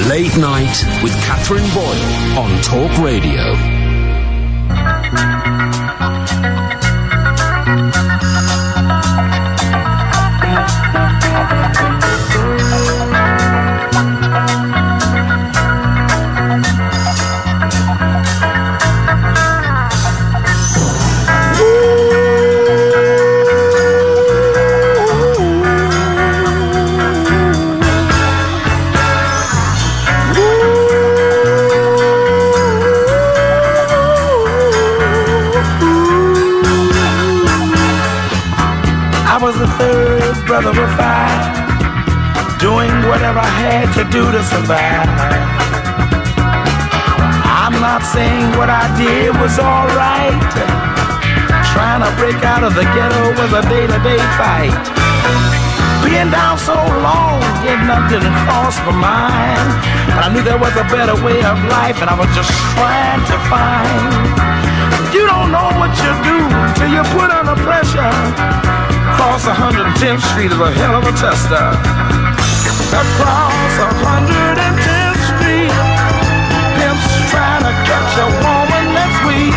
Late Night with Katherine Boyle on Talk Radio. Brother of five, doing whatever I had to do to survive. I'm not saying what I did was alright. Trying to break out of the ghetto was a day-to-day fight. Being down so long, getting up didn't cross my mind. But I knew there was a better way of life, and I was just trying to find. You don't know what you do till you put under pressure. Across 110th Street is a hell of a tester. Across 110th Street, pimps trying to catch a woman that's weak.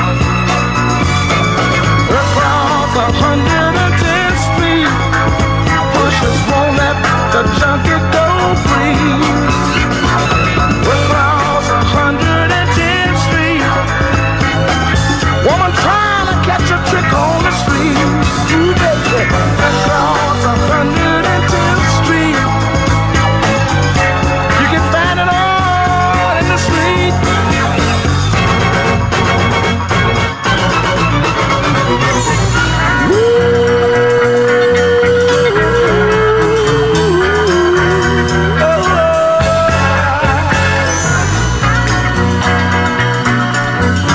Across 110th Street, pushers won't let the junkie go free. Across 110th Street, woman trying to catch a trick on the street. Ooh, baby. Across 110th Street, you can find it all in the street.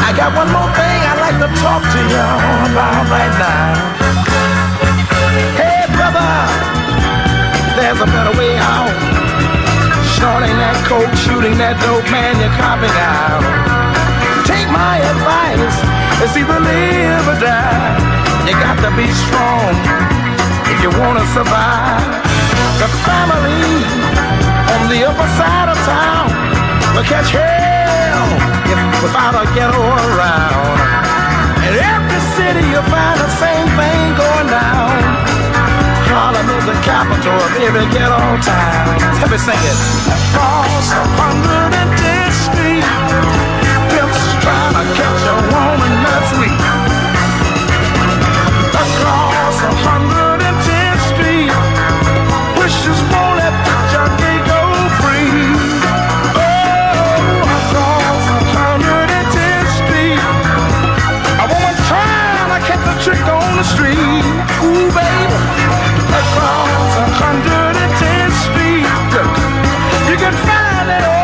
I got one more thing I'd like to talk to y'all about right now. There's a better way out. Shorting that coke, shooting that dope, man, you're copping out. Take my advice, it's either live or die. You got to be strong if you want to survive. The family on the upper side of town will catch hell without a ghetto around. In every city you'll find the same thing going down. Harlem is the capital of every ghetto town. Let me sing it. Across 110th Street, pimps trying to catch a woman that's weak. Across 110th Street, pushers won't let the junkie go free. Oh, across 110th Street, a woman trying to catch a trick on the street. Ooh, baby. Across 110th Street, you can find it all.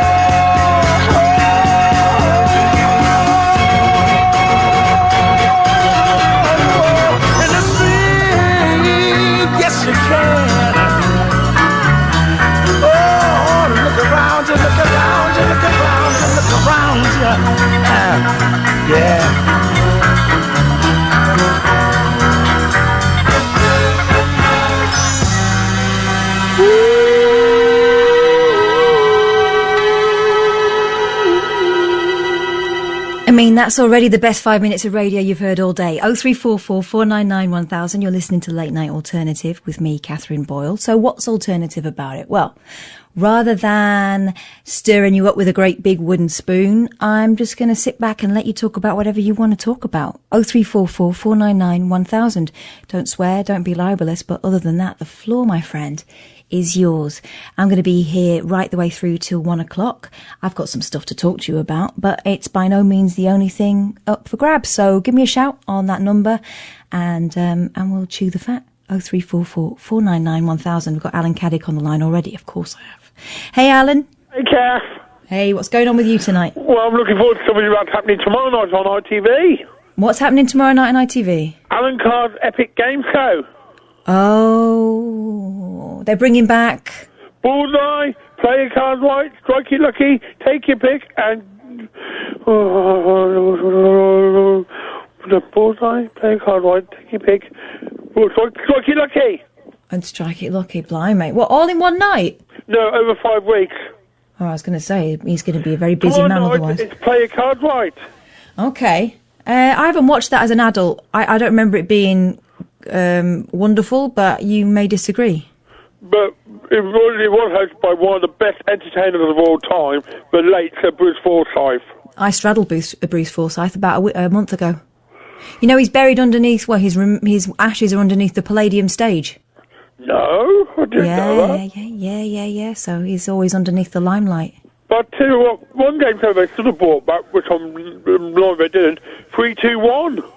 In the street, yes you can. Oh, look around you, look around you, look around you, look around you. Yeah. I mean, that's already the best 5 minutes of radio you've heard all day. 0344 499 1000. You're listening to Late Night Alternative with me, Katherine Boyle. So what's alternative about it? Well, rather than stirring you up with a great big wooden spoon, I'm just going to sit back and let you talk about whatever you want to talk about. 0344 499 1000. Don't swear, don't be libelous, but other than that, the floor, my friend, is yours. I'm going to be here right the way through till 1 o'clock. I've got some stuff to talk to you about, but it's by no means the only thing up for grabs. So give me a shout on that number and we'll chew the fat. 0344 499 1000. We've got Alan Caddick on the line already. Of course I have. Hey, Alan. Hey, Kath. Hey, what's going on with you tonight? Well, I'm looking forward to something about happening tomorrow night on ITV. What's happening tomorrow night on ITV? Alan Carr's Epic Game Show. Oh, they're bringing back... Bullseye, play your cards right, strike your lucky, take your pick, and... The bullseye, play your card right, take your pick, strike your lucky. And strike it lucky, blimey. What, all in one night? No, over 5 weeks. Oh, I was going to say, he's going to be a very busy Come on, man Nigel, otherwise. it's play your cards right. Okay. I haven't watched that as an adult. I don't remember it being wonderful, but you may disagree. But it really was hosted by one of the best entertainers of all time, the late Sir Bruce Forsyth. I straddled Bruce Forsyth about a month ago. You know, he's buried underneath, well, his ashes are underneath the Palladium stage. No, I didn't know that. Yeah. So he's always underneath the limelight. But I tell you what, one game show they should have brought back, which I'm glad they didn't, 3-2-1.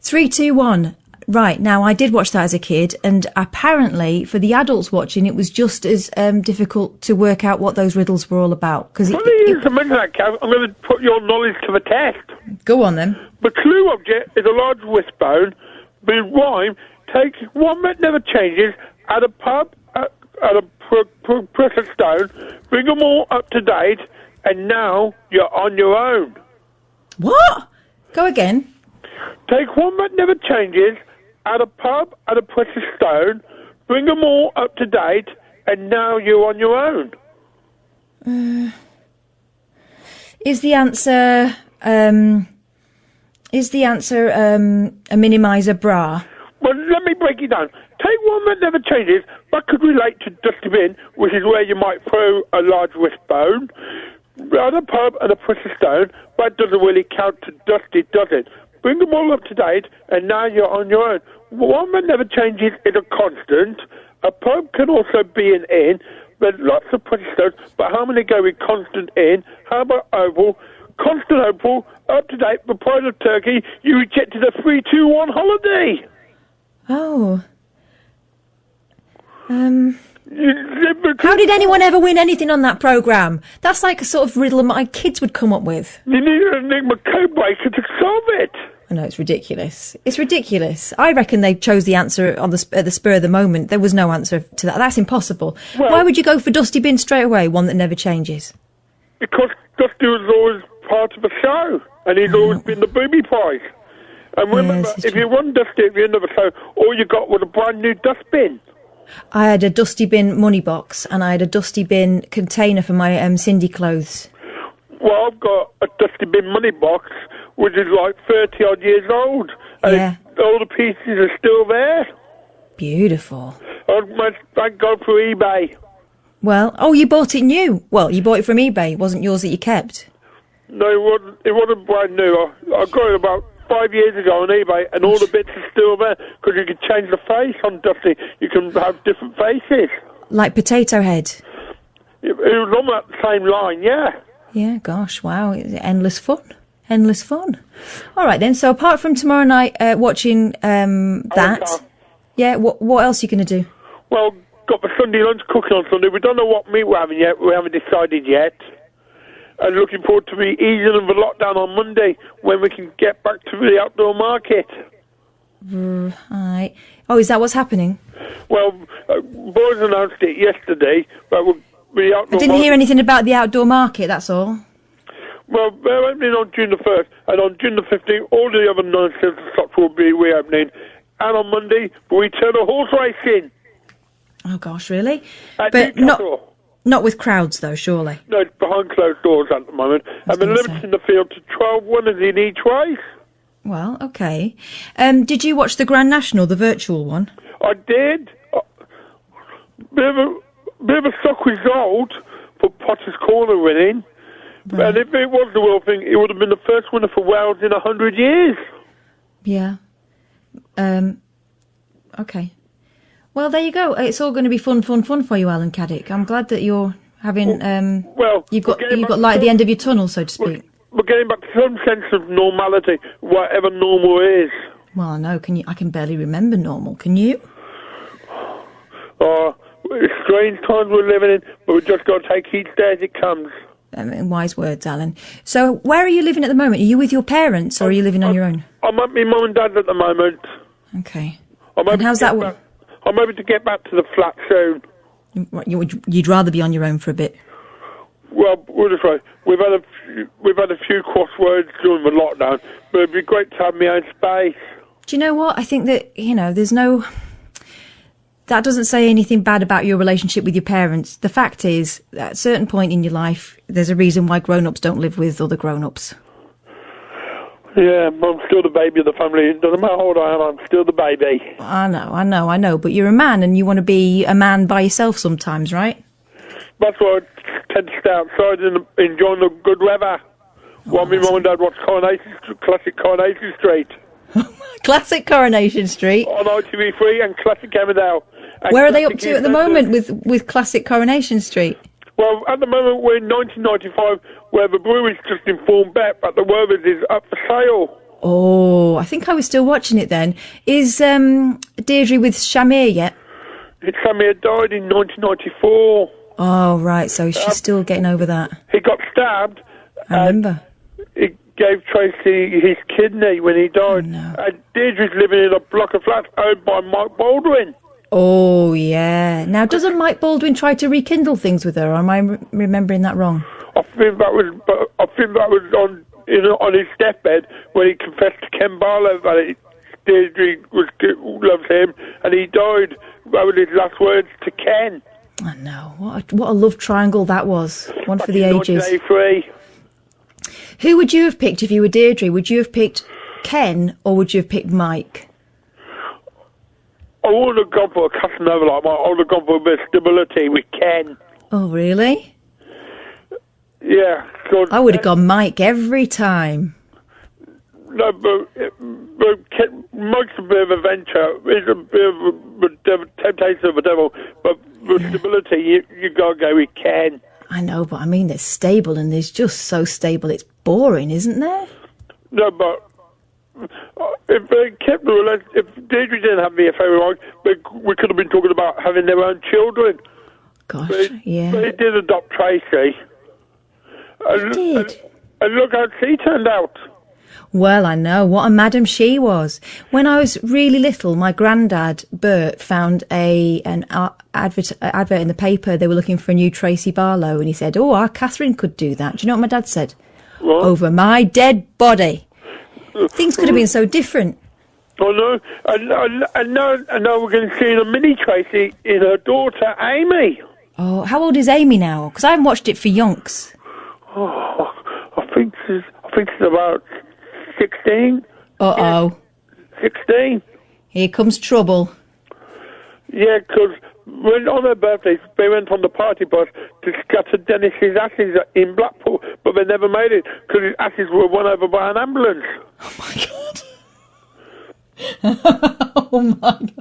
3-2-1. Right, now I did watch that as a kid, and apparently for the adults watching it was just as difficult to work out what those riddles were all about. To mention that, Cav, I'm going to put your knowledge to the test. Go on then. The clue object is a large wishbone. The rhyme, take one that never changes, at a pub, at a precious stone, bring them all up to date, and now you're on your own. What? Go again. Take one that never changes, at a pub, at a precious stone, bring them all up to date, and now you're on your own. Is the answer a minimizer bra? Well, let me break it down. Take one that never changes, but could relate to dusty bin, which is where you might throw a large wishbone, at a pub and a precious stone, but doesn't really count to dusty, does it? Bring them all up to date, and now you're on your own. One that never changes is a constant. A pub can also be an inn. There's lots of precious stones, but how many go with constant inn? How about oval? Constant oval, up to date, the pride of Turkey, you rejected a 3-2-1 holiday. Oh. How did anyone ever win anything on that programme? That's like a sort of riddle my kids would come up with. You need an enigma code breaker to solve it. I know, it's ridiculous. It's ridiculous. I reckon they chose the answer at the spur of the moment. There was no answer to that. That's impossible. Well, why would you go for Dusty Bin straight away, one that never changes? Because Dusty was always part of the show, and he's always been the booby prize. And remember, if you won Dusty at the end of the show, all you got was a brand new dustbin. I had a Dusty Bin money box, and I had a Dusty Bin container for my Cindy clothes. Well, I've got a Dusty Bin money box, which is like 30-odd years old. And all the pieces are still there. Beautiful. Thank God for eBay. Well, you bought it new. Well, you bought it from eBay. It wasn't yours that you kept. No, it wasn't brand new. I got it about 5 years ago on eBay, and all the bits are still there, because you can change the face on Dusty. You can have different faces. Like Potato Head? It was on that same line, yeah. Yeah, gosh, wow. Endless fun. Endless fun. All right, then. So apart from tomorrow night watching that, what else are you going to do? Well, got the Sunday lunch cooking on Sunday. We don't know what meat we're having yet. We haven't decided yet. And looking forward to the easing of the lockdown on Monday, when we can get back to the outdoor market. Right. Oh, is that what's happening? Well, boys announced it yesterday, but the outdoor I didn't hear anything about the outdoor market, that's all. Well, they're opening on June the 1st, and on June the 15th, all the other non-sales shops will be reopening. And on Monday, we turn a horse racing. Oh, gosh, really? But not with crowds, though, surely? No, it's behind closed doors at the moment. And they're limiting the field to 12 winners in each race. Well, OK. Did you watch the Grand National, the virtual one? I did. Bit of a shock result for Potter's Corner winning. Right. And if it was the World thing, it would have been the first winner for Wales in 100 years. Yeah. OK. Well, there you go. It's all going to be fun for you, Alan Caddick. I'm glad that you're having. You've got light at the end of your tunnel, so to speak. We're getting back to some sense of normality, whatever normal is. Well, I know. I can barely remember normal. Can you? It's strange times we're living in, but we've just got to take each day as it comes. Wise words, Alan. So, where are you living at the moment? Are you with your parents, or are you living on your own? I'm at my mum and dad's at the moment. Okay. And how's that? I'm able to get back to the flat soon. You'd rather be on your own for a bit? Well, we'll just say we've had a few crosswords during the lockdown, but it'd be great to have my own space. Do you know what? I think that there's no that doesn't say anything bad about your relationship with your parents. The fact is, at a certain point in your life, there's a reason why grown-ups don't live with other grown-ups. Yeah, I'm still the baby of the family. It doesn't matter how old I am, I'm still the baby. I know. But you're a man and you want to be a man by yourself sometimes, right? That's why I tend to stay outside and enjoy the good weather. While my mum and dad watch classic Coronation Street. Classic Coronation Street. On ITV3 and classic Emmerdale. Where are they up to at the moment with classic Coronation Street? Well, at the moment we're in 1995, where the brewery's just informed Beth that the Werther's is up for sale. Oh, I think I was still watching it then. Is Deirdre with Shamir yet? Shamir died in 1994. Oh, right, so she's still getting over that. He got stabbed. I remember. He gave Tracy his kidney when he died. Oh, no. And Deirdre's living in a block of flats owned by Mike Baldwin. Oh, yeah. Now, doesn't Mike Baldwin try to rekindle things with her, or am I remembering that wrong? I think that was on his deathbed when he confessed to Ken Barlow that Deirdre loves him, and he died. That was his last words to Ken. I know. What a love triangle that was. One for the ages. Who would you have picked if you were Deirdre? Would you have picked Ken or would you have picked Mike? I wouldn't have gone for a Casanova like Mike. I would have gone for a bit of stability with Ken. Oh, really? Yeah. I would have gone Mike every time. No, but Ken, Mike's a bit of a venture. He's a bit of a temptation of the devil. But for stability, you got to go with Ken. I know, but I mean, they're stable and they're just so stable. It's boring, isn't there? No, but if they kept the relationship, if Deirdre didn't have the affair with Mike, we could have been talking about having their own children. Gosh, yeah. They did adopt Tracy. They did. And look how she turned out. Well, I know. What a madam she was. When I was really little, my granddad, Bert, found an advert in the paper. They were looking for a new Tracy Barlow, and he said, "Oh, our Catherine could do that." Do you know what my dad said? What? Over my dead body. Things could have been so different. Oh, no. And now we're going to see a mini Tracy in her daughter, Amy. Oh, how old is Amy now? Because I haven't watched it for yonks. Oh, I think she's about 16. Uh-oh. 16. Here comes trouble. Yeah, because when on her birthday, they went on the party bus to scatter Dennis's ashes in Blackpool, but they never made it because his ashes were run over by an ambulance. Oh, my God. Oh, my God.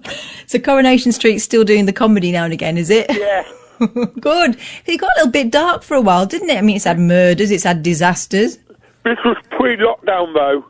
So Coronation Street's still doing the comedy now and again, is it? Yeah. Good. It got a little bit dark for a while, didn't it? I mean, it's had murders, it's had disasters. This was pre-lockdown, though.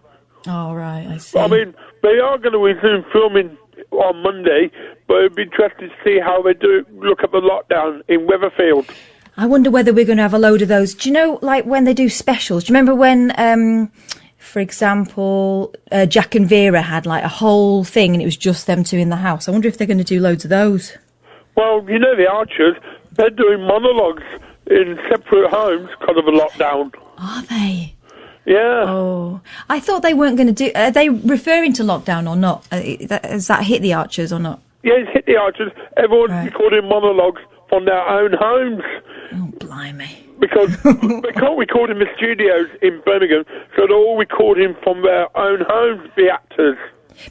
Oh, right, I see. I mean, they are going to resume filming on Monday, but it'd be interesting to see how they do look at the lockdown in Weatherfield. I wonder whether we're going to have a load of those. Do you know, like, when they do specials? Do you remember when, for example, Jack and Vera had, like, a whole thing and it was just them two in the house? I wonder if they're going to do loads of those. Well, you know the Archers, they're doing monologues in separate homes because of the lockdown. Are they? Yeah. Oh, I thought they weren't going to do... Are they referring to lockdown or not? Has that hit the Archers or not? Yeah, it's hit the Archers. Everyone's recording monologues from their own homes. Oh, blimey. Because they can't record in the studios in Birmingham, so they're all recording from their own homes, the actors.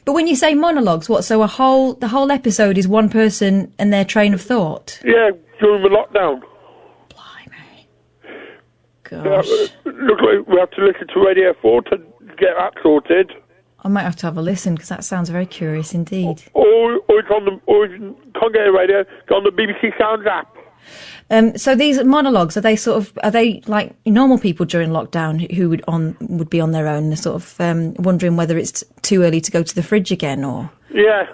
But when you say monologues, what, so the whole episode is one person and their train of thought? Yeah, during the lockdown. Gosh. Look like we have to listen to Radio 4 to get that sorted. I might have to have a listen because that sounds very curious indeed. Or if you can't get a radio, go on the BBC Sounds app. So these monologues, are they like normal people during lockdown who would be on their own, they're sort of wondering whether it's too early to go to the fridge again, or? Yeah.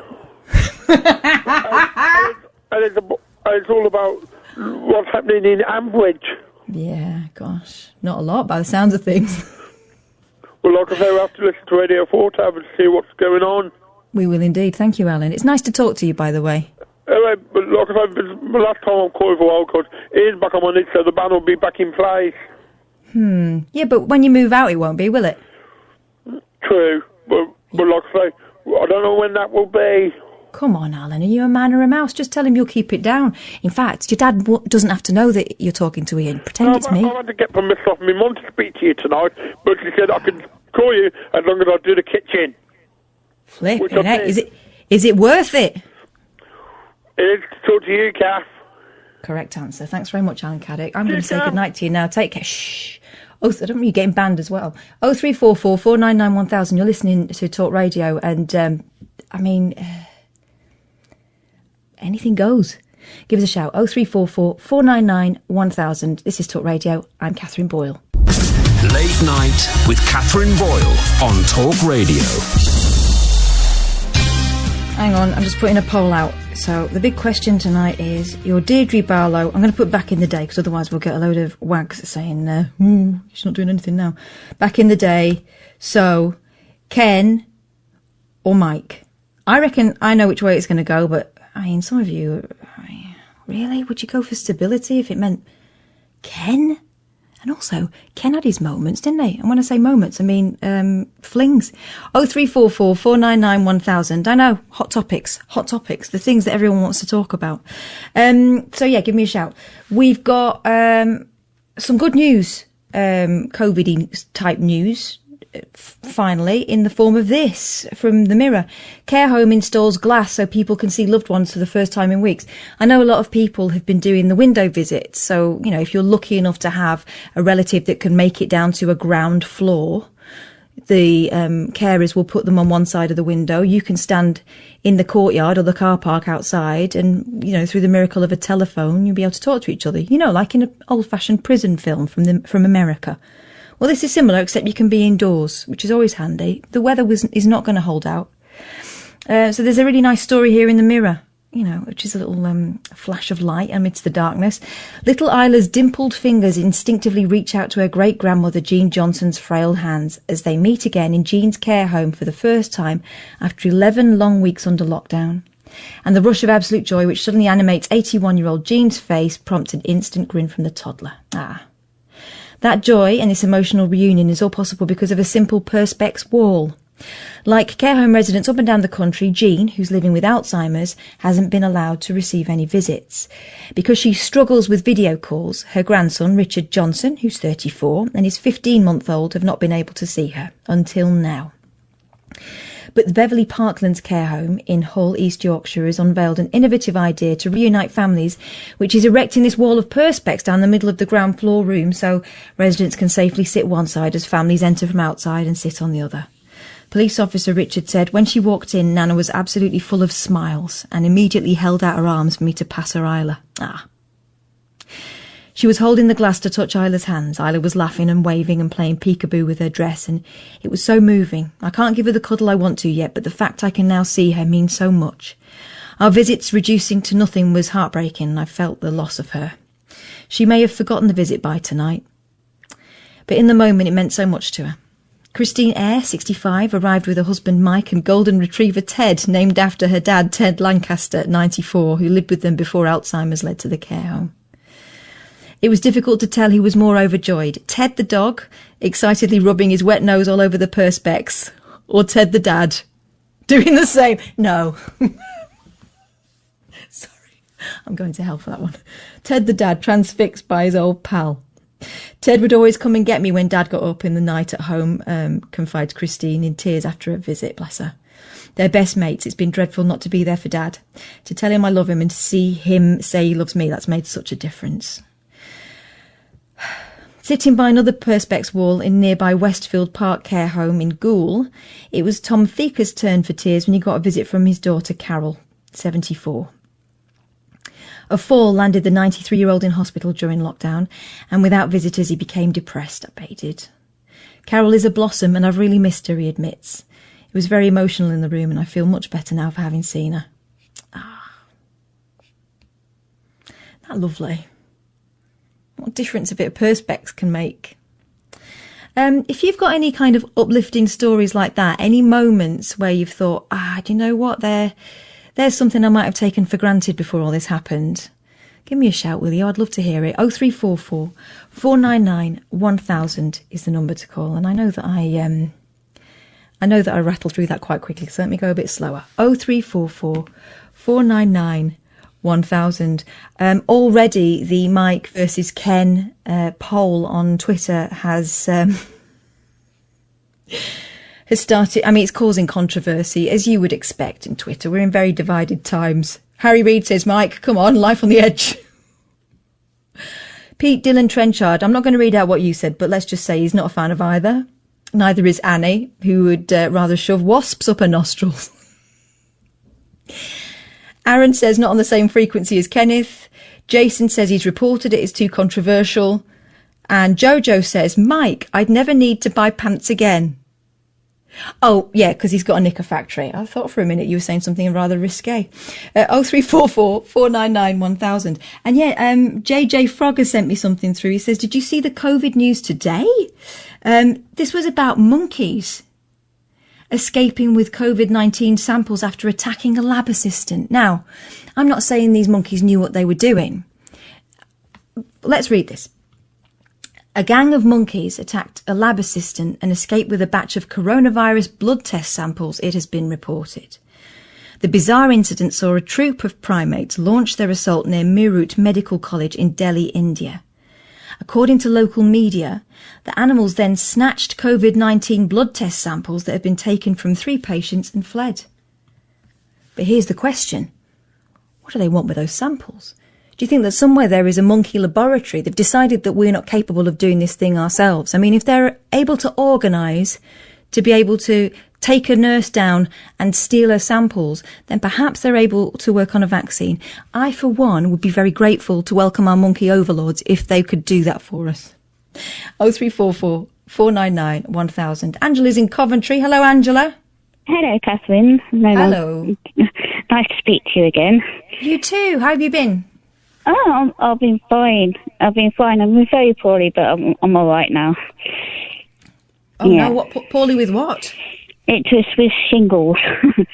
and it's all about what's happening in Ambridge. Yeah, gosh. Not a lot by the sounds of things. Well, like I say, we have to listen to Radio 4 to have and see what's going on. We will indeed. Thank you, Alan. It's nice to talk to you, by the way. Anyway, but like I say, the last time I'm calling for a while, because Iain's back on Monday, so the band will be back in place. Yeah, but when you move out, it won't be, will it? True. But like I say, I don't know when that will be. Come on, Alan, are you a man or a mouse? Just tell him you'll keep it down. In fact, your dad doesn't have to know that you're talking to Ian. Pretend it's me. I had to get permission off my mum to speak to you tonight, but she said I can call you as long as I do the kitchen. Flipping heck. Is it worth it? It's talk to you, Kath. Correct answer. Thanks very much, Alan Caddick. I'm going to say goodnight to you now. Take care. Shh. Oh, I don't want you getting banned as well. 0344 499 1000. You're listening to Talk Radio, and anything goes. Give us a shout. 0344 499 1000. This is Talk Radio. I'm Katherine Boyle. Late Night with Katherine Boyle on Talk Radio. Hang on, I'm just putting a poll out. So the big question tonight is your Deirdre Barlow. I'm going to put back in the day because otherwise we'll get a load of wags saying, she's not doing anything now. Back in the day. So, Ken or Mike? I reckon I know which way it's going to go, but some of you, really? Would you go for stability if it meant Ken? And also, Ken had his moments, didn't they? And when I say moments, I mean flings. 0344 499 1000. I know, hot topics, the things that everyone wants to talk about. So yeah, give me a shout. We've got some good news, COVID-y type news, finally, in the form of this from the Mirror. Care home installs glass so people can see loved ones for the first time in weeks. I know a lot of people have been doing the window visits, so if you're lucky enough to have a relative that can make it down to a ground floor, the carers will put them on one side of the window. You can stand in the courtyard or the car park outside, and through the miracle of a telephone you'll be able to talk to each other, like in an old-fashioned prison film from America. Well, this is similar, except you can be indoors, which is always handy. The weather is not going to hold out. So there's a really nice story here in the Mirror, which is a little flash of light amidst the darkness. Little Isla's dimpled fingers instinctively reach out to her great-grandmother Jean Johnson's frail hands as they meet again in Jean's care home for the first time after 11 long weeks under lockdown. And the rush of absolute joy which suddenly animates 81-year-old Jean's face prompts an instant grin from the toddler. That joy and this emotional reunion is all possible because of a simple Perspex wall. Like care home residents up and down the country, Jean, who's living with Alzheimer's, hasn't been allowed to receive any visits. Because she struggles with video calls, her grandson, Richard Johnson, who's 34, and his 15-month-old have not been able to see her, until now. But the Beverley Parklands care home in Hull, East Yorkshire, has unveiled an innovative idea to reunite families, which is erecting this wall of Perspex down the middle of the ground floor room so residents can safely sit one side as families enter from outside and sit on the other. Police officer Richard said, when she walked in, Nana was absolutely full of smiles and immediately held out her arms for me to pass her Isla. She was holding the glass to touch Isla's hands. Isla was laughing and waving and playing peekaboo with her dress, and it was so moving. I can't give her the cuddle I want to yet, but the fact I can now see her means so much. Our visits reducing to nothing was heartbreaking, and I felt the loss of her. She may have forgotten the visit by tonight, but in the moment it meant so much to her. Christine Eyre, 65, arrived with her husband Mike and golden retriever Ted, named after her dad Ted Lancaster, 94, who lived with them before Alzheimer's led to the care home. It was difficult to tell who was more overjoyed, Ted the dog, excitedly rubbing his wet nose all over the Perspex, or Ted the dad, doing the same. No. Sorry, I'm going to hell for that one. Ted the dad, transfixed by his old pal. Ted would always come and get me when Dad got up in the night at home, confides Christine in tears after a visit, bless her. They're best mates. It's been dreadful not to be there for Dad. To tell him I love him and to see him say he loves me, that's made such a difference. Sitting by another Perspex wall in nearby Westfield Park Care Home in Goole, it was Tom Thieker's turn for tears when he got a visit from his daughter Carol, 74. A fall landed the 93-year-old in hospital during lockdown, and without visitors he became depressed. I bet he did. Carol is a blossom, and I've really missed her, he admits. It was very emotional in the room, and I feel much better now for having seen her. That lovely. What difference a bit of Perspex can make. If you've got any kind of uplifting stories like that, any moments where you've thought, do you know what, there's something I might have taken for granted before all this happened, give me a shout, will you? I'd love to hear it. 0344 499 1000 is the number to call. And I know that I know that I rattled through that quite quickly, so let me go a bit slower. 0344 499 1000. Already the Mike versus Ken poll on Twitter has started. I mean, it's causing controversy, as you would expect in Twitter. We're in very divided times. Harry Reid says, Mike, come on, life on the edge. Pete Dylan Trenchard, I'm not going to read out what you said, but let's just say he's not a fan of either. Neither is Annie, who would rather shove wasps up her nostrils. Aaron says not on the same frequency as Kenneth. Jason says he's reported it is too controversial. And Jojo says, Mike, I'd never need to buy pants again. Oh, yeah, because he's got a knicker factory. I thought for a minute you were saying something rather risque. 0344 499 1000. And yeah, JJ Frog has sent me something through. He says, did you see the COVID news today? This was about monkeys escaping with COVID-19 samples after attacking a lab assistant. Now, I'm not saying these monkeys knew what they were doing. Let's read this. A gang of monkeys attacked a lab assistant and escaped with a batch of coronavirus blood test samples, it has been reported. The bizarre incident saw a troop of primates launch their assault near Meerut Medical College in Delhi, India. According to local media, the animals then snatched COVID-19 blood test samples that had been taken from 3 patients and fled. But here's the question. What do they want with those samples? Do you think that somewhere there is a monkey laboratory? They've decided that we're not capable of doing this thing ourselves. I mean, if they're able to organise to be able to take a nurse down and steal her samples, then perhaps they're able to work on a vaccine. I, for one, would be very grateful to welcome our monkey overlords if they could do that for us. 0344 499 1000. Angela's in Coventry. Hello, Angela. Hello, Catherine. Hello. Nice to speak to you again. You too. How have you been? Oh, I've been fine. I've been very poorly, but I'm all right now. Oh, yeah. No, what, poorly with what? It was with shingles.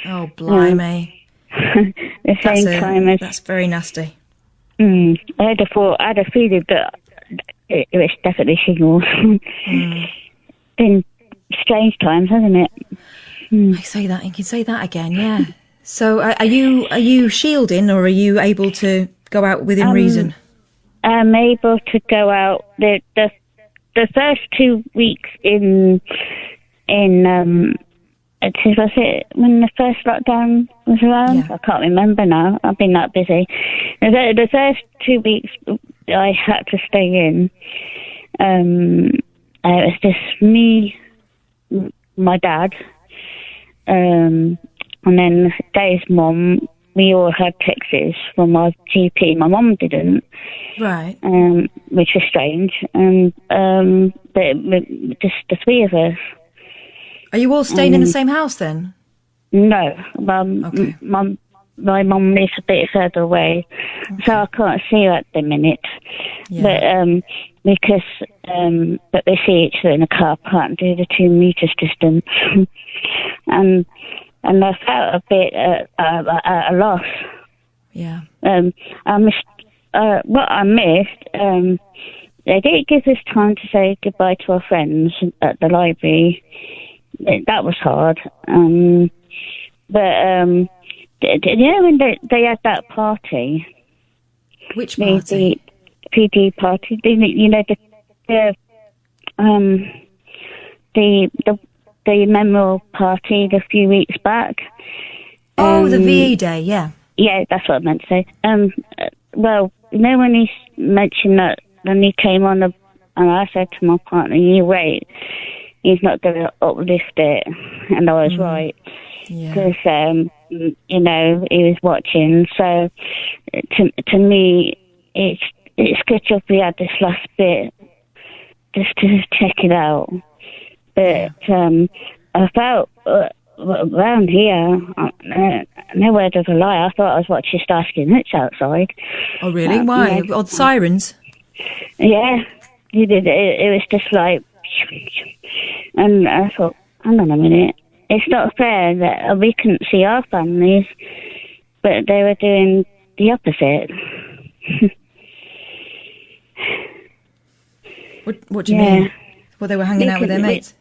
Oh, blimey. The same time as... That's very nasty. I had a feeling that it was definitely shingles. Been strange times, hasn't it? I say that, you can say that again, yeah. So are you shielding, or are you able to go out within reason? I'm able to go out. The first 2 weeks was it when the first lockdown was around? Yeah. I can't remember now. I've been that busy. The first 2 weeks I had to stay in. It was just me, my dad, and then Dave's mum. We all had texts from our GP. My mum didn't. Right. Which was strange. But just the 3 of us. Are you all staying in the same house then? No. Okay. My mum lives a bit further away, so I can't see her at the minute. Yeah. But we see each other in a car park and do the 2 meters distance. And I felt a bit at a loss. Yeah. I missed what I missed. They didn't give us time to say goodbye to our friends at the library. That was hard. But you know when they had that party? Which party? The PD party. You know the memorial party a few weeks back. Oh, the VE Day, yeah. Yeah, that's what I meant to say. Well, you know when he mentioned that, when he came on, and I said to my partner, you wait, he's not going to uplift it. And I was right. Because, you know, he was watching. So, to me, it's good if we had this last bit just to check it out. But I felt around here, no word of a lie, I thought I was watching Starsky and Hutch outside. Oh, really? Why? Yeah. Or the sirens? Yeah, you did. It was just like... And I thought, hang on a minute. It's not fair that we couldn't see our families, but they were doing the opposite. What do you mean? Well, they were hanging out with their mates?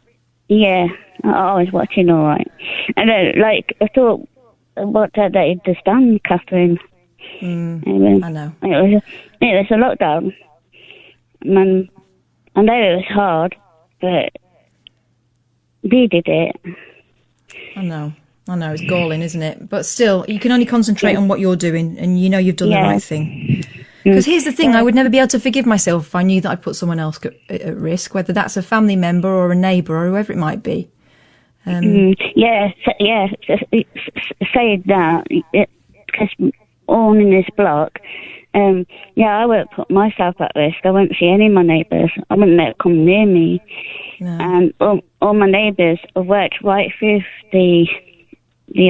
Yeah, I was watching all right. And I thought, what had they just done, Catherine? I know. It was a lockdown. And I know it was hard, but we did it. I know, it's galling, isn't it? But still, you can only concentrate on what you're doing, and you know you've done the right thing. Because here's the thing, I would never be able to forgive myself if I knew that I'd put someone else at risk, whether that's a family member or a neighbour or whoever it might be. Saying that, because all in this block, I won't put myself at risk. I won't see any of my neighbours. I wouldn't let it come near me. No. And all my neighbours have worked right through the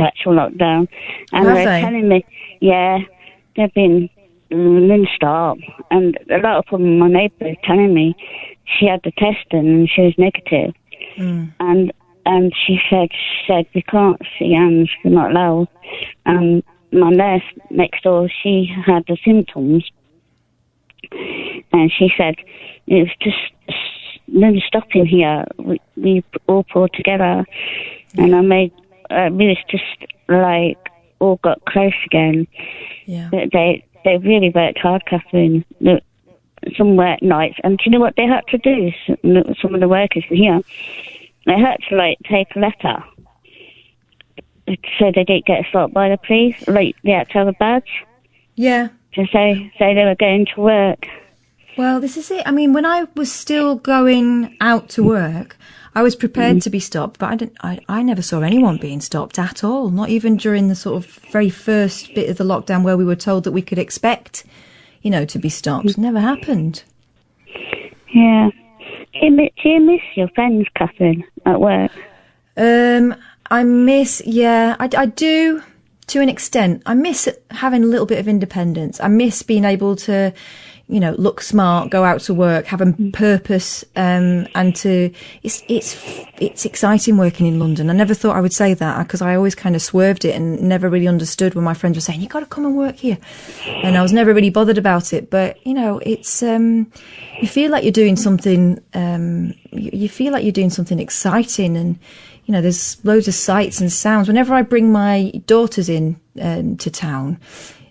actual lockdown. And they're telling me, they've been non-stop. And a lot of them, my neighbour is telling me she had the testing and she was negative. And she said we can't see hands, we're not allowed. My nurse next door, she had the symptoms, and she said it was just non-stop in here. We all pulled together, and we was just like all got close again. Yeah. But they really worked hard, Catherine. Some work nights, and do you know what they had to do? Some of the workers here, they had to take a letter. So they didn't get stopped by the police. They had to have a badge. Yeah. To say they were going to work. Well, this is it. I mean, when I was still going out to work, I was prepared to be stopped, but I never saw anyone being stopped at all. Not even during the sort of very first bit of the lockdown where we were told that we could expect, to be stopped. Never happened. Yeah. Do you miss your friends, Catherine, at work? I miss, I do to an extent. I miss having a little bit of independence. I miss being able to, look smart, go out to work, have a purpose, and it's exciting working in London. I never thought I would say that because I always kind of swerved it and never really understood when my friends were saying, you got to come and work here. And I was never really bothered about it. But, it's, you feel like you're doing something, you feel like you're doing something exciting, and, there's loads of sights and sounds. Whenever I bring my daughters in to town,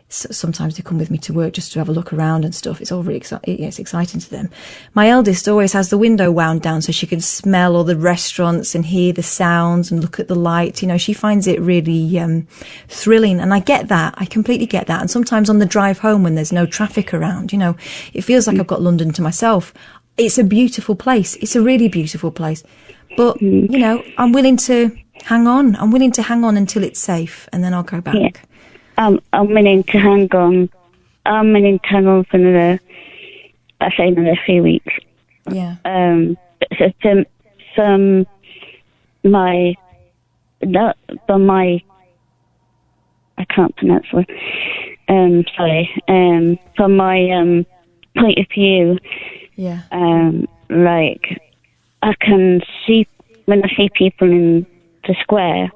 sometimes they come with me to work just to have a look around and stuff. It's all really it's exciting to them. My eldest always has the window wound down so she can smell all the restaurants and hear the sounds and look at the lights. She finds it really thrilling, and I get that. I completely get that. And sometimes on the drive home when there's no traffic around, it feels like I've got London to myself. It's a beautiful place. It's a really beautiful place. But, I'm willing to hang on. I'm willing to hang on until it's safe, and then I'll go back. Yeah. I'm willing to hang on. I'm willing to hang on for another 3 weeks. Yeah. From my, I can't pronounce the word. Sorry. From my point of view. Yeah. I can see, when I see people in the square,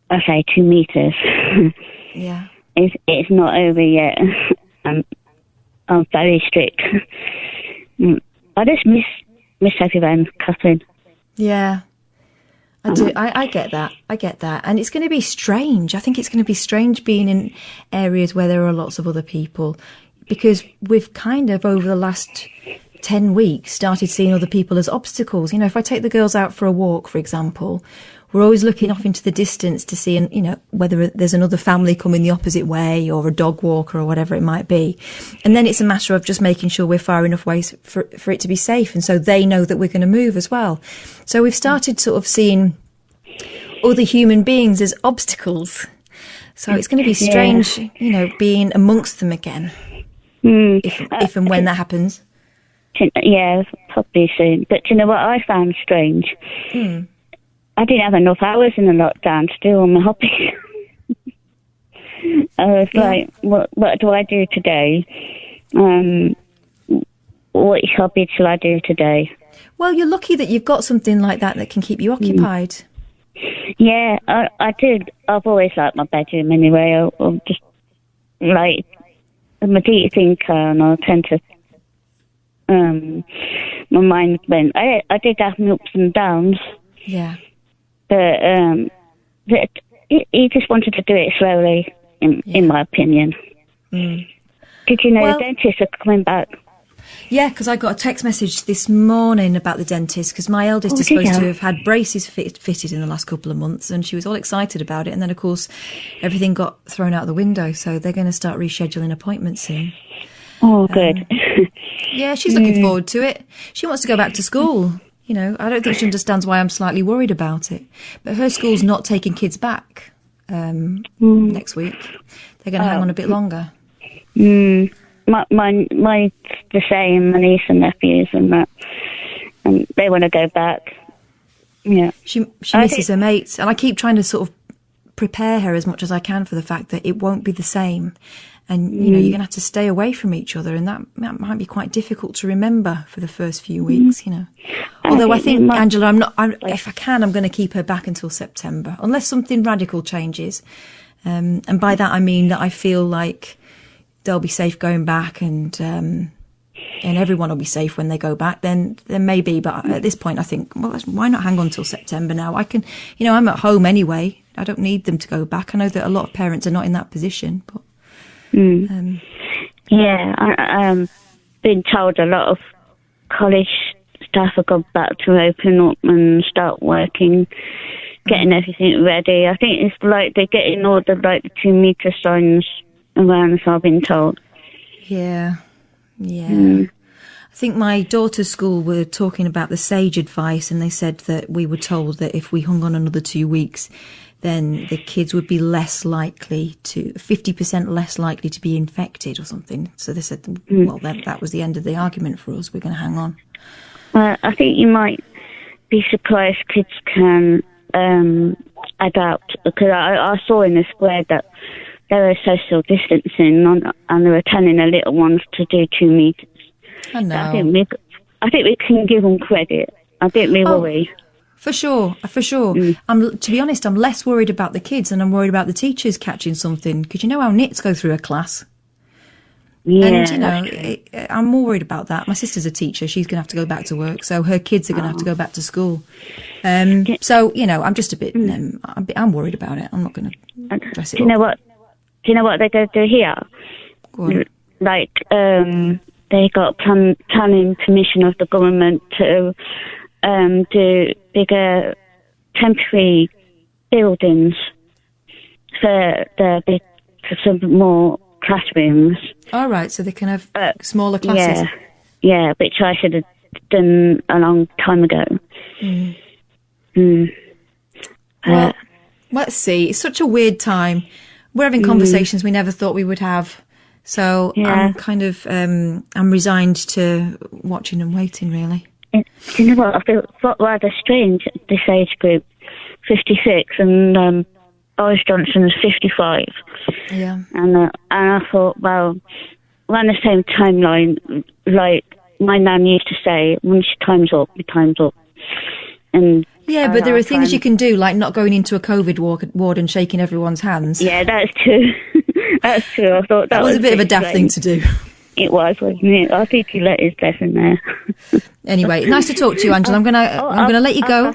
I say 2 meters. Yeah. It's not over yet. I'm very strict. I just miss everyone, Catherine. Yeah. I do. I get that. I get that. And it's going to be strange. I think it's going to be strange being in areas where there are lots of other people, because we've kind of, over the last 10 weeks, started seeing other people as obstacles. If I take the girls out for a walk, for example, we're always looking off into the distance to see, whether there's another family coming the opposite way, or a dog walker, or whatever it might be. And then it's a matter of just making sure we're far enough away for it to be safe. And so they know that we're going to move as well. So we've started sort of seeing other human beings as obstacles. So it's going to be strange, being amongst them again. If and when that happens. Yeah, probably soon. But you know what I found strange? I didn't have enough hours in the lockdown to do all my hobbies. I was like, what do I do today? What hobby shall I do today? Well, you're lucky that you've got something like that can keep you occupied. Yeah, I did. I've always liked my bedroom anyway. I'm just I'm a deep thinker, and I tend to my mind went. I did have my ups and downs. Yeah. But he just wanted to do it slowly, in my opinion. Mm. Did you know the dentists are coming back? Yeah, because I got a text message this morning about the dentist, because my eldest is supposed to have had braces fitted in the last couple of months, and she was all excited about it. And then, of course, everything got thrown out the window, so they're going to start rescheduling appointments soon. Oh, good. Yeah, she's looking forward to it. She wants to go back to school. You know, I don't think she understands why I'm slightly worried about it. But her school's not taking kids back next week. They're going to hang on a bit longer. Mine's the same, my niece and nephews and that. And they want to go back. Yeah. She misses her mates. And I keep trying to sort of prepare her as much as I can for the fact that it won't be the same. And, you know, you're going to have to stay away from each other. And that might be quite difficult to remember for the first few weeks, you know. Although I think, Angela, if I can, I'm going to keep her back until September, unless something radical changes. And by that, I mean that I feel like they'll be safe going back and everyone will be safe when they go back. Then maybe, but at this point, I think, well, why not hang on till September now? I can, you know, I'm at home anyway. I don't need them to go back. I know that a lot of parents are not in that position, but. Yeah, I've been told a lot of college staff have gone back to open up and start working, getting everything ready. I think it's like they're getting all the 2 metre signs around, as I've been told. Yeah. I think my daughter's school were talking about the SAGE advice, and they said that we were told that if we hung on another 2 weeks, then the kids would be 50% less likely to be infected or something. So they said, well, that was the end of the argument for us. We're going to hang on. Well, I think you might be surprised kids can adapt, because I saw in the square that they were social distancing and they were telling the little ones to do 2 meters. I know. I think we can give them credit. I think we worry. For sure. To be honest, I'm less worried about the kids and I'm worried about the teachers catching something, because you know how nits go through a class. Yeah, and, you know, I'm more worried about that. My sister's a teacher. She's going to have to go back to work. So her kids are going to have to go back to school. So, you know, I'm just a bit, I'm worried about it. I'm not going to dress it up. Do you know what they're going to do here? Go on. Like, they got planning permission of the government to do bigger temporary buildings for some more classrooms. All right, so they can have smaller classes. Yeah, which I should have done a long time ago. Well, let's see. It's such a weird time. We're having conversations we never thought we would have. So I'm kind of, I'm resigned to watching and waiting, really. Do you know what? I feel rather strange at this age group, 56, and Boris Johnson is 55. Yeah. And I thought, well, we're on the same timeline. Like my nan used to say, once your time's up, your time's up. And yeah, but there are things you can do, like not going into a COVID ward and shaking everyone's hands. Yeah, that's true. That's true. I thought that was a bit of a daft thing to do. It was, wasn't it? I think he let his lesson there. Anyway, nice to talk to you, Angela. I'm gonna let you go.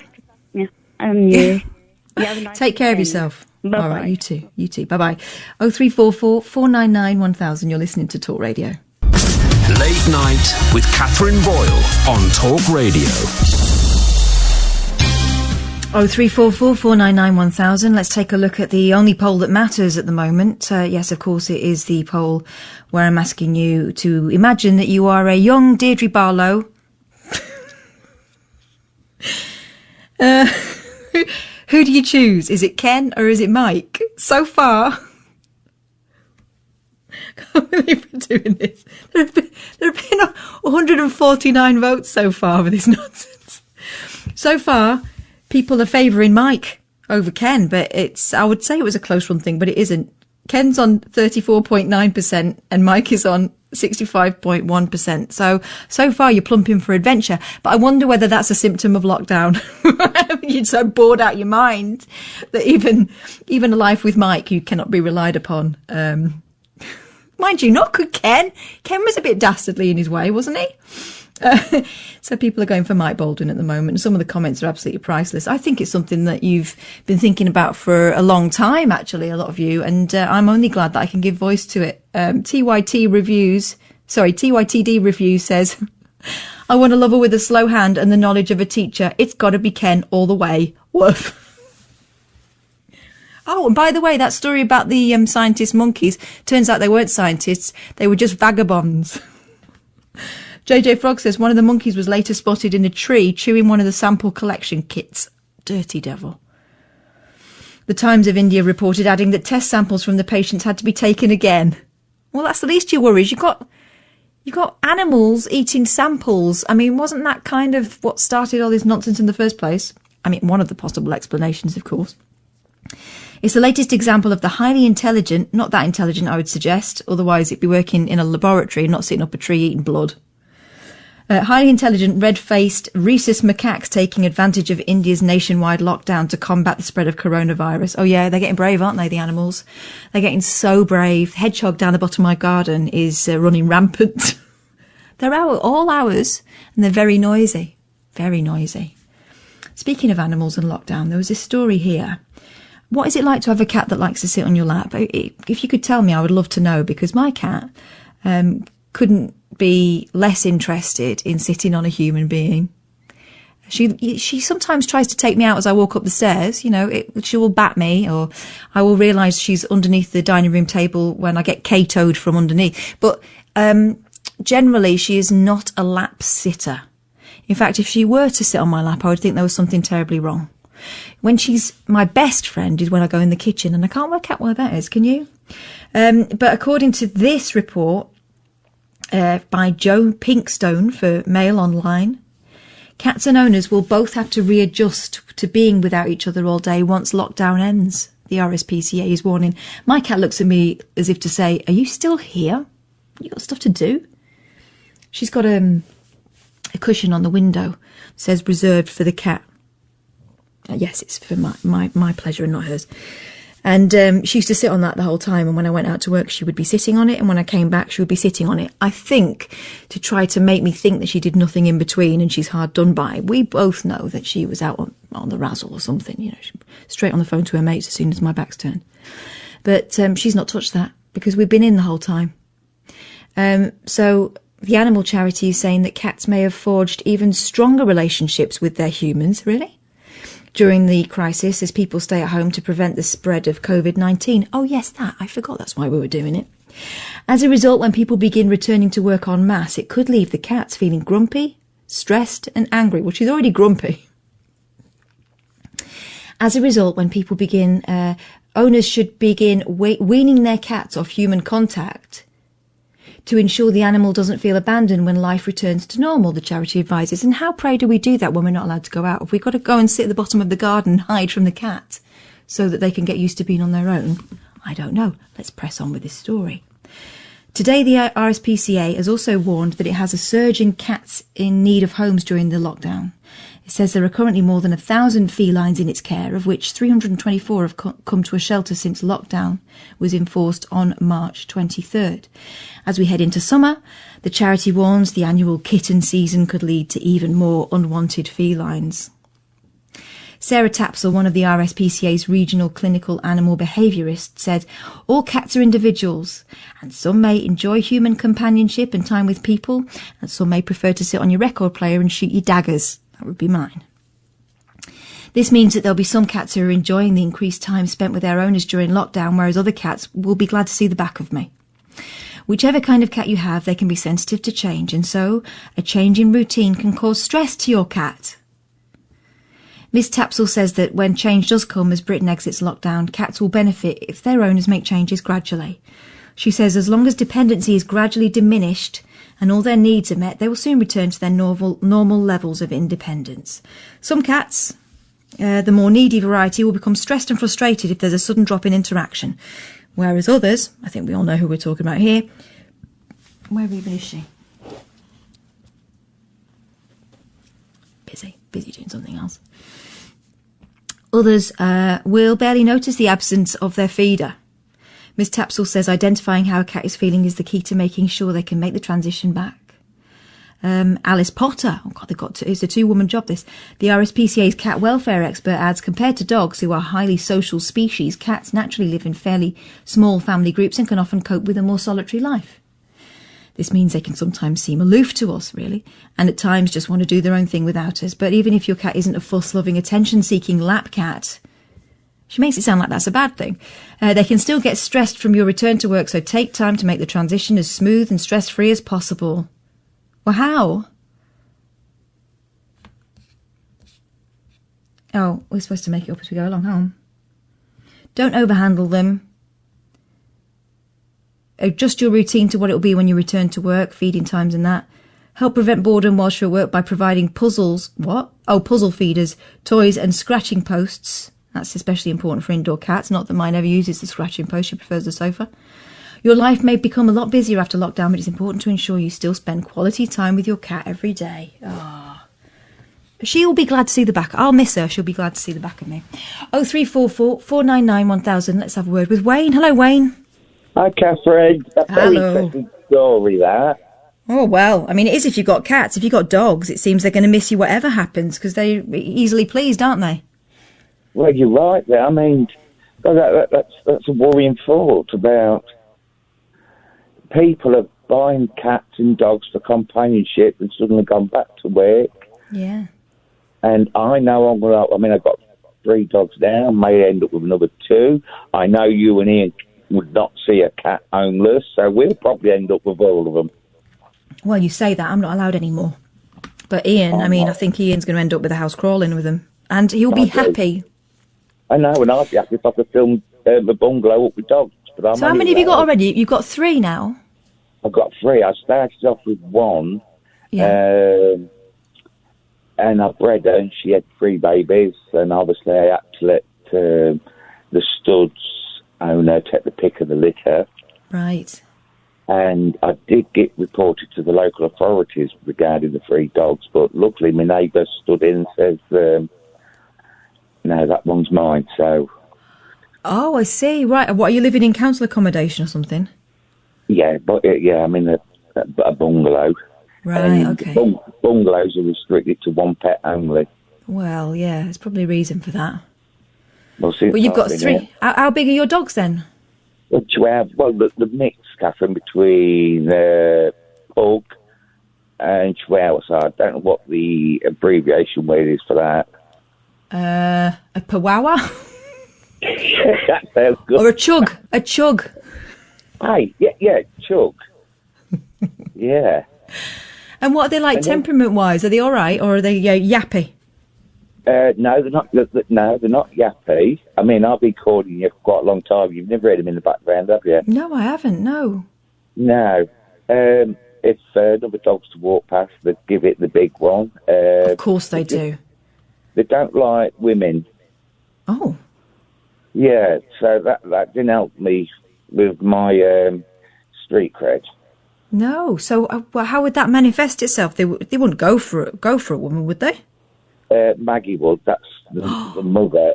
Yeah, and you. Nice Take care of yourself. Bye-bye. All right, you too. Bye bye. 0344 499 1000. You're listening to Talk Radio. Late Night with Katherine Boyle on Talk Radio. 0344 499 1000. Let's take a look at the only poll that matters at the moment. Yes, of course, it is the poll where I'm asking you to imagine that you are a young Deirdre Barlow. Who do you choose? Is it Ken or is it Mike? So far, I can't believe we're doing this. There have been 149 votes so far for this nonsense. So far, people are favouring Mike over Ken, but I would say it was a close run thing, but it isn't. Ken's on 34.9% and Mike is on 65.1%. So far you're plumping for adventure, but I wonder whether that's a symptom of lockdown. You're so bored out of your mind that even a life with Mike, you cannot be relied upon. Mind you, not good Ken. Ken was a bit dastardly in his way, wasn't he? So people are going for Mike Baldwin at the moment, and some of the comments are absolutely priceless. I think it's something that you've been thinking about for a long time, actually, a lot of you, and I'm only glad that I can give voice to it. TYTD Review says, I want a lover with a slow hand and the knowledge of a teacher. It's got to be Ken all the way. Woof. Oh, and by the way, that story about the scientist monkeys, turns out they weren't scientists, they were just vagabonds. JJ Frog says one of the monkeys was later spotted in a tree chewing one of the sample collection kits. Dirty devil. The Times of India reported, adding that test samples from the patients had to be taken again. Well, that's the least of your worries. You've got animals eating samples. I mean, wasn't that kind of what started all this nonsense in the first place? I mean, one of the possible explanations, of course. It's the latest example of the highly intelligent, not that intelligent, I would suggest, otherwise it'd be working in a laboratory and not sitting up a tree eating blood. Highly intelligent, red-faced rhesus macaques taking advantage of India's nationwide lockdown to combat the spread of coronavirus. Oh yeah, they're getting brave, aren't they, the animals? They're getting so brave. Hedgehog down the bottom of my garden is running rampant. They're all hours, and they're very noisy. Very noisy. Speaking of animals and lockdown, there was this story here. What is it like to have a cat that likes to sit on your lap? If you could tell me, I would love to know, because my cat couldn't be less interested in sitting on a human being. She sometimes tries to take me out as I walk up the stairs. You know, she will bat me, or I will realise she's underneath the dining room table when I get K-toed from underneath. But generally, she is not a lap sitter. In fact, if she were to sit on my lap, I would think there was something terribly wrong. When she's my best friend is when I go in the kitchen, and I can't work out why that is, can you? But according to this report by Joe Pinkstone for Mail Online, cats and owners will both have to readjust to being without each other all day once lockdown ends, the RSPCA is warning. My cat looks at me as if to say, are you still here? You got stuff to do? She's got a cushion on the window, says reserved for the cat. Yes, it's for my pleasure and not hers. And she used to sit on that the whole time, and when I went out to work she would be sitting on it, and when I came back she would be sitting on it. I think to try to make me think that she did nothing in between and she's hard done by. We both know that she was out on the razzle or something, you know, straight on the phone to her mates as soon as my back's turned. But she's not touched that because we've been in the whole time. So the animal charity is saying that cats may have forged even stronger relationships with their humans, really, during the crisis as people stay at home to prevent the spread of COVID-19. Oh yes, that. I forgot that's why we were doing it. As a result, when people begin returning to work en masse, it could leave the cats feeling grumpy, stressed and angry. Well, she's already grumpy. As a result, when people begin, owners should begin weaning their cats off human contact to ensure the animal doesn't feel abandoned when life returns to normal, the charity advises. And how, pray, do we do that when we're not allowed to go out? Have we got to go and sit at the bottom of the garden and hide from the cat so that they can get used to being on their own? I don't know. Let's press on with this story. Today, the RSPCA has also warned that it has a surge in cats in need of homes during the lockdown. It says there are currently more than 1,000 felines in its care, of which 324 have come to a shelter since lockdown was enforced on March 23rd. As we head into summer, the charity warns the annual kitten season could lead to even more unwanted felines. Sarah Tapsell, one of the RSPCA's regional clinical animal behaviourists, said, all cats are individuals, and some may enjoy human companionship and time with people, and some may prefer to sit on your record player and shoot your daggers. That would be mine. This means that there'll be some cats who are enjoying the increased time spent with their owners during lockdown, whereas other cats will be glad to see the back of me. Whichever kind of cat you have, they can be sensitive to change, and so a change in routine can cause stress to your cat. Miss Tapsell says that when change does come as Britain exits lockdown, cats will benefit if their owners make changes gradually. She says as long as dependency is gradually diminished and all their needs are met, they will soon return to their normal levels of independence. Some cats, the more needy variety, will become stressed and frustrated if there's a sudden drop in interaction, whereas others, I think we all know who we're talking about here. Where even is she? Busy doing something else. Others will barely notice the absence of their feeder. Ms. Tapsell says identifying how a cat is feeling is the key to making sure they can make the transition back. Alice Potter, oh God, it's a two-woman job, this. The RSPCA's cat welfare expert adds, compared to dogs, who are highly social species, cats naturally live in fairly small family groups and can often cope with a more solitary life. This means they can sometimes seem aloof to us, really, and at times just want to do their own thing without us. But even if your cat isn't a fuss-loving, attention-seeking lap cat, she makes it sound like that's a bad thing, they can still get stressed from your return to work, so take time to make the transition as smooth and stress-free as possible. Well, how? Oh, we're supposed to make it up as we go along home. Don't overhandle them. Adjust your routine to what it will be when you return to work, feeding times and that. Help prevent boredom whilst you're at work by providing puzzles. What? Oh, puzzle feeders, toys and scratching posts. That's especially important for indoor cats. Not that mine ever uses the scratching post. She prefers the sofa. Your life may become a lot busier after lockdown, but it's important to ensure you still spend quality time with your cat every day. Ah. She'll be glad to see the back. I'll miss her. She'll be glad to see the back of me. 0344 499 1000. Let's have a word with Wayne. Hello, Wayne. Hi, Catherine. That's a very interesting story, that. Oh, well, I mean, it is if you've got cats. If you've got dogs, it seems they're going to miss you whatever happens, because they're easily pleased, aren't they? Well, you're right there. I mean, that's a worrying thought about people are buying cats and dogs for companionship and suddenly gone back to work. Yeah. And I know I've got 3 dogs now, may end up with another 2. I know you and Ian would not see a cat homeless, so we'll probably end up with all of them. Well, you say that. I'm not allowed anymore. But Ian, I think Ian's going to end up with a house crawling with them. And he'll be happy. I know, and I'd be happy if I could film the bungalow up with dogs. But so how many have you got already? You've got 3 now? I've got 3. I started off with 1. Yeah. And I bred her, and she had 3 babies. And obviously I had to let the studs owner take the pick of the litter. Right. And I did get reported to the local authorities regarding the 3 dogs, but luckily my neighbour stood in and says, no, that one's mine, so... Oh, I see. Right. What, are you living in council accommodation or something? Yeah, but I'm in a bungalow. Right, and okay. Bungalows are restricted to 1 pet only. Well, yeah, there's probably a reason for that. Well, you've got 3. How big are your dogs then? Well, the mix, Catherine, between Pug and Chihuahua, so I don't know what the abbreviation word is for that. A Chihuahua? That sounds good. Or a chug? A chug? Hey, yeah, chug. Yeah. And what are they like temperament-wise? Are they all right, or are they yappy? No, they're not. No, they're not yappy. I mean, I've been calling you for quite a long time. You've never heard them in the background, have you? No, I haven't. No. No. If another dog's to walk past, they give it the big one. Of course they do. They don't like women. Oh. Yeah, so that didn't help me with my street cred. No. So how would that manifest itself? They wouldn't go for a woman, would they? Maggie would. That's the mother.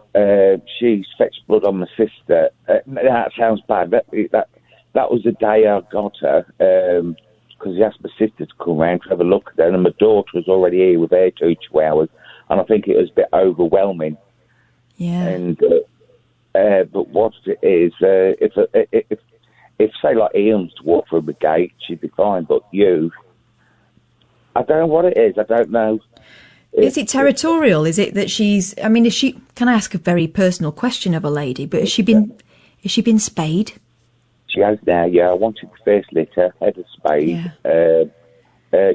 She fetched blood on my sister. That sounds bad. That was the day I got her, because he asked my sister to come round to have a look at her, and my daughter was already here with her 2 chihuahuas, and I think it was a bit overwhelming. Yeah. And but what it is, if say like Ian's to walk through the gate, she'd be fine. But you, I don't know what it is. I don't know. Is it territorial? Is it that she's? I mean, is she? Can I ask a very personal question of a lady? But has she been spayed? She has now. Yeah, I wanted the first litter, had a spade. Yeah.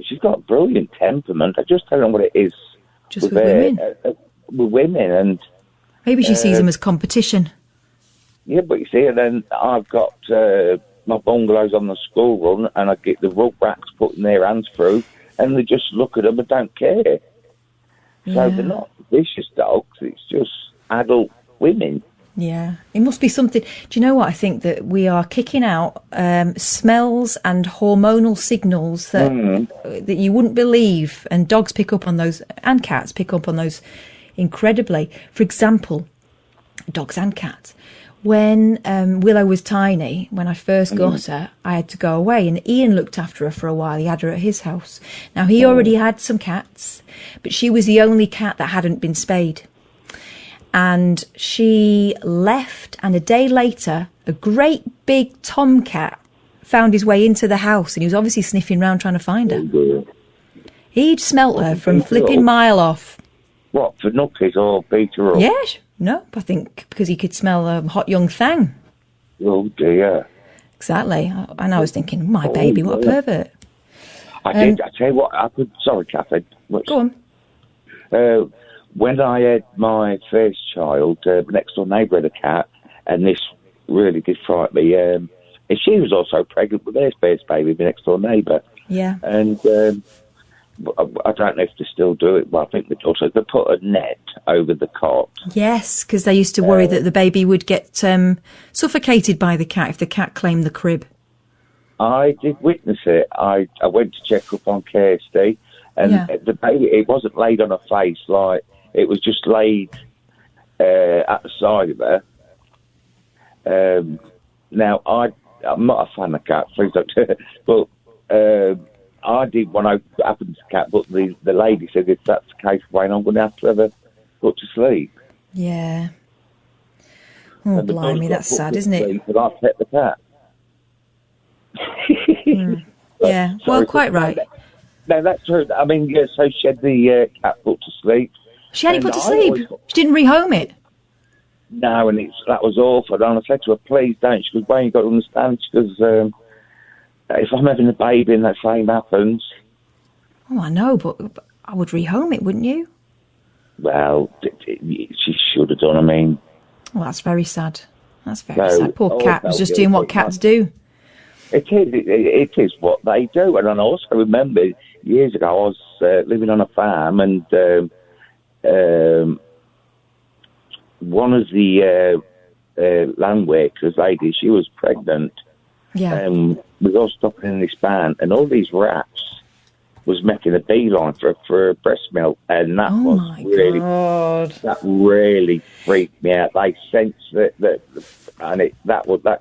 She's got a brilliant temperament. I just don't know what it is. Just with women. With women, and maybe she sees them as competition. Yeah, but you see, and then I've got my bungalows on the school run, and I get the rug rats putting their hands through, and they just look at them and don't care. So they're not vicious dogs, it's just adult women. Yeah, it must be something. Do you know what? I think that we are kicking out smells and hormonal signals that you wouldn't believe, and dogs pick up on those, and cats pick up on those incredibly. For example, dogs and cats. when Willow was tiny, when I first got her, I had to go away, and Ian looked after her for a while. He had her at his house. Now, he already had some cats, but she was the only cat that hadn't been spayed. And she left, and a day later, a great big tomcat found his way into the house, and he was obviously sniffing around trying to find her. He'd smelt her from flipping mile off. What, for nookies or beat her up? Yes. No, I think because he could smell a hot young thing. Oh, dear. Exactly. And I was thinking, my baby, what a pervert. I tell you what happened. Sorry, Catherine. Go on. When I had my first child, next door neighbour had a cat, and this really did frighten me. And she was also pregnant with their first baby, my next door neighbour. Yeah. And I don't know if they still do it, but I think they put a net over the cot. Yes, because they used to worry that the baby would get suffocated by the cat if the cat claimed the crib. I did witness it. I went to check up on Kirsty, and the baby, it wasn't laid on her face, like it was just laid at the side of her. Now, I'm not a fan of cats, please don't, but I did when I happened to the cat, but the lady said if that's the case, Wayne, I'm going to have her put to sleep. Yeah. Oh, blimey, that's sad, isn't it? But I pet the cat. Yeah, well, quite right. No, that's true. I mean, yeah, so she had the cat put to sleep. She had it put to sleep? She didn't rehome it? No, and that was awful. And I said to her, please don't. She goes, Wayne, you've got to understand. She goes, if I'm having a baby and that same happens... Oh, I know, but I would rehome it, wouldn't you? Well, she should have done, I mean... Well, that's very sad. That's very sad. Poor cat was just doing what cats do. It is what they do. And I also remember years ago I was living on a farm, and one of the land workers, lady, she was pregnant. Yeah. We got stopping in this van, and all these rats was making a beeline for breast milk, and that that really freaked me out. They sensed that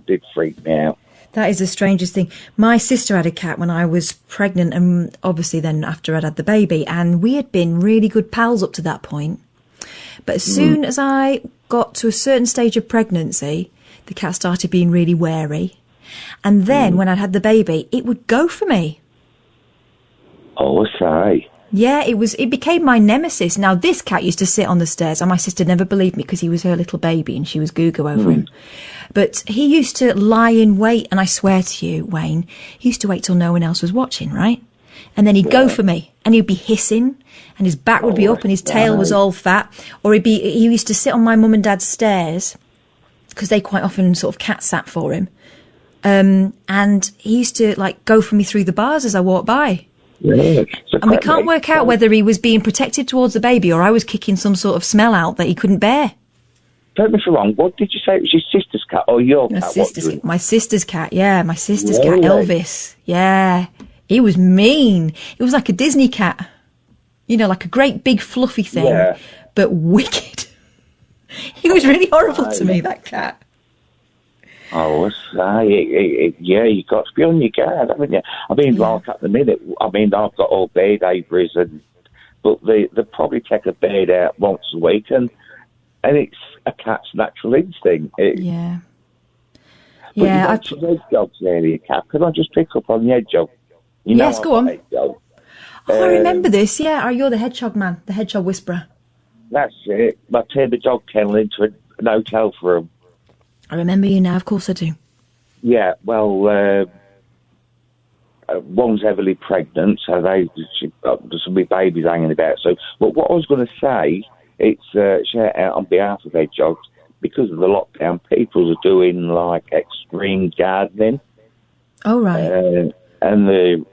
did freak me out. That is the strangest thing. My sister had a cat when I was pregnant, and obviously then after I'd had the baby, and we had been really good pals up to that point. But as soon as I got to a certain stage of pregnancy, the cat started being really wary. And then when I'd had the baby, it would go for me. Oh, sorry. Yeah, it became my nemesis. Now, this cat used to sit on the stairs, and my sister never believed me because he was her little baby and she was goo-goo over him. But he used to lie in wait, and I swear to you, Wayne, he used to wait till no one else was watching, right? And then he'd go for me, and he'd be hissing, and his back would be up, and his tail was all fat. Or he used to sit on my mum and dad's stairs, because they quite often sort of cat sat for him. And he used to, like, go for me through the bars as I walked by. Yeah, and we can't work out whether he was being protected towards the baby or I was kicking some sort of smell out that he couldn't bear. Don't me wrong. What did you say? It was your sister's cat or your cat? My sister's cat, yeah. My sister's cat, Elvis. Yeah. He was mean. It was like a Disney cat. You know, like a great big fluffy thing, but wicked. He was really horrible to me, that cat. Oh, you've got to be on your guard, haven't you? I mean, like at the minute, I mean, I've got all bed aviaries, but they probably take a bed out once a week, and it's a cat's natural instinct. Yeah. But you mentioned hedgehogs earlier, Cat. Could I just pick up on the hedgehog? Yes, go on. I remember this, yeah. Oh, you're the hedgehog man, the hedgehog whisperer. That's it. I turned the dog kennel into an hotel for him. I remember you now, of course I do. Yeah, well, one's heavily pregnant, so there's some big babies hanging about. So, but what I was going to say, it's shout out on behalf of hedgehogs, because of the lockdown, people are doing like extreme gardening. Oh, right. And the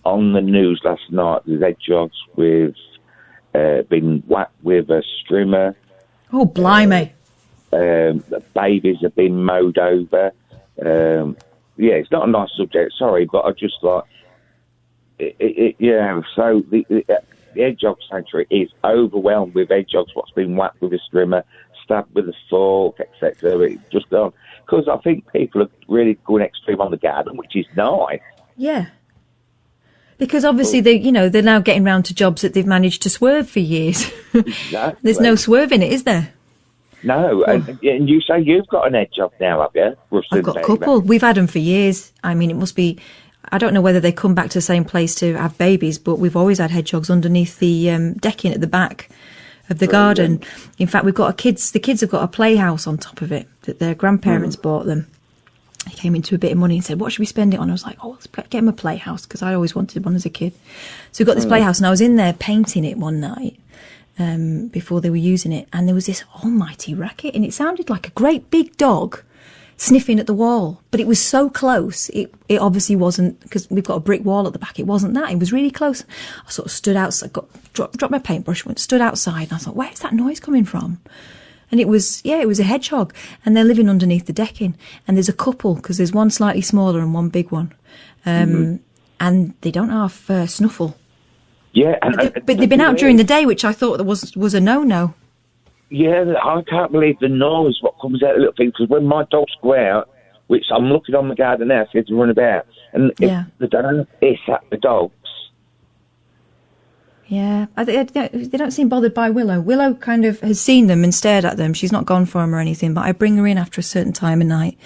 on the news last night, the hedgehogs with been whacked with a strimmer. Oh, blimey. The babies have been mowed over. It's not a nice subject, sorry, but I just like... So the hedgehog sanctuary is overwhelmed with hedgehogs, what's been whacked with a strimmer, stabbed with a fork, etc. It's just gone. Because I think people are really going extreme on the garden, which is nice. Yeah. Because obviously they're now getting round to jobs that they've managed to swerve for years. Exactly. There's no swerve in it, is there? No, and you say you've got an hedgehog now, have you? I've got a couple. We've had them for years. I mean, it must be, I don't know whether they come back to the same place to have babies, but we've always had hedgehogs underneath the decking at the back of the garden. In fact, the kids have got a playhouse on top of it that their grandparents bought them. He came into a bit of money and said, what should we spend it on? I was like, let's get him a playhouse, because I always wanted one as a kid. So we got this playhouse, and I was in there painting it one night before they were using it, and there was this almighty racket, and it sounded like a great big dog sniffing at the wall, but it was so close. It obviously wasn't, because we've got a brick wall at the back. It wasn't that. It was really close. I sort of stood outside, dropped my paintbrush, stood outside, and I thought, where's that noise coming from? And it was a hedgehog, and they're living underneath the decking. And there's a couple, because there's one slightly smaller and one big one. And they don't have snuffle. Yeah. But they've been out during the day, which I thought was a no-no. Yeah, I can't believe the noise what comes out of the little thing, because when my dogs go out, which I'm looking on the garden now, so to run about, and if they don't hiss at the dogs. Yeah, they don't seem bothered by Willow. Willow kind of has seen them and stared at them. She's not gone for them or anything, but I bring her in after a certain time of night,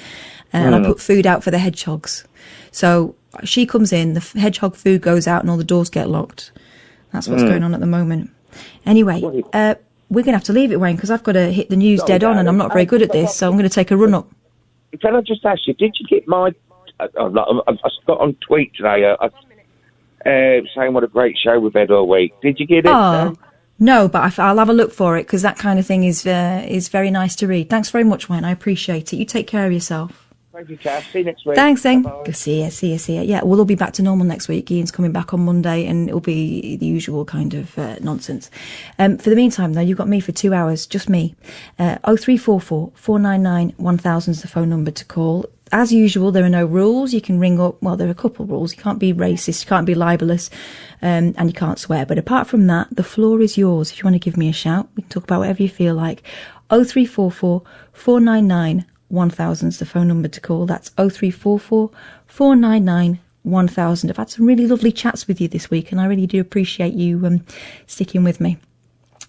and I put food out for the hedgehogs. So she comes in, the hedgehog food goes out, and all the doors get locked. That's what's going on at the moment. Anyway, we're going to have to leave it, Wayne, because I've got to hit the news dead on, and I'm not very good at this, so I'm going to take a run up. Can I just ask you, did you get my... I got on tweet today... saying what a great show we've had all week. Did you get it? No, but I'll have a look for it, because that kind of thing is very nice to read. Thanks very much, Wayne. I appreciate it. You take care of yourself. Thank you, Cass. See you next week. Thanks, then. See ya. Yeah, we'll all be back to normal next week. Ian's coming back on Monday, and it'll be the usual kind of nonsense. For the meantime, though, you've got me for 2 hours, just me. 0344 499 1000 is the phone number to call. As usual, there are no rules. You can ring up. Well, there are a couple of rules. You can't be racist, you can't be libelous, and you can't swear. But apart from that, the floor is yours. If you want to give me a shout, we can talk about whatever you feel like. 0344 499 1000 is the phone number to call. That's 0344 499 1000. I've had some really lovely chats with you this week, and I really do appreciate you sticking with me.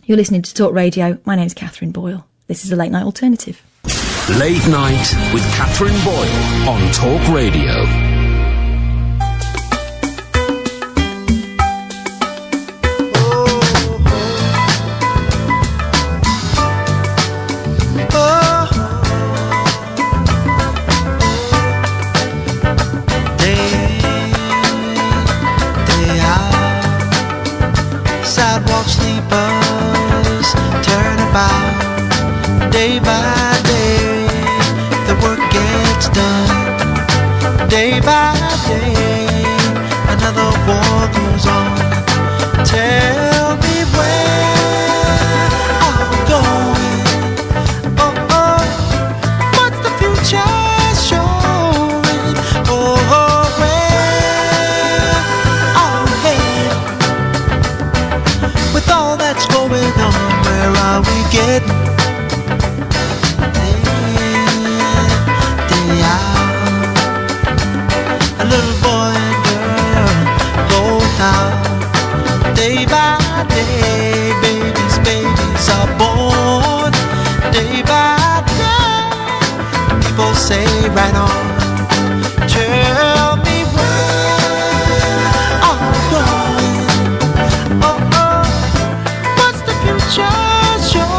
You're listening to Talk Radio. My name's Katherine Boyle. This is the Late Night Alternative. Late Night with Katherine Boyle on Talk Radio. Sidewalk sleepers turn about day by day. The work gets done day by day. Another war goes on. Tell me where I'm going. What's the future showing? Where are we headed? With all that's going on, where are we getting? A little boy and girl go down day by day. Babies are born day by day. People say right on. Tell me where I'm going. What's the future show?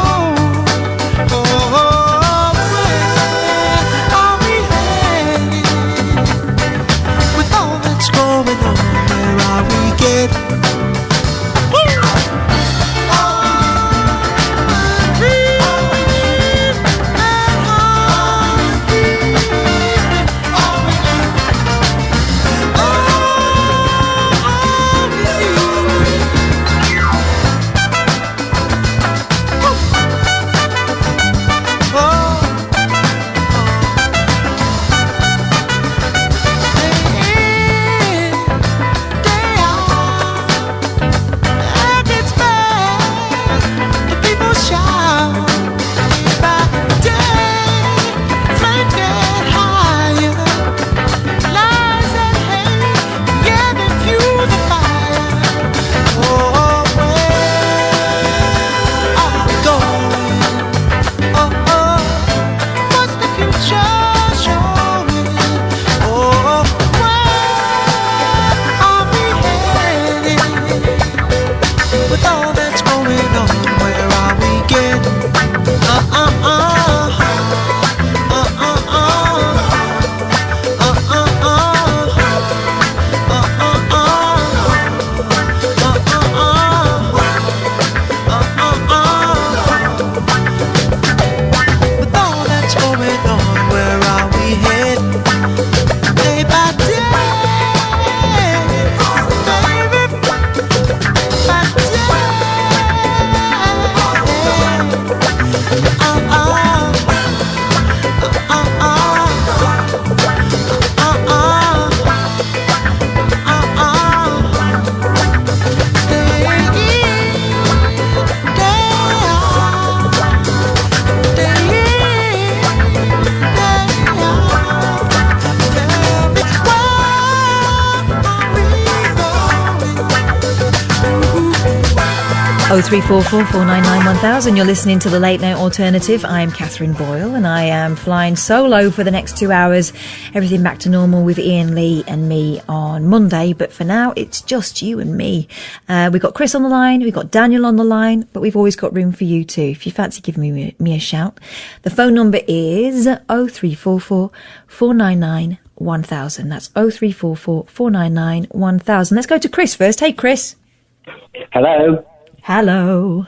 going on? Where are we getting? With all that's going on, where are we heading? Day by day, baby, by day. Oh, 0344 499 1000. You're listening to the Late Night Alternative. I'm Katherine Boyle, and I am flying solo for the next 2 hours. Everything back to normal with Iain Lee and me on Monday, but for now it's just you and me. We've got Chris on the line, we've got Daniel on the line, but we've always got room for you too. If you fancy giving me a shout, the phone number is 0344 499 1000. That's 0344 499 1000. Let's go to Chris first. Hey, Chris. Hello. Hello.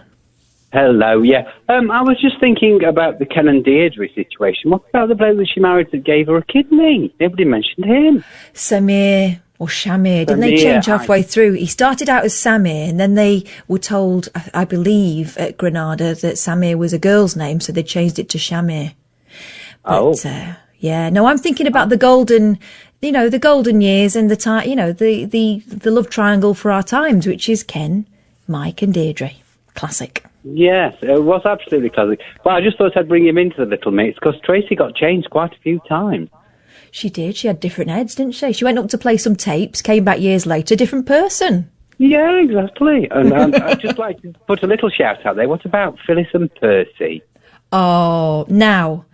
Hello, yeah. I was just thinking about the Ken and Deirdre situation. What about the bloke that she married that gave her a kidney? Nobody mentioned him. Samir or Shamir. Didn't they change halfway through? He started out as Samir, and then they were told, I believe, at Granada that Samir was a girl's name, so they changed it to Shamir. But, yeah. No, I'm thinking about the golden, the golden years and the time, the love triangle for our times, which is Ken, Mike and Deirdre. Classic. Yes, it was absolutely classic. But I just thought I'd bring him into the Little Mix because Tracy got changed quite a few times. She did. She had different heads, didn't she? She went up to play some tapes, came back years later, different person. Yeah, exactly. And I'd just like to put a little shout out there. What about Phyllis and Percy? Oh, now,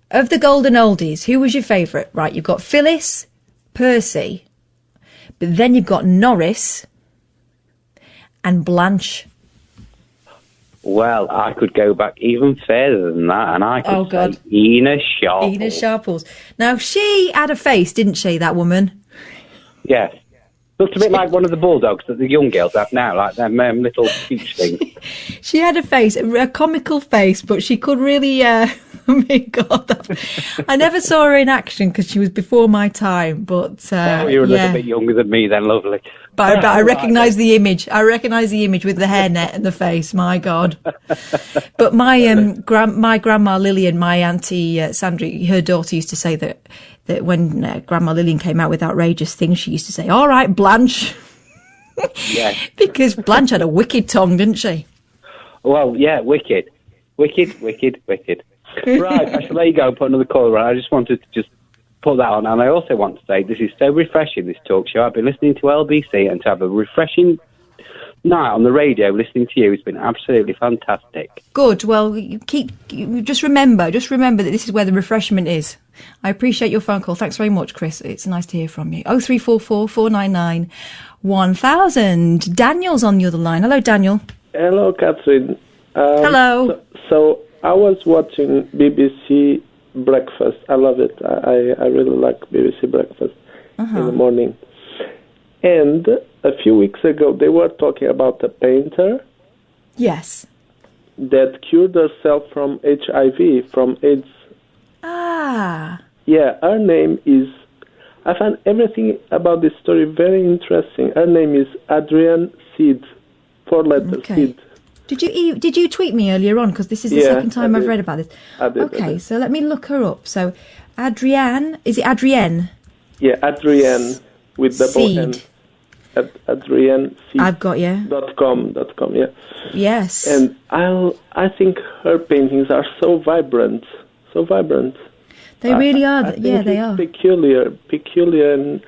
of the golden oldies, who was your favourite? Right, you've got Phyllis, Percy, but then you've got Norris and Blanche. Well, I could go back even further than that, and I could say Ina Sharples. Ina Sharples. Now, she had a face, didn't she, that woman? Yes. Looked a bit like one of the bulldogs that the young girls have now, like them little peach things. She had a face, a comical face, but she could really... oh, my God. I never saw her in action because she was before my time, but... you're a little bit younger than me then, lovely. But I recognise the image. I recognise the image with the hairnet and the face. My God! But my grandma Lillian, my auntie Sandra, her daughter used to say that when Grandma Lillian came out with outrageous things, she used to say, "All right, Blanche," yeah, because Blanche had a wicked tongue, didn't she? Well, yeah, wicked. Right, I shall let you go and put another call around. I just wanted to put that on, and I also want to say this is so refreshing, this talk show. I've been listening to LBC, and to have a refreshing night on the radio listening to you has been absolutely fantastic. Good. Well, just remember that this is where the refreshment is. I appreciate your phone call. Thanks very much, Chris. It's nice to hear from you. 0344 499 1000. Daniel's on the other line. Hello, Daniel. Hello, Catherine. Hello. So I was watching BBC Breakfast. I love it. I really like BBC Breakfast in the morning. And a few weeks ago, they were talking about a painter. Yes. That cured herself from HIV, from AIDS. Ah. Yeah, her name is... I find everything about this story very interesting. Her name is Adrienne Seed. 4 letters, Seed. Did you tweet me earlier on? Because this is the second time I've read about this. I did. Okay, so let me look her up. So, Adrienne, is it Adrienne? Yeah, Adrienne with double N. Adrienne Seed. I've got you. .com, yeah. Yes. And I think her paintings are so vibrant. They really are. Yeah, they are. Peculiar, and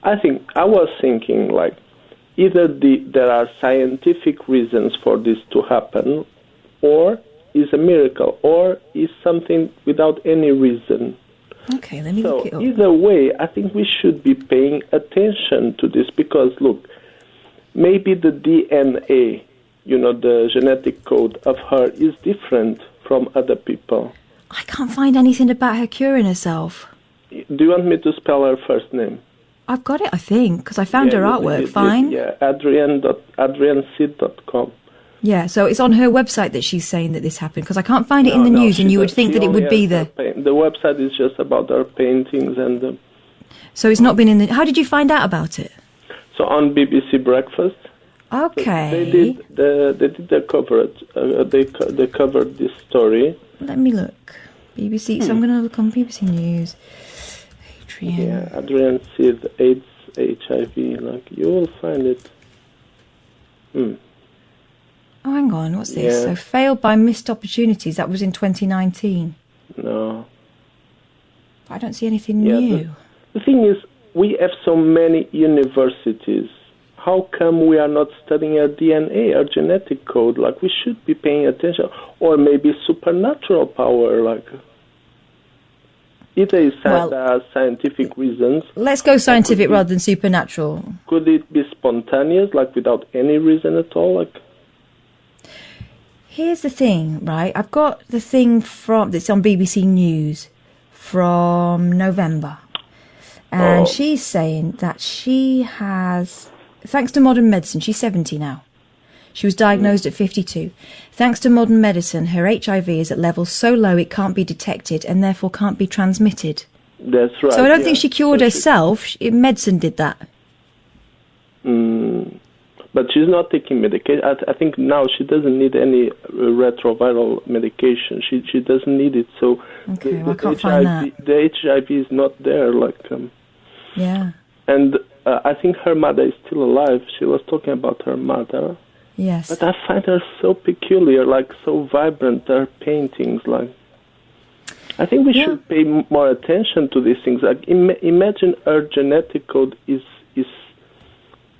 I was thinking, like, either there are scientific reasons for this to happen, or is a miracle, or is something without any reason. Okay, let me look it up. Either way, I think we should be paying attention to this because, look, maybe the DNA the genetic code of her is different from other people. I can't find anything about her curing herself. Do you want me to spell her first name? I've got it, I think, because I found her artwork fine. Yeah, adrianseed.com. Yeah, so it's on her website that she's saying that this happened, because I can't find it in the news, and you would think that it would be there. The website is just about her paintings and... So it's not been in the... How did you find out about it? So on BBC Breakfast. Okay. So they did their coverage. They covered this story. Let me look. BBC, so I'm going to look on BBC News. Adrian. Yeah, Adrian Seed, AIDS, HIV, you will find it. Oh, hang on, what's this? Yeah. So, failed by missed opportunities, that was in 2019. No. I don't see anything new. The thing is, we have so many universities. How come we are not studying our DNA, our genetic code? We should be paying attention. Or maybe supernatural power, Either is there are scientific reasons. Let's go scientific rather than supernatural. Could it be spontaneous, without any reason at all? Here's the thing, right? I've got the thing that's on BBC News from November. And she's saying that she has, thanks to modern medicine, she's 70 now. She was diagnosed at 52. Thanks to modern medicine, her HIV is at levels so low it can't be detected and therefore can't be transmitted. That's right. So I don't think she cured herself. Medicine did that. But she's not taking medication. I think now she doesn't need any retroviral medication. She doesn't need it. So okay, I can't find that. The HIV is not there. Yeah. And I think her mother is still alive. She was talking about her mother. Yes. But I find her so peculiar, so vibrant, her paintings, I think we should pay more attention to these things. Imagine her genetic code is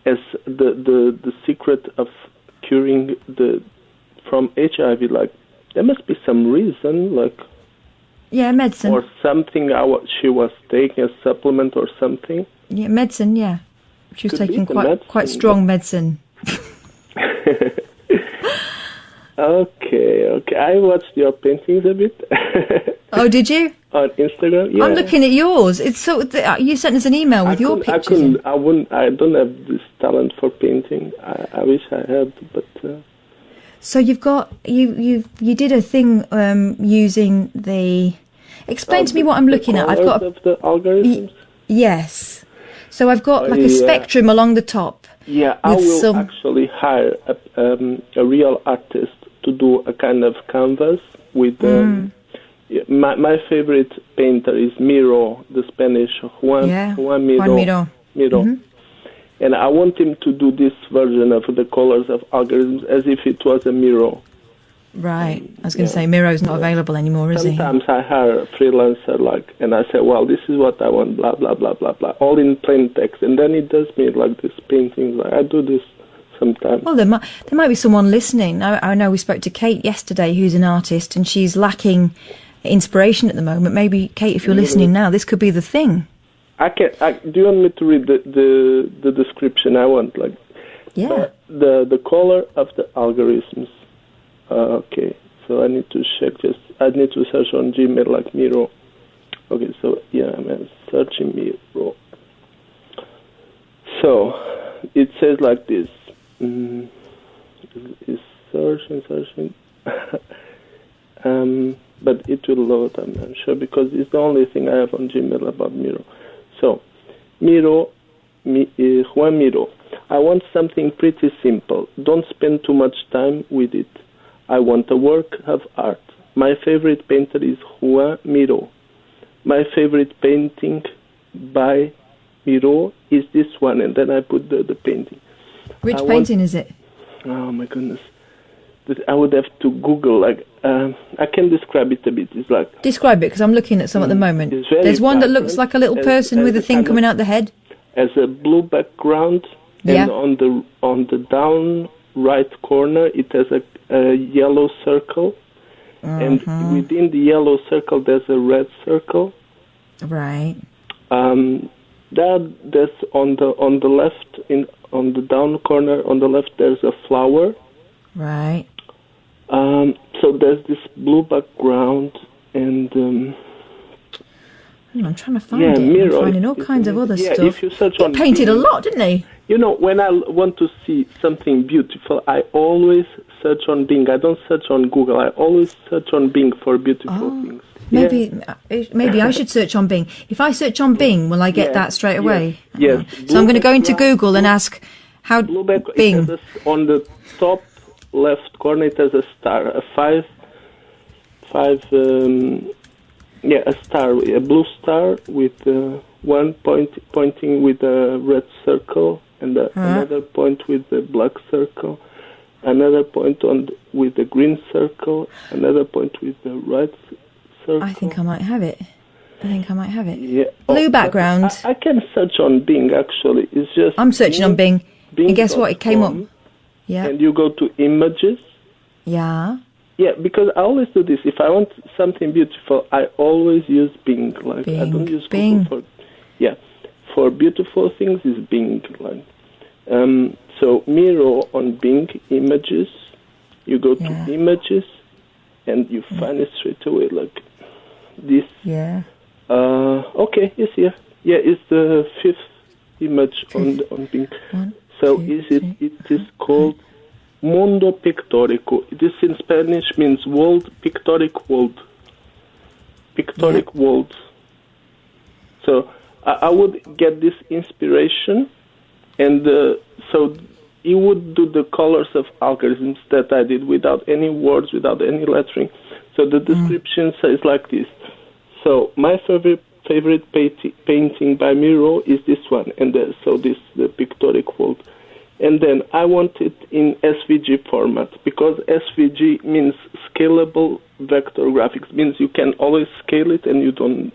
as the secret of curing from HIV. There must be some reason, medicine. Or something she was taking, a supplement or something. Yeah, medicine, yeah. She was taking quite strong medicine. Okay. I watched your paintings a bit. Oh, did you? On Instagram, yeah. I'm looking at yours. It's so you sent us an email with your pictures. I don't have this talent for painting. I wish I had, but. So you've got you did a thing using the. Explain to me what I'm looking at. I've got of the algorithms. Yes. So I've got a spectrum along the top. Yeah, I will actually hire a real artist to do a kind of canvas with. My favorite painter is Miro, the Spanish Juan Miro. Mm-hmm. And I want him to do this version of the colors of algorithms as if it was a Miro. Right. I was going to say, Miro's not available anymore, is he? Sometimes I hire a freelancer, and I say, well, this is what I want, blah, blah, blah, blah, blah, all in plain text. And then he does me this painting. I do this sometimes. Well, there might be someone listening. I know we spoke to Kate yesterday, who's an artist, and she's lacking inspiration at the moment. Maybe, Kate, if you're listening now, this could be the thing. Do you want me to read the description I want? The color of the algorithms. Okay, so I need to check. I need to search on Gmail Miro. Okay, so I'm searching Miro. So it says like this. It's searching. But it will load, I'm sure, because it's the only thing I have on Gmail about Miro. So, Juan Miro. I want something pretty simple. Don't spend too much time with it. I want a work of art. My favorite painter is Juan Miro. My favorite painting by Miro is this one, and then I put the painting. Which painting is it? Oh, my goodness. I would have to Google. I can describe it a bit. It's describe it, because I'm looking at some at the moment. There's one that looks like a little person with a thing coming out the head. As a blue background, and on the down right corner, it has a yellow circle, and within the yellow circle, there's a red circle. Right. There's on the left on the down corner on the left, there's a flower. Right. So there's this blue background and... I'm trying to find it. Mirror. I'm finding all kinds of other stuff. If you search he on painted a lot, didn't he? You know, when I want to see something beautiful, I always search on Bing. I don't search on Google. I always search on Bing for beautiful things. Maybe I should search on Bing. If I search on Bing, will I get that straight away? Yes. So I'm going to go into Google and ask how Bing. On the top left corner, it has a star, a a blue star with one pointing with a red circle, and another point with the black circle, another point with the green circle, another point with the red circle. I think I might have it. Yeah. Blue background. I can search on Bing, actually. It's just... I'm searching on Bing. And guess what? It came up. Yeah. And you go to images. Yeah. Yeah, because I always do this. If I want something beautiful, I always use Bing. I don't use Google for... Yeah. For beautiful things, is Bing. So Miro on Bing, images. You go to images, and you find it straight away, like this. Yeah. Okay, it's here. Yeah, it's the fifth image on Bing. It is called Mundo Pictórico. This in Spanish means world, pictoric world. Pictoric world. So I would get this inspiration, and so you would do the colors of algorithms that I did without any words, without any lettering. So the description says like this. So my favorite painting by Miro is this one, and the pictoric world. And then I want it in SVG format, because SVG means scalable vector graphics. Means you can always scale it, and you don't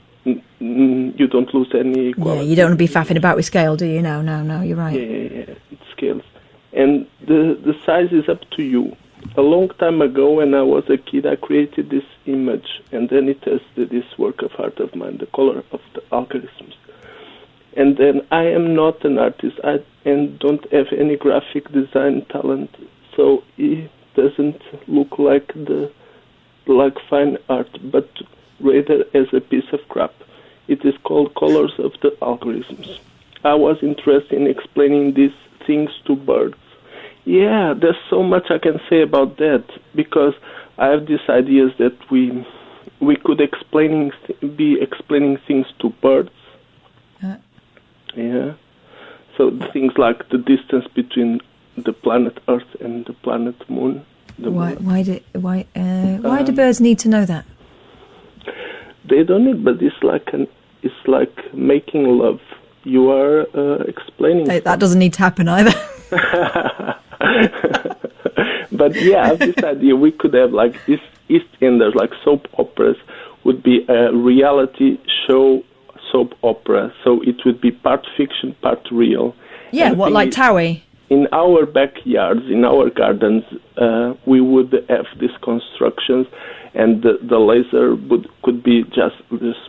lose any quality. Yeah, you don't want to be faffing about with scale, do you? No, you're right. Yeah, it scales. And the size is up to you. A long time ago, when I was a kid, I created this image, and then it has this work of art of mine, the color of the algorithms. And then I am not an artist and don't have any graphic design talent, so it doesn't look like fine art, but rather as a piece of crap. It is called Colors of the Algorithms. I was interested in explaining these things to birds. Yeah, there's so much I can say about that, because I have these ideas that we could be explaining things to birds. Yeah. So things like the distance between the planet Earth and the planet Moon. Why do birds need to know that? They don't need, but it's like making love. You are explaining. That doesn't need to happen either. But yeah, I have this idea. We could have like this EastEnders, like soap operas, would be a reality show soap opera. So it would be part fiction, part real. Yeah, what, like Towie? In our backyards, in our gardens, we would have these constructions, and the laser could be just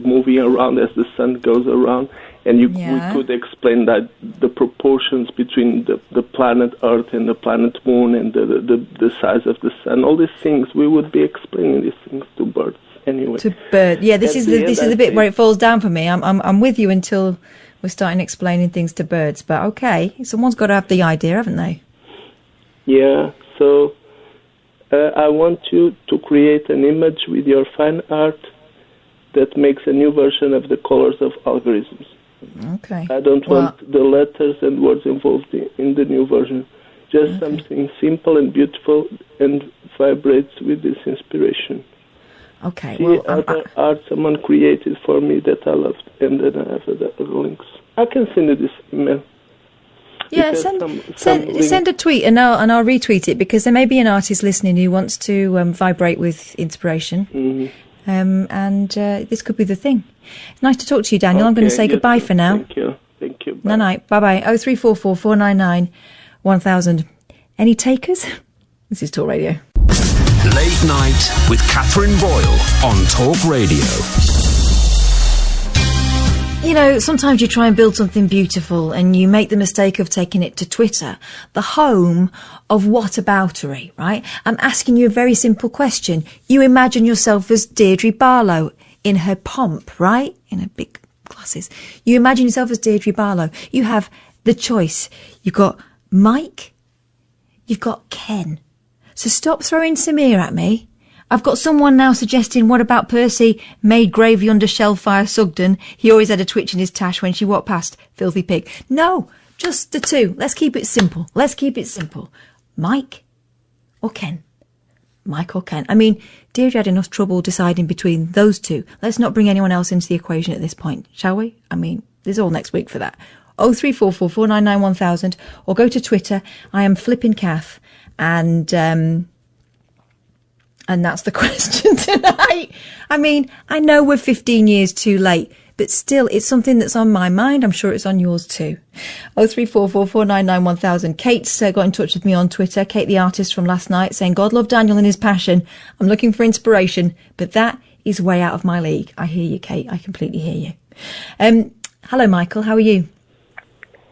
moving around as the sun goes around, and we could explain that the proportions between the planet Earth and the planet Moon and the size of the sun, all these things, we would be explaining these things to birds anyway. To birds, yeah. This is the bit where it falls down for me. I'm with you until we're starting explaining things to birds, but okay, someone's got to have the idea, haven't they? Yeah. So I want you to create an image with your fine art that makes a new version of the Colors of Algorithms. Okay. I don't want the letters and words involved in the new version. Just something simple and beautiful and vibrates with this inspiration. Okay. See other art someone created for me that I loved, and then I have the links. I can send you this email. Yeah, send a tweet and I'll retweet it, because there may be an artist listening who wants to vibrate with inspiration. Mm-hmm. And this could be the thing. Nice to talk to you, Daniel. I'm going to say goodbye for now. Thank you. Night. Bye-bye. 0344 499 1000. Any takers? This is Talk Radio. Late Night with Katherine Boyle on Talk Radio. You know, sometimes you try and build something beautiful and you make the mistake of taking it to Twitter, the home of whataboutery, right? I'm asking you a very simple question. You imagine yourself as Deirdre Barlow in her pomp, right? In her big glasses. You imagine yourself as Deirdre Barlow. You have the choice. You've got Mike, you've got Ken. So stop throwing Samir at me. I've got someone now suggesting, what about Percy made gravy under shellfire Sugden? He always had a twitch in his tash when she walked past. Filthy pig. No, just the two. Let's keep it simple. Let's keep it simple. Mike or Ken? Mike or Ken? I mean, Deirdre had enough trouble deciding between those two. Let's not bring anyone else into the equation at this point, shall we? I mean, there's all next week for that. 0344 499 1000 or go to Twitter. I am Flippin' Kath and that's the question tonight. I mean, I know we're 15 years too late, but still, it's something that's on my mind. I'm sure it's on yours too. 0344 499 1000. Kate's got in touch with me on Twitter. Kate, the artist from last night, saying, God love Daniel and his passion. I'm looking for inspiration, but that is way out of my league. I hear you, Kate. I completely hear you. Hello, Michael. How are you?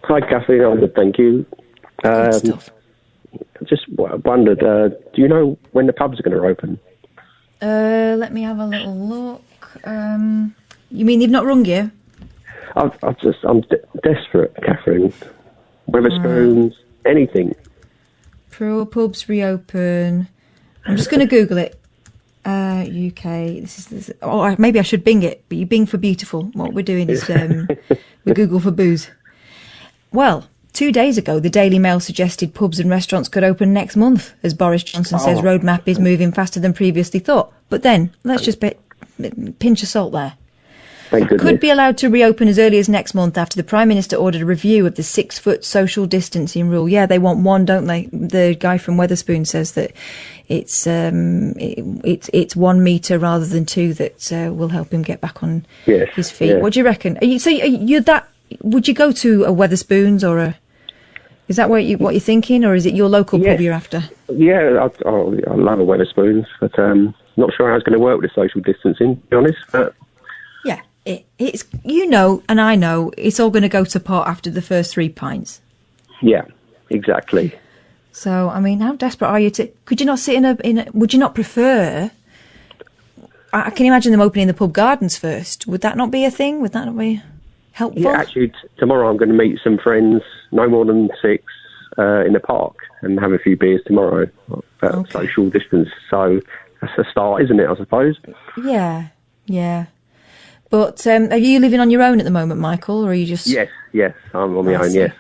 Hi, Kathy. I'm good, thank you. Good stuff. Just wondered, do you know when the pubs are going to open? Let me have a little look. You mean they've not rung you? I'm desperate, Catherine. Weatherspoons, anything. Pubs reopen. I'm just going to Google it. UK. This is. Oh, maybe I should Bing it. But you Bing for beautiful. What we're doing is we Google for booze. Well, 2 days ago, the Daily Mail suggested pubs and restaurants could open next month, as Boris Johnson says roadmap is moving faster than previously thought. But then, let's just pinch of salt there. Thank goodness. Could be allowed to reopen as early as next month after the Prime Minister ordered a review of the 6-foot social distancing rule. Yeah, they want one, don't they? The guy from Weatherspoon says that it's 1 metre rather than 2 that will help him get back on his feet. Yeah. What do you reckon? Would you go to a Weatherspoons or a... Is that what you're thinking, or is it your local pub you're after? Yeah, I love a Weatherspoons, but not sure how it's going to work with the social distancing, to be honest. But yeah, it's and I know it's all going to go to pot after the first 3 pints. Yeah, exactly. So, I mean, how desperate are you to? Could you not sit in a? Would you not prefer? I can imagine them opening the pub gardens first. Would that not be a thing? Would that not be helpful? Yeah, actually, tomorrow I'm going to meet some friends, no more than 6, in the park, and have a few beers tomorrow. Social distance, so that's a start, isn't it, I suppose? Yeah. But are you living on your own at the moment, Michael, or are you just... Yes, I'm on my own, yes.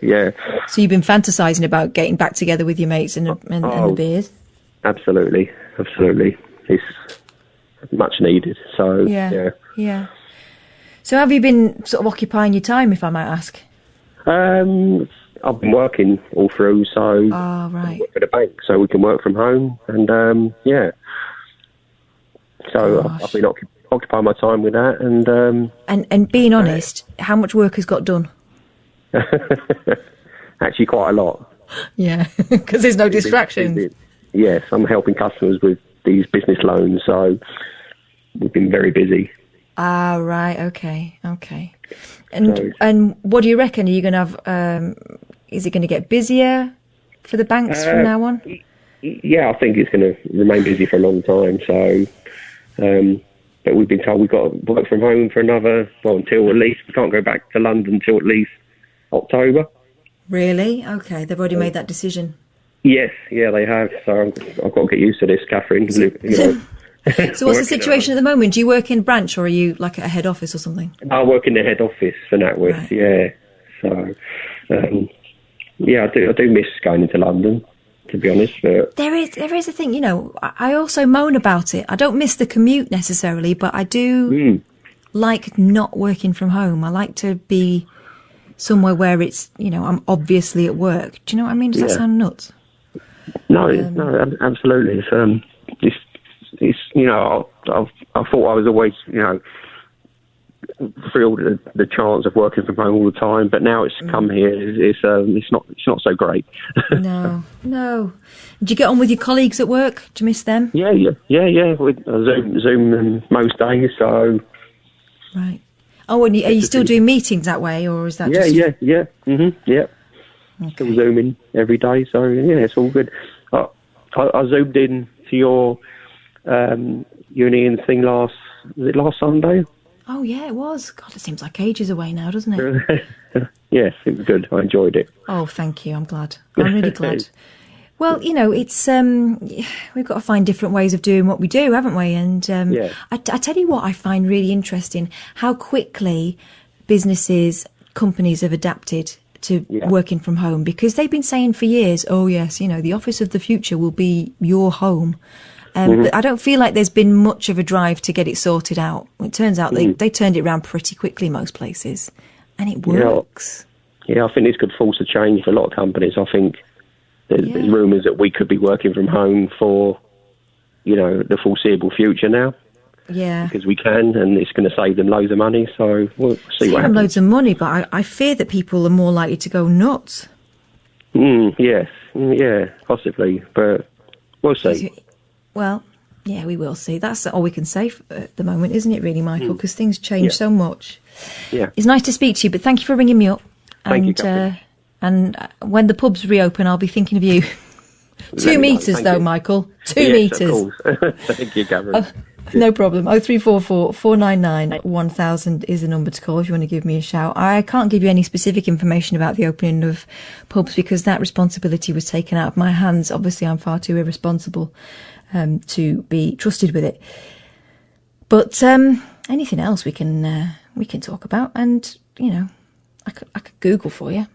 Yeah. So you've been fantasising about getting back together with your mates and the beers? Absolutely. It's much needed, so, Yeah. So have you been sort of occupying your time, if I might ask? I've been working all through, so I work for the bank, so we can work from home, and So I've been occupying my time with that, and being honest, how much work has got done? Actually, quite a lot. Yeah, because there's no distractions. Yes, I'm helping customers with these business loans, so we've been very busy. Ah, right, okay. And what do you reckon? Are you going to have? Is it going to get busier for the banks from now on? Yeah, I think it's going to remain busy for a long time. So, but we've been told we've got to work from home for until at least we can't go back to London until at least October. Really? Okay, they've already made that decision. Yes, they have. So I've got to get used to this, Catherine. So what's the situation at the moment? Do you work in branch, or are you like at a head office or something? I work in the head office for NatWest, right. Yeah. So, I do miss going into London, to be honest. But there is a thing, I also moan about it. I don't miss the commute necessarily, but I do like not working from home. I like to be somewhere where it's, I'm obviously at work. Do you know what I mean? Does that sound nuts? No, absolutely. It's I thought I was always, thrilled at the chance of working from home all the time, but now it's come here. It's not so great. No. Do you get on with your colleagues at work? Do you miss them? Yeah. With Zoom most days. So right. Oh, and are you still doing meetings that way, or is that Yeah, just... yeah. Yeah. Okay. Still Zooming every day, so yeah, it's all good. I zoomed in to your you and Ian thing last Sunday? Oh, yeah, it was. God, it seems like ages away now, doesn't it? Yes, it was good. I enjoyed it. Oh, thank you. I'm glad. I'm really glad. Well, you know, it's we've got to find different ways of doing what we do, haven't we? And I tell you what I find really interesting, how quickly businesses, companies have adapted to working from home, because they've been saying for years, oh, yes, you know, the office of the future will be your home. But I don't feel like there's been much of a drive to get it sorted out. It turns out they turned it around pretty quickly, most places, and it works. Yeah, I think this could force a change for a lot of companies. I think there's rumours that we could be working from home for, you know, the foreseeable future now. Yeah. Because we can, and it's going to save them loads of money, so we'll see what happens. Loads of money, but I fear that people are more likely to go nuts. Yes. Yeah, possibly, but we'll see. Well, yeah, we will see. That's all we can say at the moment, isn't it, really, Michael? Because things change so much. Yeah. It's nice to speak to you, but thank you for ringing me up. Thank you, Katherine. And when the pubs reopen, I'll be thinking of you. 2 metres, though, Michael. 2 metres. Of course. Thank you, Katherine. No problem. 0344 499 1000 is the number to call if you want to give me a shout. I can't give you any specific information about the opening of pubs because that responsibility was taken out of my hands. Obviously, I'm far too irresponsible to be trusted with it. But anything else we can talk about, and you know, I could Google for you.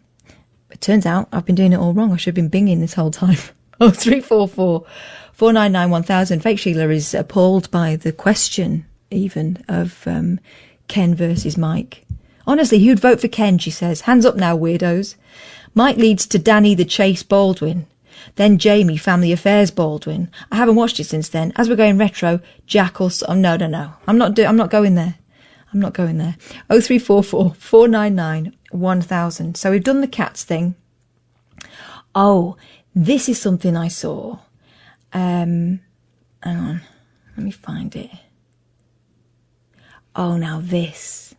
It turns out I've been doing it all wrong. I should have been binging this whole time. 0344 499 1000. Fake Sheila is appalled by the question, even, of Ken versus Mike. Honestly, who'd vote for Ken, she says. Hands up now, weirdos. Mike leads to Danny the Chase Baldwin. Then Jamie, Family Affairs Baldwin. I haven't watched it since then. As we're going retro, Jack or... No. I'm not going there. I'm not going there. 0344 499 1000. So we've done the cats thing. Oh, this is something I saw. Hang on. Let me find it. Oh, now this.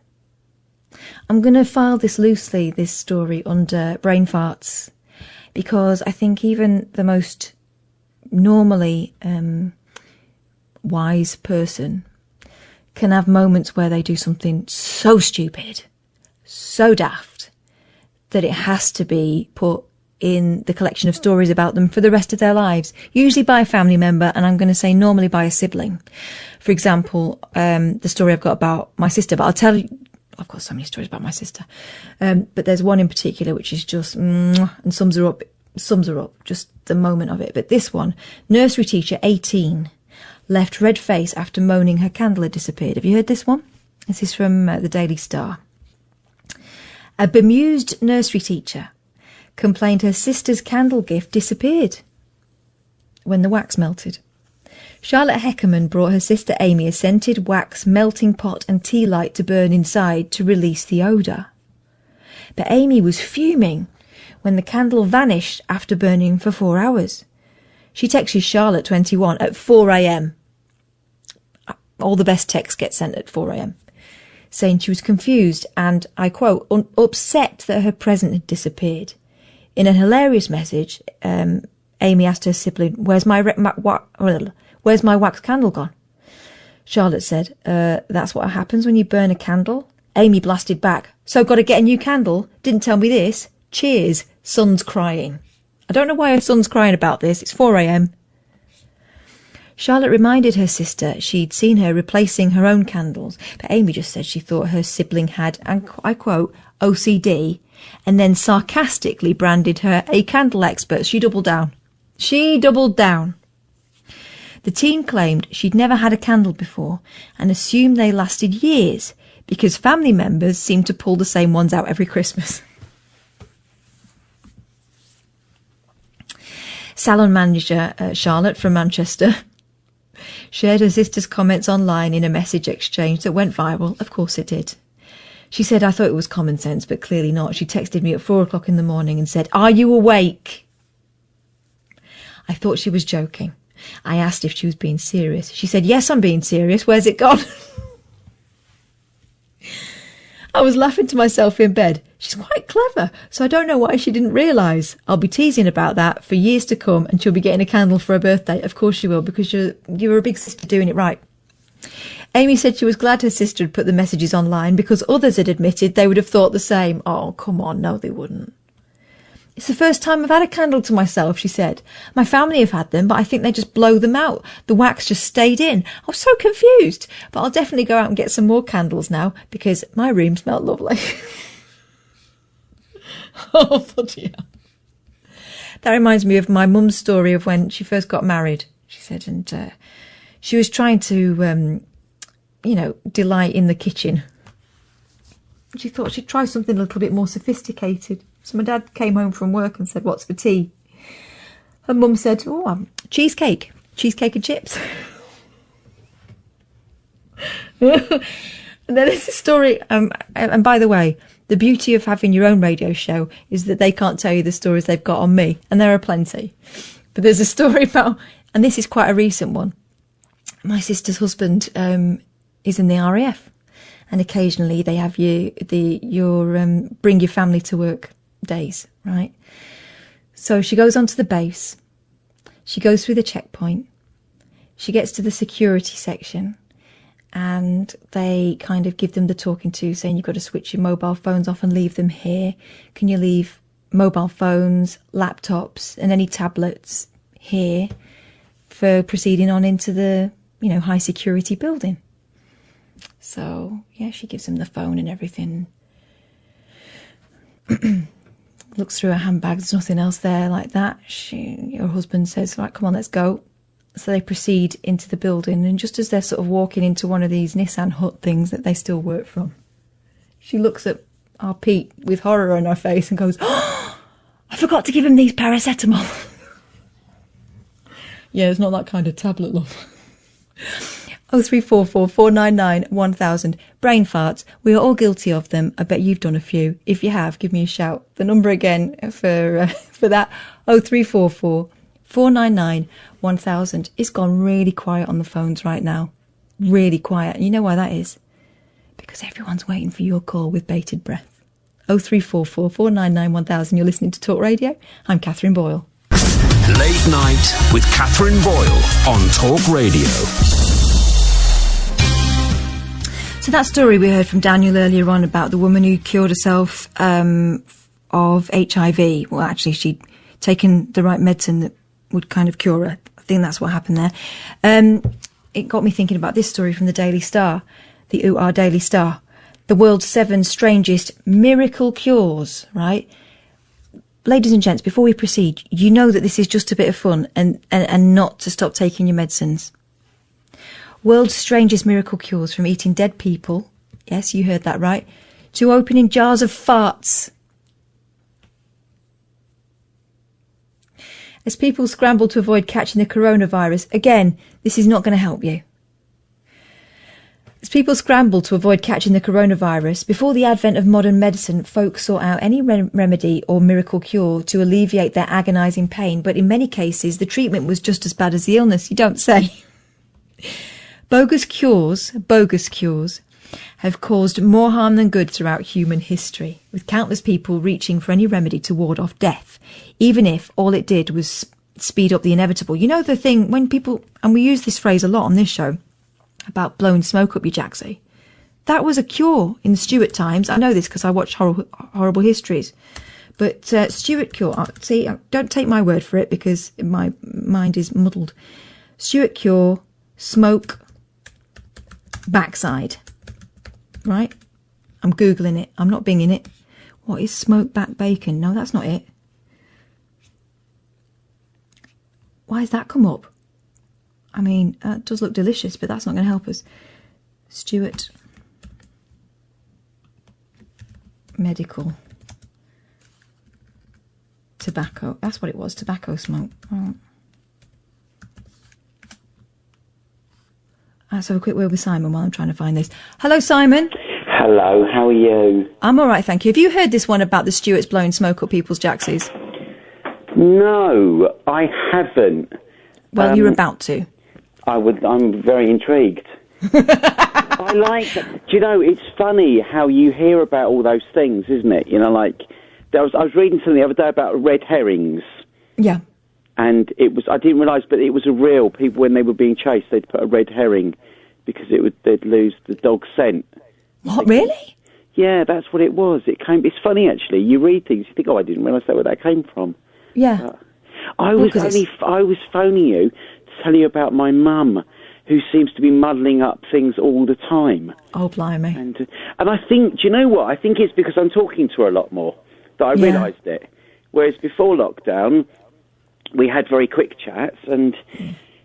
I'm going to file this loosely, this story, under brain farts, because I think even the most normally wise person can have moments where they do something so stupid, so daft, that it has to be put in the collection of stories about them for the rest of their lives, usually by a family member, and I'm going to say normally by a sibling. For example, the story I've got about my sister, but I'll tell you, I've got so many stories about my sister, but there's one in particular which is just, and sums her up, just the moment of it. But this one, nursery teacher, 18, left red face after moaning her candle had disappeared. Have you heard this one? This is from the Daily Star. A bemused nursery teacher complained her sister's candle gift disappeared when the wax melted. Charlotte Heckerman brought her sister Amy a scented wax melting pot and tea light to burn inside to release the odour. But Amy was fuming when the candle vanished after burning for 4 hours. She texted Charlotte, 21, at 4 a.m. All the best texts get sent at 4 a.m. saying she was confused and, I quote, upset that her present had disappeared. In a hilarious message, Amy asked her sibling, where's my wax candle gone? Charlotte said, that's what happens when you burn a candle. Amy blasted back, so got to get a new candle? Didn't tell me this. Cheers, son's crying. I don't know why her son's crying about this. It's 4 a.m. Charlotte reminded her sister she'd seen her replacing her own candles, but Amy just said she thought her sibling had, and I quote, OCD, and then sarcastically branded her a candle expert. She doubled down. The teen claimed she'd never had a candle before and assumed they lasted years because family members seemed to pull the same ones out every Christmas. Salon manager Charlotte from Manchester shared her sister's comments online in a message exchange that went viral. Of course it did. She said, I thought it was common sense, but clearly not. She texted me at 4 o'clock in the morning and said, are you awake? I thought she was joking. I asked if she was being serious. She said, yes, I'm being serious. Where's it gone? I was laughing to myself in bed. She's quite clever, so I don't know why she didn't realise. I'll be teasing about that for years to come, and she'll be getting a candle for her birthday. Of course she will, because you're a big sister doing it right. Amy said she was glad her sister had put the messages online because others had admitted they would have thought the same. Oh, come on, no, they wouldn't. It's the first time I've had a candle to myself, she said. My family have had them, but I think they just blow them out. The wax just stayed in. I was so confused. But I'll definitely go out and get some more candles now because my room smelled lovely. Oh, bloody hell. That reminds me of my mum's story of when she first got married, she said, and she was trying to, delight in the kitchen. She thought she'd try something a little bit more sophisticated. So my dad came home from work and said, "What's for tea?" Her mum said, cheesecake and chips. And then there's a story, and by the way, the beauty of having your own radio show is that they can't tell you the stories they've got on me, and there are plenty. But there's a story about, and this is quite a recent one, my sister's husband is in the RAF, and occasionally they have your bring your family to work days, right? So she goes onto the base, she goes through the checkpoint, she gets to the security section, and they kind of give them the talking to, saying you've got to switch your mobile phones off and leave them here. Can you leave mobile phones, laptops and any tablets here for proceeding on into the, high security building? So, yeah, she gives them the phone and everything. Looks through her handbag, there's nothing else there like that. Her husband says, right, come on, let's go. So they proceed into the building, and just as they're sort of walking into one of these Nissan hut things that they still work from, she looks at our Pete with horror on her face and goes, "Oh, I forgot to give him these paracetamol." Yeah, it's not that kind of tablet, love. 0344 499 1000. Brain farts. We are all guilty of them. I bet you've done a few. If you have, give me a shout. The number again for that, 0344 499 1000. It's gone really quiet on the phones right now. Really quiet. And you know why that is? Because everyone's waiting for your call with bated breath. 0344 499 1000. You're listening to Talk Radio. I'm Katherine Boyle. Late Night with Katherine Boyle on Talk Radio. So that story we heard from Daniel earlier on about the woman who cured herself of HIV. Well, actually, she'd taken the right medicine that would kind of cure her. I think that's what happened there. It got me thinking about this story from the Daily Star, the UR Daily Star. The world's 7 strangest miracle cures, right? Ladies and gents, before we proceed, you know that this is just a bit of fun and not to stop taking your medicines. World's strangest miracle cures, from eating dead people, yes, you heard that right, to opening jars of farts. As people scramble to avoid catching the coronavirus, again, this is not going to help you. As people scramble to avoid catching the coronavirus, before the advent of modern medicine, folks sought out any remedy or miracle cure to alleviate their agonising pain, but in many cases, the treatment was just as bad as the illness, you don't say. Bogus cures have caused more harm than good throughout human history, with countless people reaching for any remedy to ward off death, even if all it did was speed up the inevitable. You know the thing, when people, and we use this phrase a lot on this show, about blowing smoke up your jacksie. That was a cure in the Stuart times. I know this because I watch horrible histories. But Stuart cure, see, don't take my word for it because my mind is muddled. Stuart cure, smoke, backside. Right? I'm Googling it. I'm not binging it. What is smoked back bacon? No, that's not it. Why has that come up? I mean, it does look delicious, but that's not going to help us. Stuart medical tobacco. That's what it was, tobacco smoke. Oh. Let's have a quick word with Simon while I'm trying to find this. Hello, Simon. Hello, how are you? I'm all right, thank you. Have you heard this one about the Stuarts blowing smoke up people's jacksies? No, I haven't. Well, you're about to. I'm very intrigued. I like that. Do you know, it's funny how you hear about all those things, isn't it? You know, like, I was reading something the other day about red herrings. Yeah. And I didn't realise, but it was a real, people, when they were being chased, they'd put a red herring because they'd lose the dog's scent. What, really? Yeah, that's what it was. It's funny, actually. You read things, you think, I didn't realise where that came from. Yeah. I was phoning you to tell you about my mum, who seems to be muddling up things all the time. Oh, blimey. And I think, do you know what? I think it's because I'm talking to her a lot more that I realised it. Whereas before lockdown, we had very quick chats, and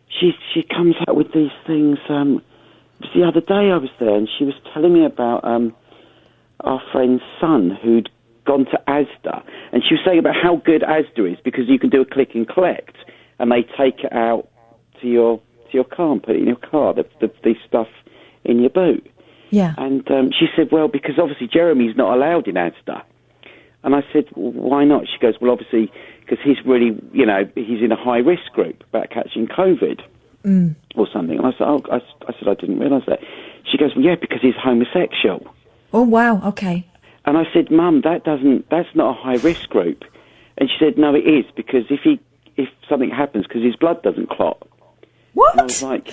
she comes out with these things. The other day I was there, and she was telling me about our friend's son who'd gone to Asda, and she was saying about how good Asda is because you can do a click and collect, and they take it out to your car and put it in your car, the stuff in your boot. Yeah. And she said, well, because obviously Jeremy's not allowed in Asda. And I said, well, why not? She goes, well, obviously, because he's really, he's in a high-risk group about catching COVID or something. And I said, I didn't realise that. She goes, well, yeah, because he's homosexual. Oh, wow, okay. And I said, Mum, that's not a high-risk group. And she said, no, it is, because if something happens, because his blood doesn't clot. What? And I was like,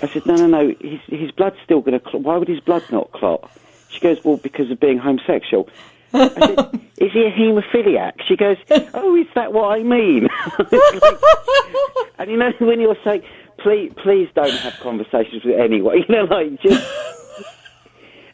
I said, no, his blood's still going to clot. Why would his blood not clot? She goes, well, because of being homosexual. I said, is he a haemophiliac? She goes, oh, is that what I mean? And you know, when you're saying, please don't have conversations with anyone, just...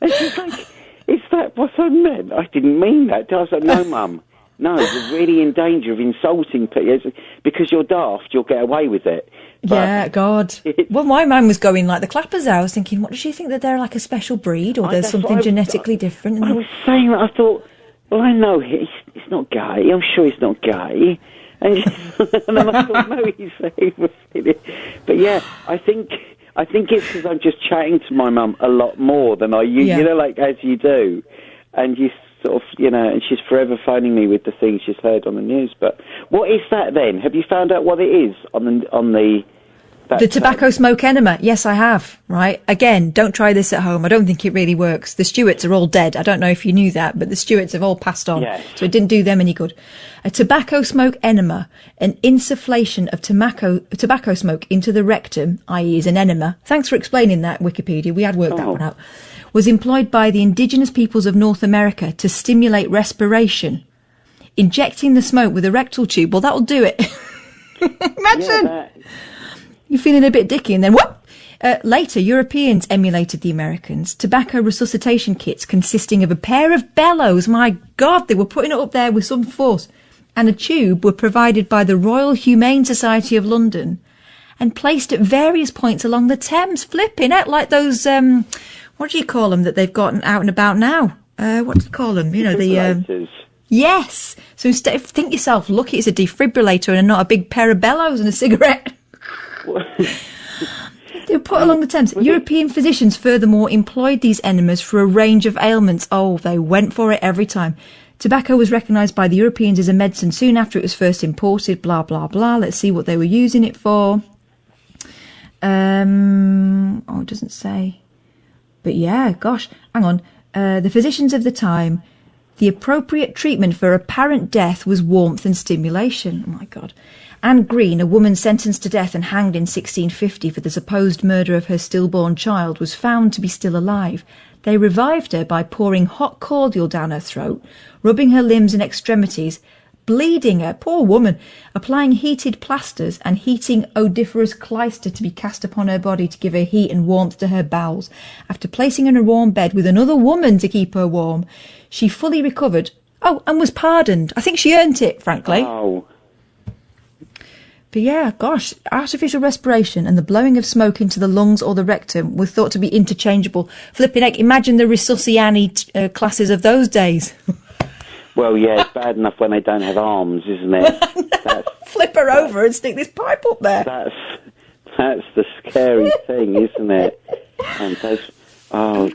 And she's like, is that what I meant? I didn't mean that. I was like, no, Mum. No, you're really in danger of insulting people. Because you're daft, you'll get away with it. But yeah, God. Well, my mind was going like the clappers there. I was thinking, what does she think, that they're like a special breed or there's something genetically different? I was saying that. I thought, well, I know he's not gay. I'm sure he's not gay. And then I thought, no, he's haemophiliac. But yeah, I think it's because I'm just chatting to my mum a lot more than I used, like as you do. And you sort of, and she's forever phoning me with the things she's heard on the news. But what is that then? Have you found out what it is on the tobacco smoke enema? Yes, I have. Right. Again, don't try this at home. I don't think it really works. The Stewarts are all dead. I don't know if you knew that, but the Stewarts have all passed on. Yes. So it didn't do them any good. A tobacco smoke enema, an insufflation of tobacco smoke into the rectum, i.e. is an enema. Thanks for explaining that, Wikipedia. We had worked that one out. Was employed by the indigenous peoples of North America to stimulate respiration. Injecting the smoke with a rectal tube, well, that'll do it. Imagine! Yeah, you're feeling a bit dicky and then whoop! Later, Europeans emulated the Americans. Tobacco resuscitation kits consisting of a pair of bellows, my God, they were putting it up there with some force, and a tube were provided by the Royal Humane Society of London and placed at various points along the Thames, flipping out like those... what do you call them that they've gotten out and about now? What do you call them? The yes. So instead, think yourself lucky it's a defibrillator and not a big pair of bellows and a cigarette. They were put along the Thames. European physicians furthermore employed these enemas for a range of ailments. Oh, they went for it every time. Tobacco was recognised by the Europeans as a medicine soon after it was first imported. Blah blah blah. Let's see what they were using it for. It doesn't say. But yeah, gosh, hang on. The physicians of the time, the appropriate treatment for apparent death was warmth and stimulation. Oh, my God. Anne Green, a woman sentenced to death and hanged in 1650 for the supposed murder of her stillborn child, was found to be still alive. They revived her by pouring hot cordial down her throat, rubbing her limbs and extremities, bleeding her, poor woman, applying heated plasters and heating odoriferous clyster to be cast upon her body to give her heat and warmth to her bowels. After placing her in a warm bed with another woman to keep her warm, she fully recovered. Oh, and was pardoned. I think she earned it, frankly. Oh. But yeah, gosh, artificial respiration and the blowing of smoke into the lungs or the rectum were thought to be interchangeable. Flipping heck, imagine the resusciani classes of those days. Well, yeah, it's bad enough when they don't have arms, isn't it? Flip her over and stick this pipe up there. That's the scary thing, isn't it? And those,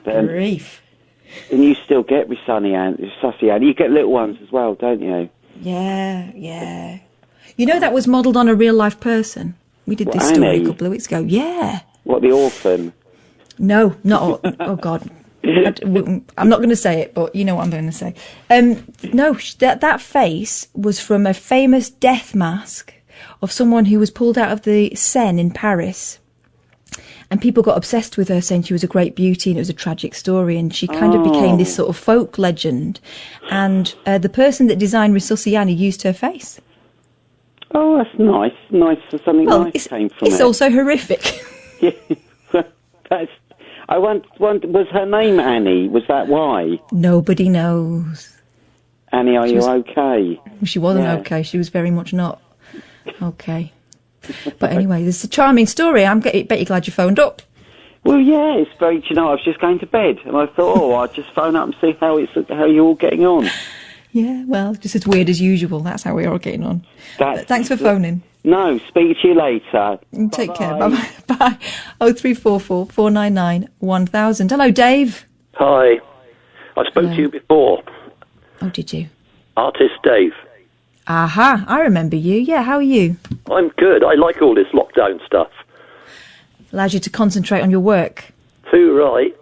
grief. And you still get resusciani. You get little ones as well, don't you? Yeah. You know that was modelled on a real life person. We did this story a couple of weeks ago. Yeah. What, the orphan? No, not. Oh God. I'm not going to say it, but you know what I'm going to say. No, that face was from a famous death mask of someone who was pulled out of the Seine in Paris. And people got obsessed with her, saying she was a great beauty and it was a tragic story. And she kind of became this sort of folk legend. And the person that designed Resusciani used her face. Oh, that's nice. Nice for something nice came from it. It's also horrific. Yeah, I want. Was her name Annie? Was that why? Nobody knows. Annie, are you okay? She wasn't okay. She was very much not okay. But anyway, this is a charming story. Bet you're glad you phoned up. Well, yeah, it's very. I was just going to bed, and I thought, I'll just phone up and see how you're all getting on. Yeah, well, just as weird as usual. That's how we're all getting on. Thanks for phoning. No, speak to you later. Take care. Bye-bye. Bye. 0344 499 1000. Hello, Dave. Hi. I spoke to you before. Oh, did you? Artist Dave. Aha, I remember you. Yeah, how are you? I'm good. I like all this lockdown stuff. Allows you to concentrate on your work. Too right.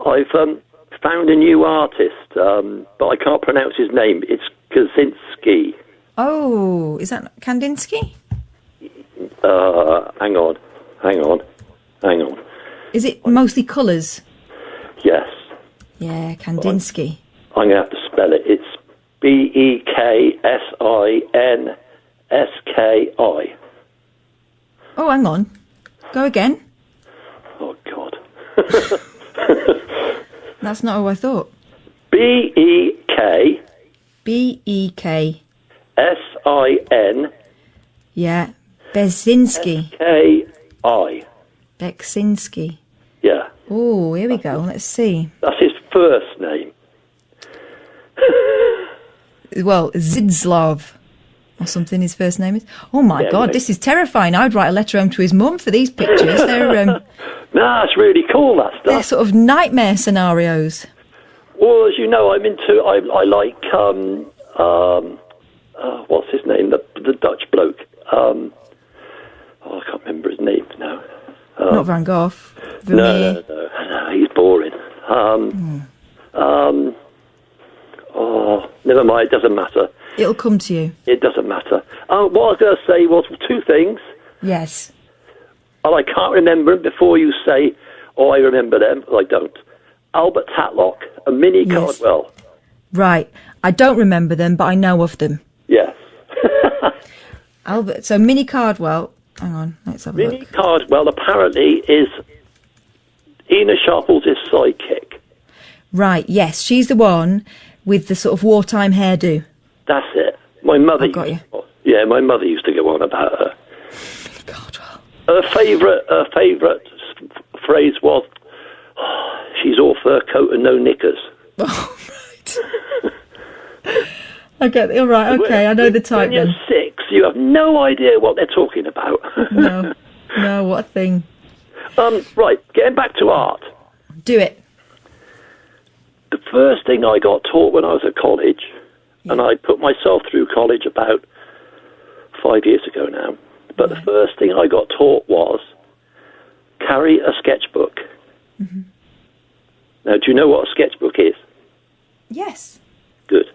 I've found a new artist, but I can't pronounce his name. It's Kaczynski. Oh, is that Kandinsky? Hang on. Is it mostly colours? Yes. Yeah, Kandinsky. I'm going to have to spell it. It's Beksinski. Oh, hang on. Go again. Oh, God. That's not who I thought. Beksinski. Yeah. Beksinski. Beksinski. Yeah. Oh, here we go. Let's see. That's his first name. Well, Zidslav or something his first name is. Oh, my God, this is terrifying. I would write a letter home to his mum for these pictures. They're... No, it's really cool, that stuff. They're sort of nightmare scenarios. Well, as you know, I'm into... I like... what's his name? The Dutch bloke. I can't remember his name now. Not Van Gogh. No, he's boring. Never mind, it doesn't matter. It'll come to you. It doesn't matter. What I was going to say was two things. Yes. And I can't remember them before you say, I remember them. Well, I don't. Albert Tatlock and Minnie Cardwell. Right. I don't remember them, but I know of them. Yes. Albert. So Minnie Cardwell. Hang on. Let's have a look. Minnie Cardwell apparently is Ina Sharples' sidekick. Right. Yes. She's the one with the sort of wartime hairdo. That's it. My mother. Got you. Yeah, my mother used to go on about her. Minnie Cardwell. Her favourite phrase was, "She's all fur coat and no knickers." Oh, right. Okay, all right, okay, I know the type then. When you're 6, you have no idea what they're talking about. No, what a thing. Right, getting back to art. Do it. The first thing I got taught when I was at college, and I put myself through college about 5 years ago now, but the first thing I got taught was carry a sketchbook. Mm-hmm. Now, do you know what a sketchbook is? Yes. Good.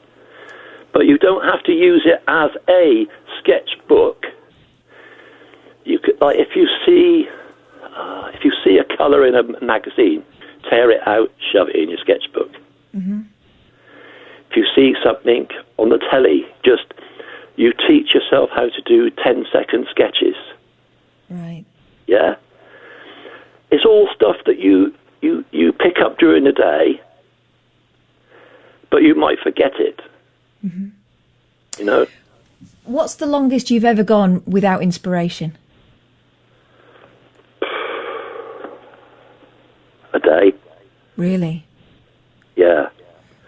But you don't have to use it as a sketchbook. You could, like, if you see a colour in a magazine, tear it out, shove it in your sketchbook. Mm-hmm. If you see something on the telly, you teach yourself how to do 10-second sketches. Right. Yeah. It's all stuff that you pick up during the day, but you might forget it. Mm-hmm. You know? What's the longest you've ever gone without inspiration? A day. Really? Yeah.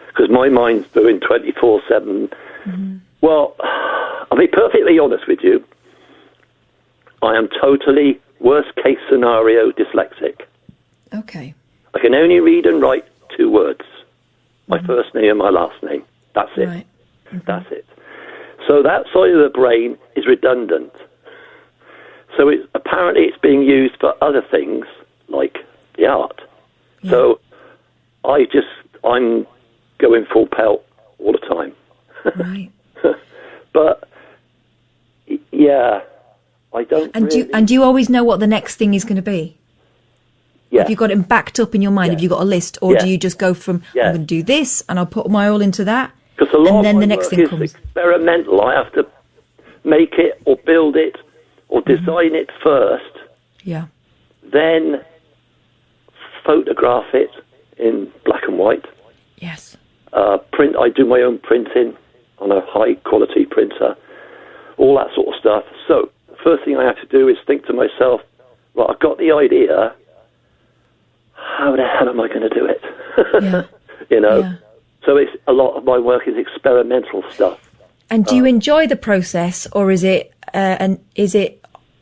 Because my mind's doing 24/7. Mm-hmm. Well, I'll be perfectly honest with you. I am totally, worst case scenario, dyslexic. Okay. I can only read and write 2 words. My first name and my last name. That's it. Right. Mm-hmm. That's it. So that side of the brain is redundant. So apparently it's being used for other things, like the art. So I'm going full pelt all the time. Right. But yeah, I don't. And do you always know what the next thing is going to be? Yeah. Have you got it backed up in your mind? Yeah. Have you got a list, or do you just go from I'm going to do this and I'll put my all into that, because a lot and then of the my next work thing is comes? experimental. I have to make it or build it or design it first, Yeah. then photograph it in black and white. Yes. Print. I do my own printing on a high quality printer. All that sort of stuff. So the first thing I have to do is think to myself, right, I've got the idea. How the hell am I going to do it? Yeah. You know. Yeah. So it's a lot of my work is experimental stuff. And do you enjoy the process, or is it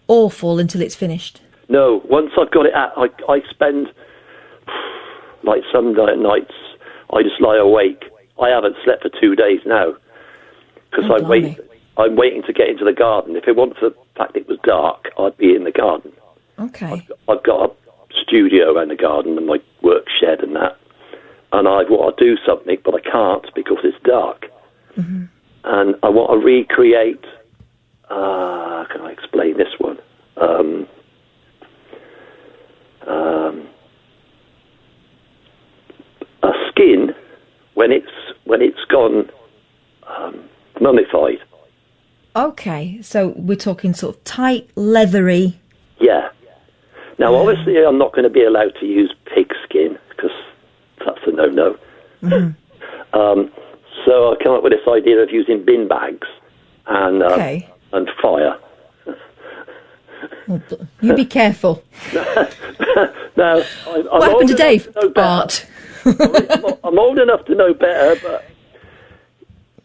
awful until it's finished? No, once I've got it out, I spend, like some nights, I just lie awake. I haven't slept for 2 days now, because I'm waiting to get into the garden. If it wasn't for the fact it was dark, I'd be in the garden. Okay. I've got a studio and the garden and my work shed and that, and I want to do something, but I can't because it's dark. Mm-hmm. And I want to recreate, can I explain this one? A skin when it's gone mummified. Okay, so we're talking sort of tight, leathery. Yeah. Now, obviously, I'm not going to be allowed to use pig skin because that's a no-no. Mm-hmm. So I came up with this idea of using bin bags and fire. You be careful. Now, What happened to Dave? Art. I'm old enough to know better, but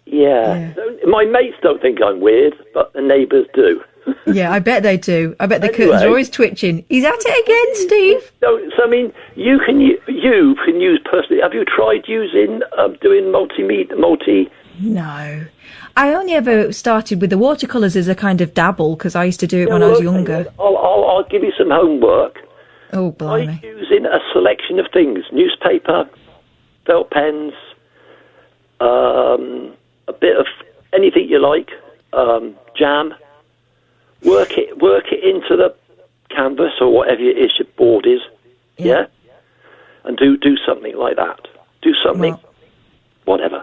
yeah. My mates don't think I'm weird, but the neighbours do. Yeah, I bet they do. I bet the curtains are always twitching. He's at it again, Steve. So I mean, you can use personally. Have you tried using doing multi? No, I only ever started with the watercolours as a kind of dabble because I used to do it when I was younger. I'll give you some homework. Oh, blimey! I'm using a selection of things: newspaper, felt pens, a bit of anything you like, jam. Work it into the canvas or whatever it is your board is, yeah? And do something like that. Do something, whatever.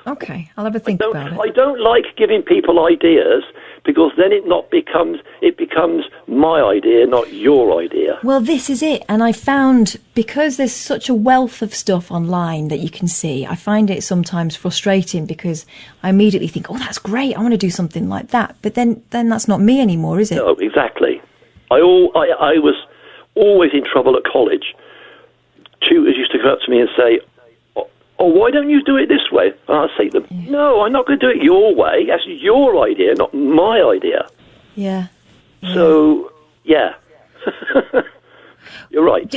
Okay, I'll have a think about it. I don't like giving people ideas because then it becomes my idea, not your idea. Well, this is it. And I found, because there's such a wealth of stuff online that you can see, I find it sometimes frustrating because I immediately think, oh, that's great, I want to do something like that. But then that's not me anymore, is it? No, exactly. I was always in trouble at college. Tutors used to come up to me and say, oh, why don't you do it this way? And I'd say to them, no, I'm not going to do it your way. That's your idea, not my idea. Yeah. So, yeah. You're right.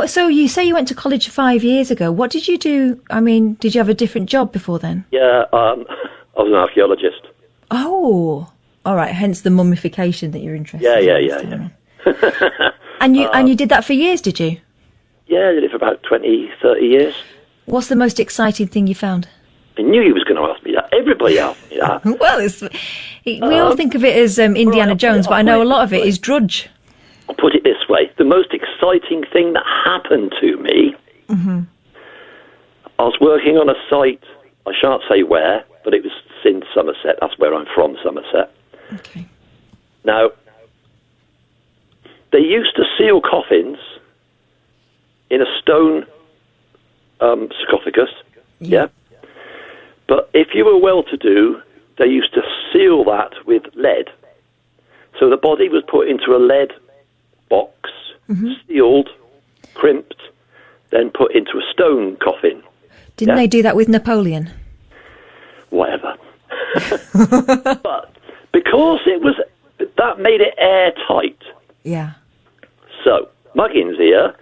So you say you went to college 5 years ago. What did you do? I mean, did you have a different job before then? Yeah, I was an archaeologist. Oh, all right. Hence the mummification that you're interested in. Yeah. And you did that for years, did you? Yeah, I did it for about 20, 30 years. What's the most exciting thing you found? I knew you was going to ask me that. Everybody asked me that. Well, we all think of it as Indiana Jones, but I know a lot of it is drudge. I'll put it this way. The most exciting thing that happened to me, I was working on a site, I shan't say where, but it was in Somerset. That's where I'm from, Somerset. Okay. Now, they used to seal coffins in a stone sarcophagus, yeah? But if you were well-to-do, they used to seal that with lead. So the body was put into a lead box, sealed, crimped, then put into a stone coffin. Didn't they do that with Napoleon? Whatever. But because that made it airtight. Yeah. So, Muggins here,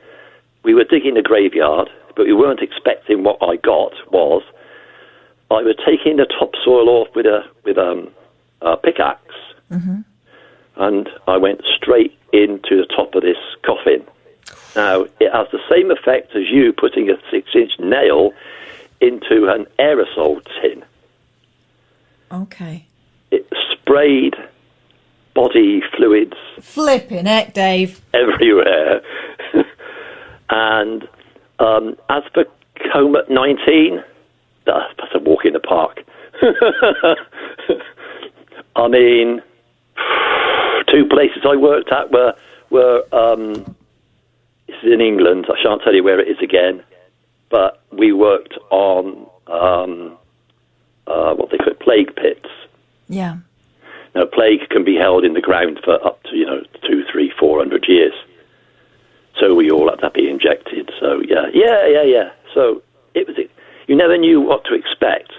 we were digging the graveyard, but we weren't expecting what I got was I was taking the topsoil off with a pickaxe, and I went straight into the top of this coffin. Now, it it has the same effect as you putting a 6-inch nail into an aerosol tin. Okay. It sprayed body fluids. Flipping heck, Dave. Everywhere. And as for COVID-19, that's a walk in the park. I mean, 2 places I worked at were it's in England. I shan't tell you where it is again, but we worked on what they call plague pits. Yeah. Now, plague can be held in the ground for up to 200, 300, 400 years. So we all had to be injected. So yeah. So it was. You never knew what to expect.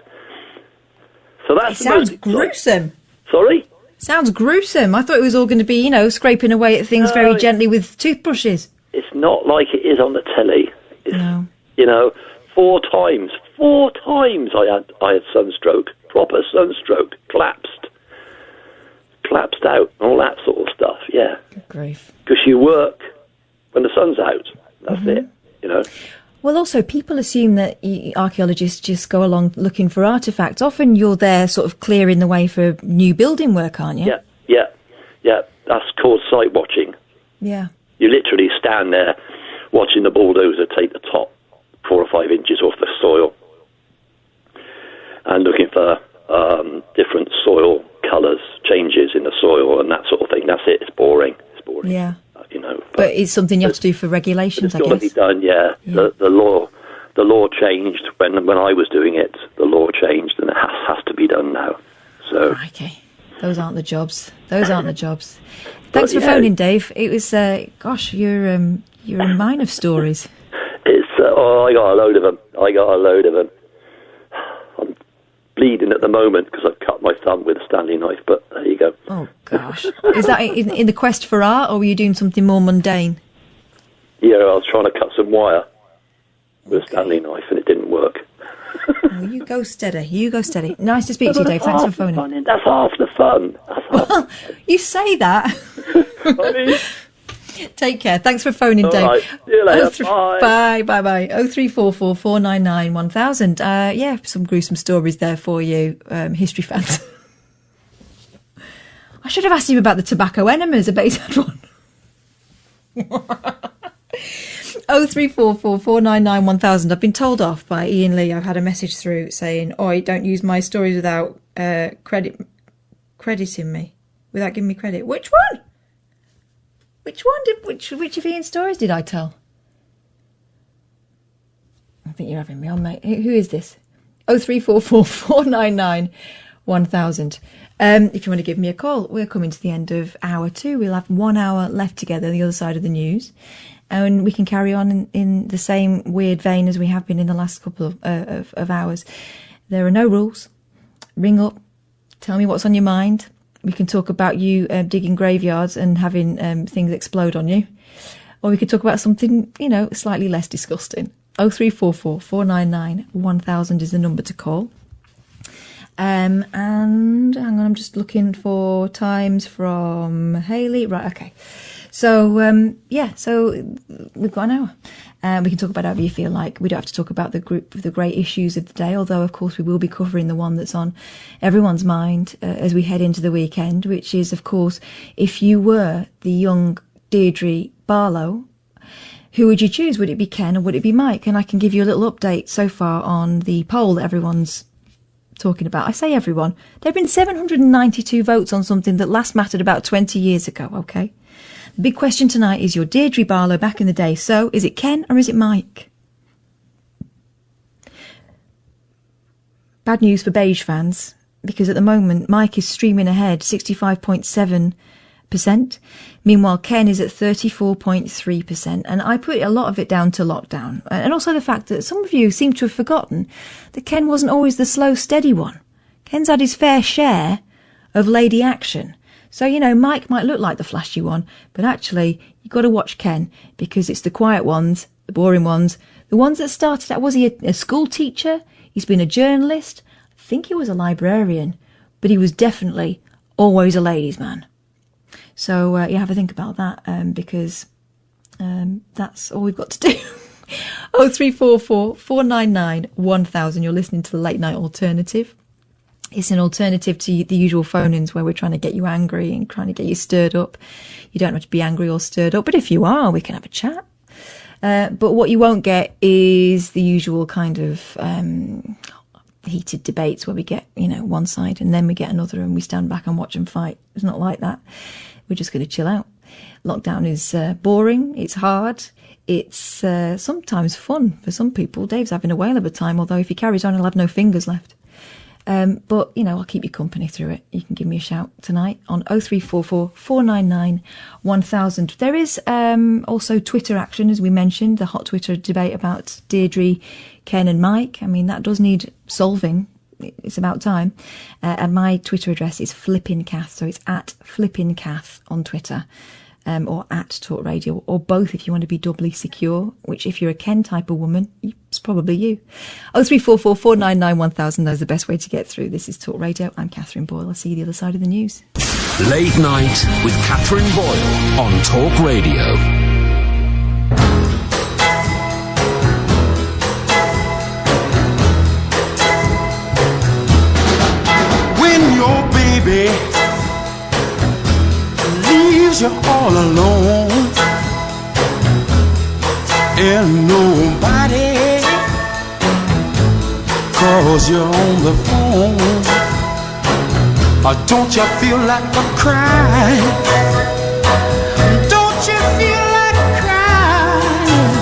So that sounds gruesome. Sorry? Sounds gruesome. I thought it was all going to be, scraping away at things very gently with toothbrushes. It's not like it is on the telly. No. 4 times I had sunstroke, proper sunstroke, collapsed out, all that sort of stuff. Yeah. Good grief. Because you work when the sun's out. That's it. Well, also, people assume that archaeologists just go along looking for artefacts. Often you're there sort of clearing the way for new building work, aren't you? Yeah. That's called site watching. Yeah. You literally stand there watching the bulldozer take the top 4 or 5 inches off the soil and looking for different soil colours, changes in the soil and that sort of thing. That's it. It's boring. Yeah. But it's something you have to do for regulations, I guess. It's got to be done, yeah. The law changed when I was doing it. The law changed, and it has to be done now. So. Okay. Those aren't the jobs. Thanks for phoning, Dave. It was, you're a mine of stories. It's I got a load of them. I'm bleeding at the moment because I've cut my thumb with a Stanley knife, but there you go. Oh, gosh. Is that in the quest for art, or were you doing something more mundane? Yeah, I was trying to cut some wire with a Stanley knife, and it didn't work. Oh, you go steady. Nice to speak to you, Dave. Thanks for phoning. That's half the fun. Well, you say that. Take care. Thanks for phoning, Dave. Right. See you later. Bye. Bye. 0344 499 1000. Yeah, some gruesome stories there for you, history fans. I should have asked him about the tobacco enemas. I bet he's had one. 0344 499 1000. I've been told off by Ian Lee. I've had a message through saying, "Oi, don't use my stories without crediting me, without giving me credit." Which one? Which of Ian's stories did I tell? I think you're having me on, mate. Who is this? 0344 499 1000. If you want to give me a call, we're coming to the end of hour 2. We'll have 1 hour left together, the other side of the news. And we can carry on in the same weird vein as we have been in the last couple of hours. There are no rules. Ring up. Tell me what's on your mind. We can talk about you digging graveyards and having things explode on you. Or we could talk about something, slightly less disgusting. 0344 499 1000 is the number to call. And hang on, I'm just looking for times from Hayley. Right, okay. So, so we've got an hour. We can talk about however you feel like. We don't have to talk about the great issues of the day, although, of course, we will be covering the one that's on everyone's mind as we head into the weekend, which is, of course, if you were the young Deirdre Barlow, who would you choose? Would it be Ken or would it be Mike? And I can give you a little update so far on the poll that everyone's talking about. I say everyone. There have been 792 votes on something that last mattered about 20 years ago, okay? The big question tonight is your Deirdre Barlow back in the day. So, is it Ken or is it Mike? Bad news for beige fans, because at the moment Mike is streaming ahead 65.7%. Meanwhile, Ken is at 34.3%. And I put a lot of it down to lockdown. And also the fact that some of you seem to have forgotten that Ken wasn't always the slow, steady one. Ken's had his fair share of lady action. So, Mike might look like the flashy one, but actually, you've got to watch Ken, because it's the quiet ones, the boring ones, the ones that started out. Was he a school teacher? He's been a journalist. I think he was a librarian, but he was definitely always a ladies' man. So, you have to think about that, because That's all we've got to do. 0344 499 1000. You're listening to the Late Night Alternative. It's an alternative to the usual phone-ins where we're trying to get you angry and trying to get you stirred up. You don't have to be angry or stirred up, but if you are, we can have a chat. But what you won't get is the usual kind of heated debates where we get, one side and then we get another and we stand back and watch them fight. It's not like that. We're just going to chill out. Lockdown is boring. It's hard. It's sometimes fun for some people. Dave's having a whale of a time, although if he carries on, he'll have no fingers left. But, I'll keep you company through it. You can give me a shout tonight on 0344 499 1000. There is also Twitter action, as we mentioned, the hot Twitter debate about Deirdre, Ken and Mike. I mean, that does need solving. It's about time. And my Twitter address is FlippinCath, so it's at FlippinCath on Twitter. Or at Talk Radio, or both if you want to be doubly secure, which if you're a Ken type of woman, it's probably you. 0344 499 1000, that's the best way to get through. This is Talk Radio. I'm Katherine Boyle. I'll see you the other side of the news. Late Night with Katherine Boyle on Talk Radio. When your baby leaves you all alone and nobody calls you on the phone, don't you feel like a crying? Don't you feel like crying?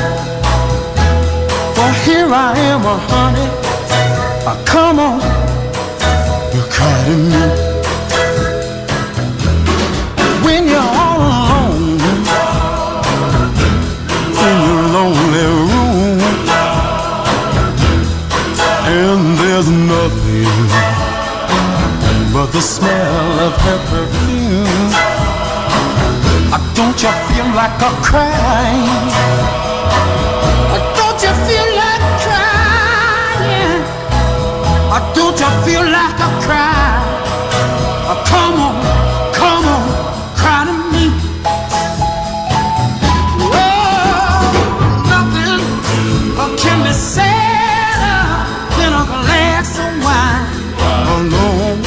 Well, here I am, honey. Come on, you cry to me. When you're all alone in your lonely room and there's nothing but the smell of her perfume, don't you feel like a crying? Don't you feel like crying? Don't you feel like a cry? Come on, come on. Cry to me. Oh, nothing can be sadder than a glass of wine alone.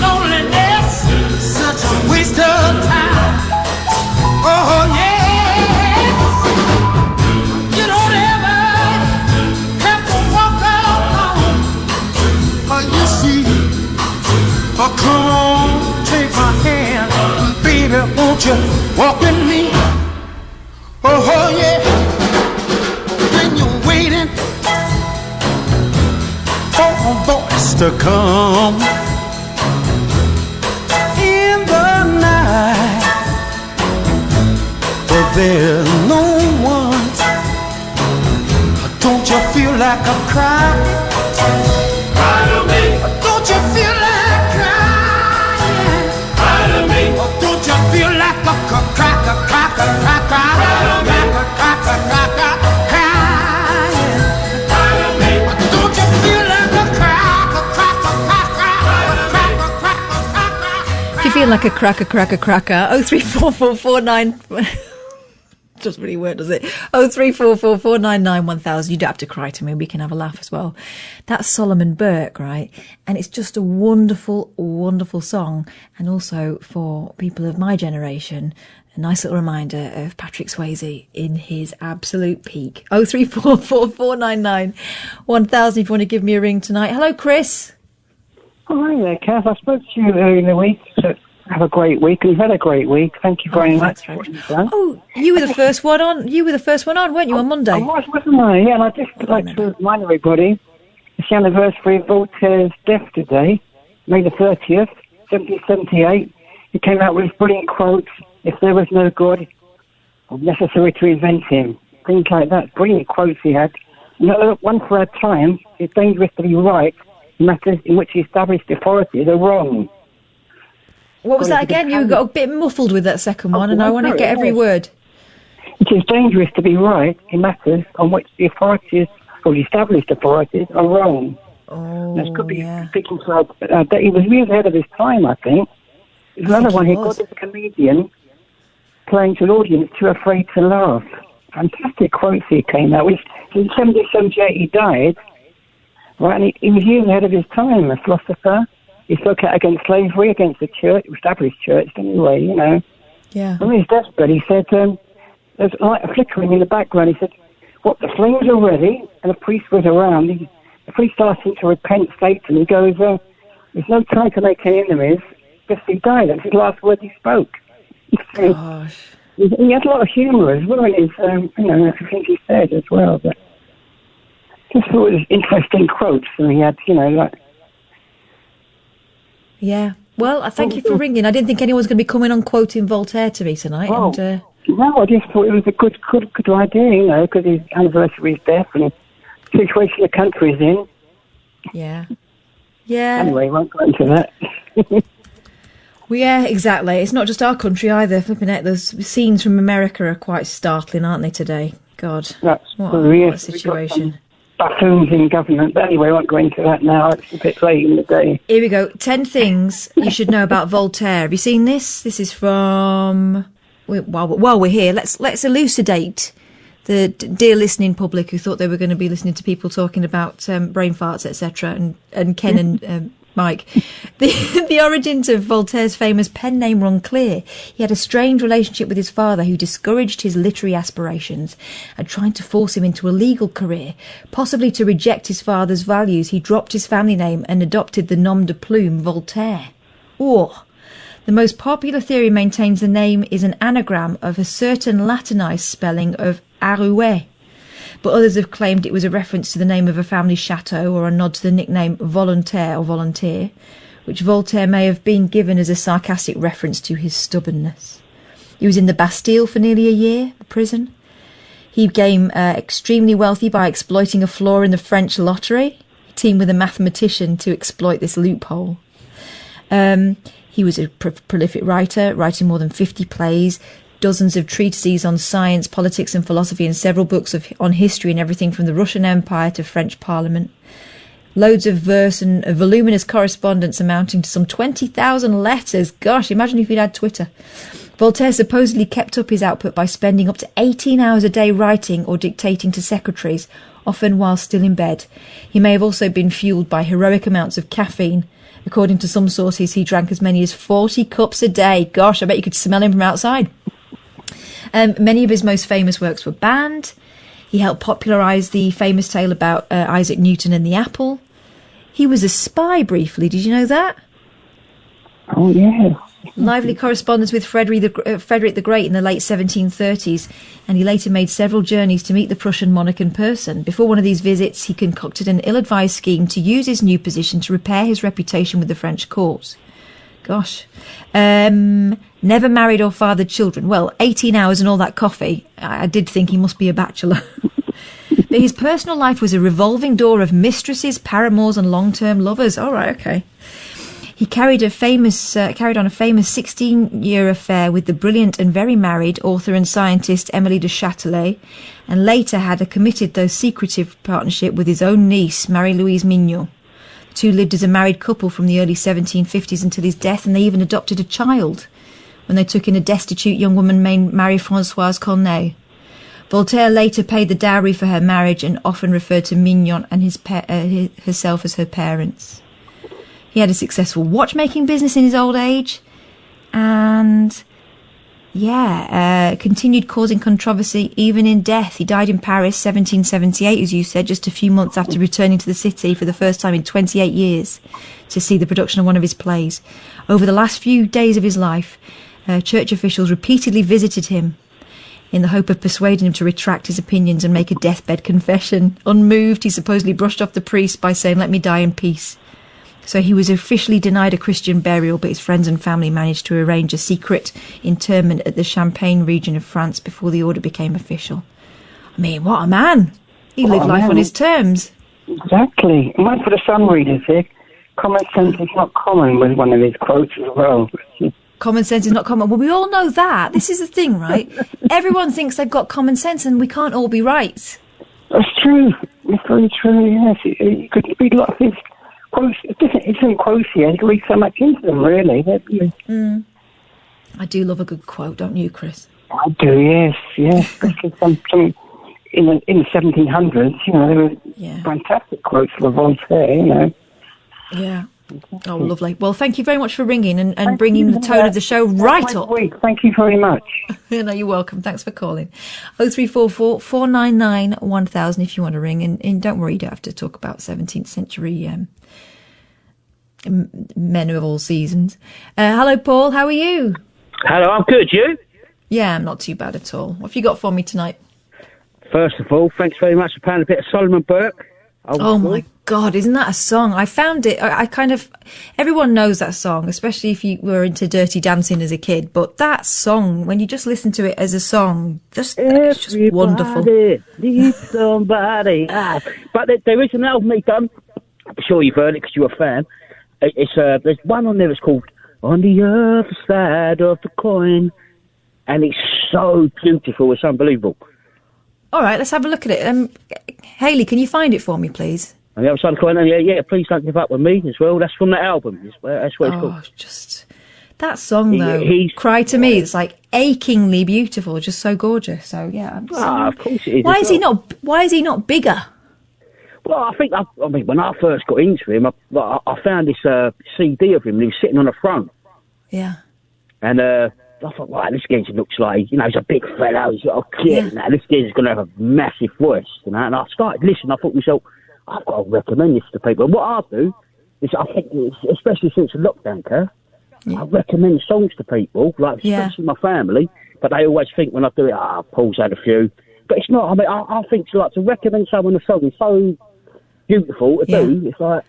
Loneliness, such a waste of time. Oh yeah, you don't ever have to walk alone. You see, come on, take my hand, baby, won't you walk with me? Oh yeah, when you're waiting for a voice to come in the night, but there's no one, don't you feel like a cry? Cry to me. Don't you feel like crying? Cry to me. Don't you feel like a cracker, cracker, cracker, cracker, cracker, cracker, crying? Cry to me. Don't you feel like a cracker, cracker, cracker, cracker, cracker, cracker? If you feel like a cracker, 0344449. Doesn't really work, does it? 0344 499 1000. You don't have to cry to me. We can have a laugh as well. That's Solomon Burke, right? And it's just a wonderful, wonderful song. And also for people of my generation, a nice little reminder of Patrick Swayze in his absolute peak. 0344 499 1000 if you want to give me a ring tonight. Hello, Chris. Hi there, Kath. I spoke to you earlier in the week. So have a great week. We've had a great week. Thank you very much. Oh, you were the first one on. You were the first one on, weren't you, on Monday? I was, wasn't I? Yeah, and I'd just like to remind everybody, it's the anniversary of Voltaire's death today, May the 30th, 1778. He came out with brilliant quotes, if there was no God, it was necessary to invent him. Things like that. Brilliant quotes he had. One for our time, it's dangerous to be right in matters in which established authorities are wrong. What was that again? You got a bit muffled with that second one, and I want to get every word. It is dangerous to be right in matters on which the authorities, or the established authorities, are wrong. Oh, that could be speaking for he was really ahead of his time, I think. There's another one here, God is a comedian. playing to an audience too afraid to laugh. Fantastic quotes he came out with. In 1778 he died, right, and he was years ahead of his time, a philosopher. He spoke out against slavery, against the church, established church anyway, you know. Yeah. On his deathbed, he said, there's light flickering in the background. He said, what, the flames are ready, and the priest was around. The priest asked him to repent Satan. He goes, there's no time to make any enemies. Just he died. That's his last words he spoke. Gosh. He had a lot of humour as well in his, everything he said as well. But just thought it was interesting quotes, and he had, Yeah. Well, I thank you for ringing. I didn't think anyone was going to be coming on quoting Voltaire to me tonight. Oh. And, no, I just thought it was a good idea, because his anniversary is death and the situation the country is in. Yeah. Yeah. Anyway, won't go into that. Well, yeah, exactly. It's not just our country either. Flipping it, those scenes from America are quite startling, aren't they, today? God. What a situation. Buffoons in government. But anyway, I won't go into that now. It's a bit late in the day. Here we go. 10 things you should know about Voltaire. Have you seen this? This is from... While we're here, let's elucidate the dear listening public who thought they were going to be listening to people talking about brain farts, etc. And Ken and Mike. The origins of Voltaire's famous pen name were unclear. He had a strained relationship with his father, who discouraged his literary aspirations and tried to force him into a legal career. Possibly to reject his father's values, he dropped his family name and adopted the nom de plume Voltaire. The most popular theory maintains the name is an anagram of a certain Latinized spelling of Arouet, but others have claimed it was a reference to the name of a family chateau or a nod to the nickname Volontaire or Volontiers, which Voltaire may have been given as a sarcastic reference to his stubbornness. He was in the Bastille for nearly a year, the prison. He became extremely wealthy by exploiting a flaw in the French lottery. He teamed with a mathematician to exploit this loophole. He was a prolific writer, writing more than 50 plays, dozens of treatises on science, politics and philosophy, and several books on history and everything from the Russian Empire to French Parliament. Loads of verse and a voluminous correspondence amounting to some 20,000 letters. Gosh, imagine if he'd had Twitter. Voltaire supposedly kept up his output by spending up to 18 hours a day writing or dictating to secretaries, often while still in bed. He may have also been fueled by heroic amounts of caffeine. According to some sources, he drank as many as 40 cups a day. Gosh, I bet you could smell him from outside. Many of his most famous works were banned. He helped popularise the famous tale about Isaac Newton and the apple. He was a spy briefly. Did you know that? Oh, yeah. Lively correspondence with Frederick the Great in the late 1730s, and he later made several journeys to meet the Prussian monarch in person. Before one of these visits, he concocted an ill-advised scheme to use his new position to repair his reputation with the French court. Gosh. Never married or fathered children. Well, 18 hours and all that coffee. I did think he must be a bachelor. But his personal life was a revolving door of mistresses, paramours and long-term lovers. All right, okay. He carried on a famous 16-year affair with the brilliant and very married author and scientist Émilie de Châtelet, and later had a committed though secretive partnership with his own niece, Marie-Louise Mignon. The two lived as a married couple from the early 1750s until his death, and they even adopted a child when they took in a destitute young woman named Marie-Françoise Corneille. Voltaire later paid the dowry for her marriage and often referred to Mignon and herself as her parents. He had a successful watchmaking business in his old age and, continued causing controversy even in death. He died in Paris, 1778, as you said, just a few months after returning to the city for the first time in 28 years to see the production of one of his plays. Over the last few days of his life, church officials repeatedly visited him in the hope of persuading him to retract his opinions and make a deathbed confession. Unmoved, he supposedly brushed off the priest by saying, "Let me die in peace." So he was officially denied a Christian burial, but his friends and family managed to arrange a secret interment at the Champagne region of France before the order became official. I mean, what a man! He lived life on his terms. Exactly. And one for the Sun readers here, common sense is not common was one of his quotes as well. Common sense is not common. Well, we all know that. This is the thing, right? Everyone thinks they've got common sense and we can't all be right. That's true. It's very true, yes. You could read a lot of things. It's in quotes here. You can read so much into them, really. I do love a good quote, don't you, Chris? I do, yes. Especially some in the 1700s, there were fantastic quotes for Voltaire, Yeah. Oh, lovely. Well, thank you very much for ringing and bringing the tone of the show right up. Thank you very much. No, you're welcome. Thanks for calling. 0344 499 1000 if you want to ring. And don't worry, you don't have to talk about 17th century men of all seasons. Hello, Paul. How are you? Hello, I'm good. You? Yeah, I'm not too bad at all. What have you got for me tonight? First of all, thanks very much for playing a bit of Solomon Burke. Oh my God, isn't that a song? I found it, everyone knows that song, especially if you were into Dirty Dancing as a kid, but that song, when you just listen to it as a song, it's just wonderful. Needs somebody. But there is an album he done, I'm sure you've heard it because you're a fan. There's one on there that's called On the Other Side of the Coin, and it's so beautiful, it's unbelievable. All right, let's have a look at it. Hayley, can you find it for me, please? On the other side of the coin, yeah, Please Don't Give Up With Me as well. That's from that album. That's what it's called. Just that song, though. Cry to Me. It's like achingly beautiful, just so gorgeous. So yeah, of course it is. Why is he not bigger? Well, I think when I first got into him, I found this CD of him, and he was sitting on a throne. Yeah. And I thought, wow, this geezer looks like, he's a big fellow, he's got a kid, and this geezer's going to have a massive voice, And I started listening, I thought to myself, I've got to recommend this to people. And what I do is, I think, especially since the lockdown, I recommend songs to people, especially my family, but they always think when I do it, Paul's had a few. But it's not, I think to recommend someone a song is so beautiful to do. It's like,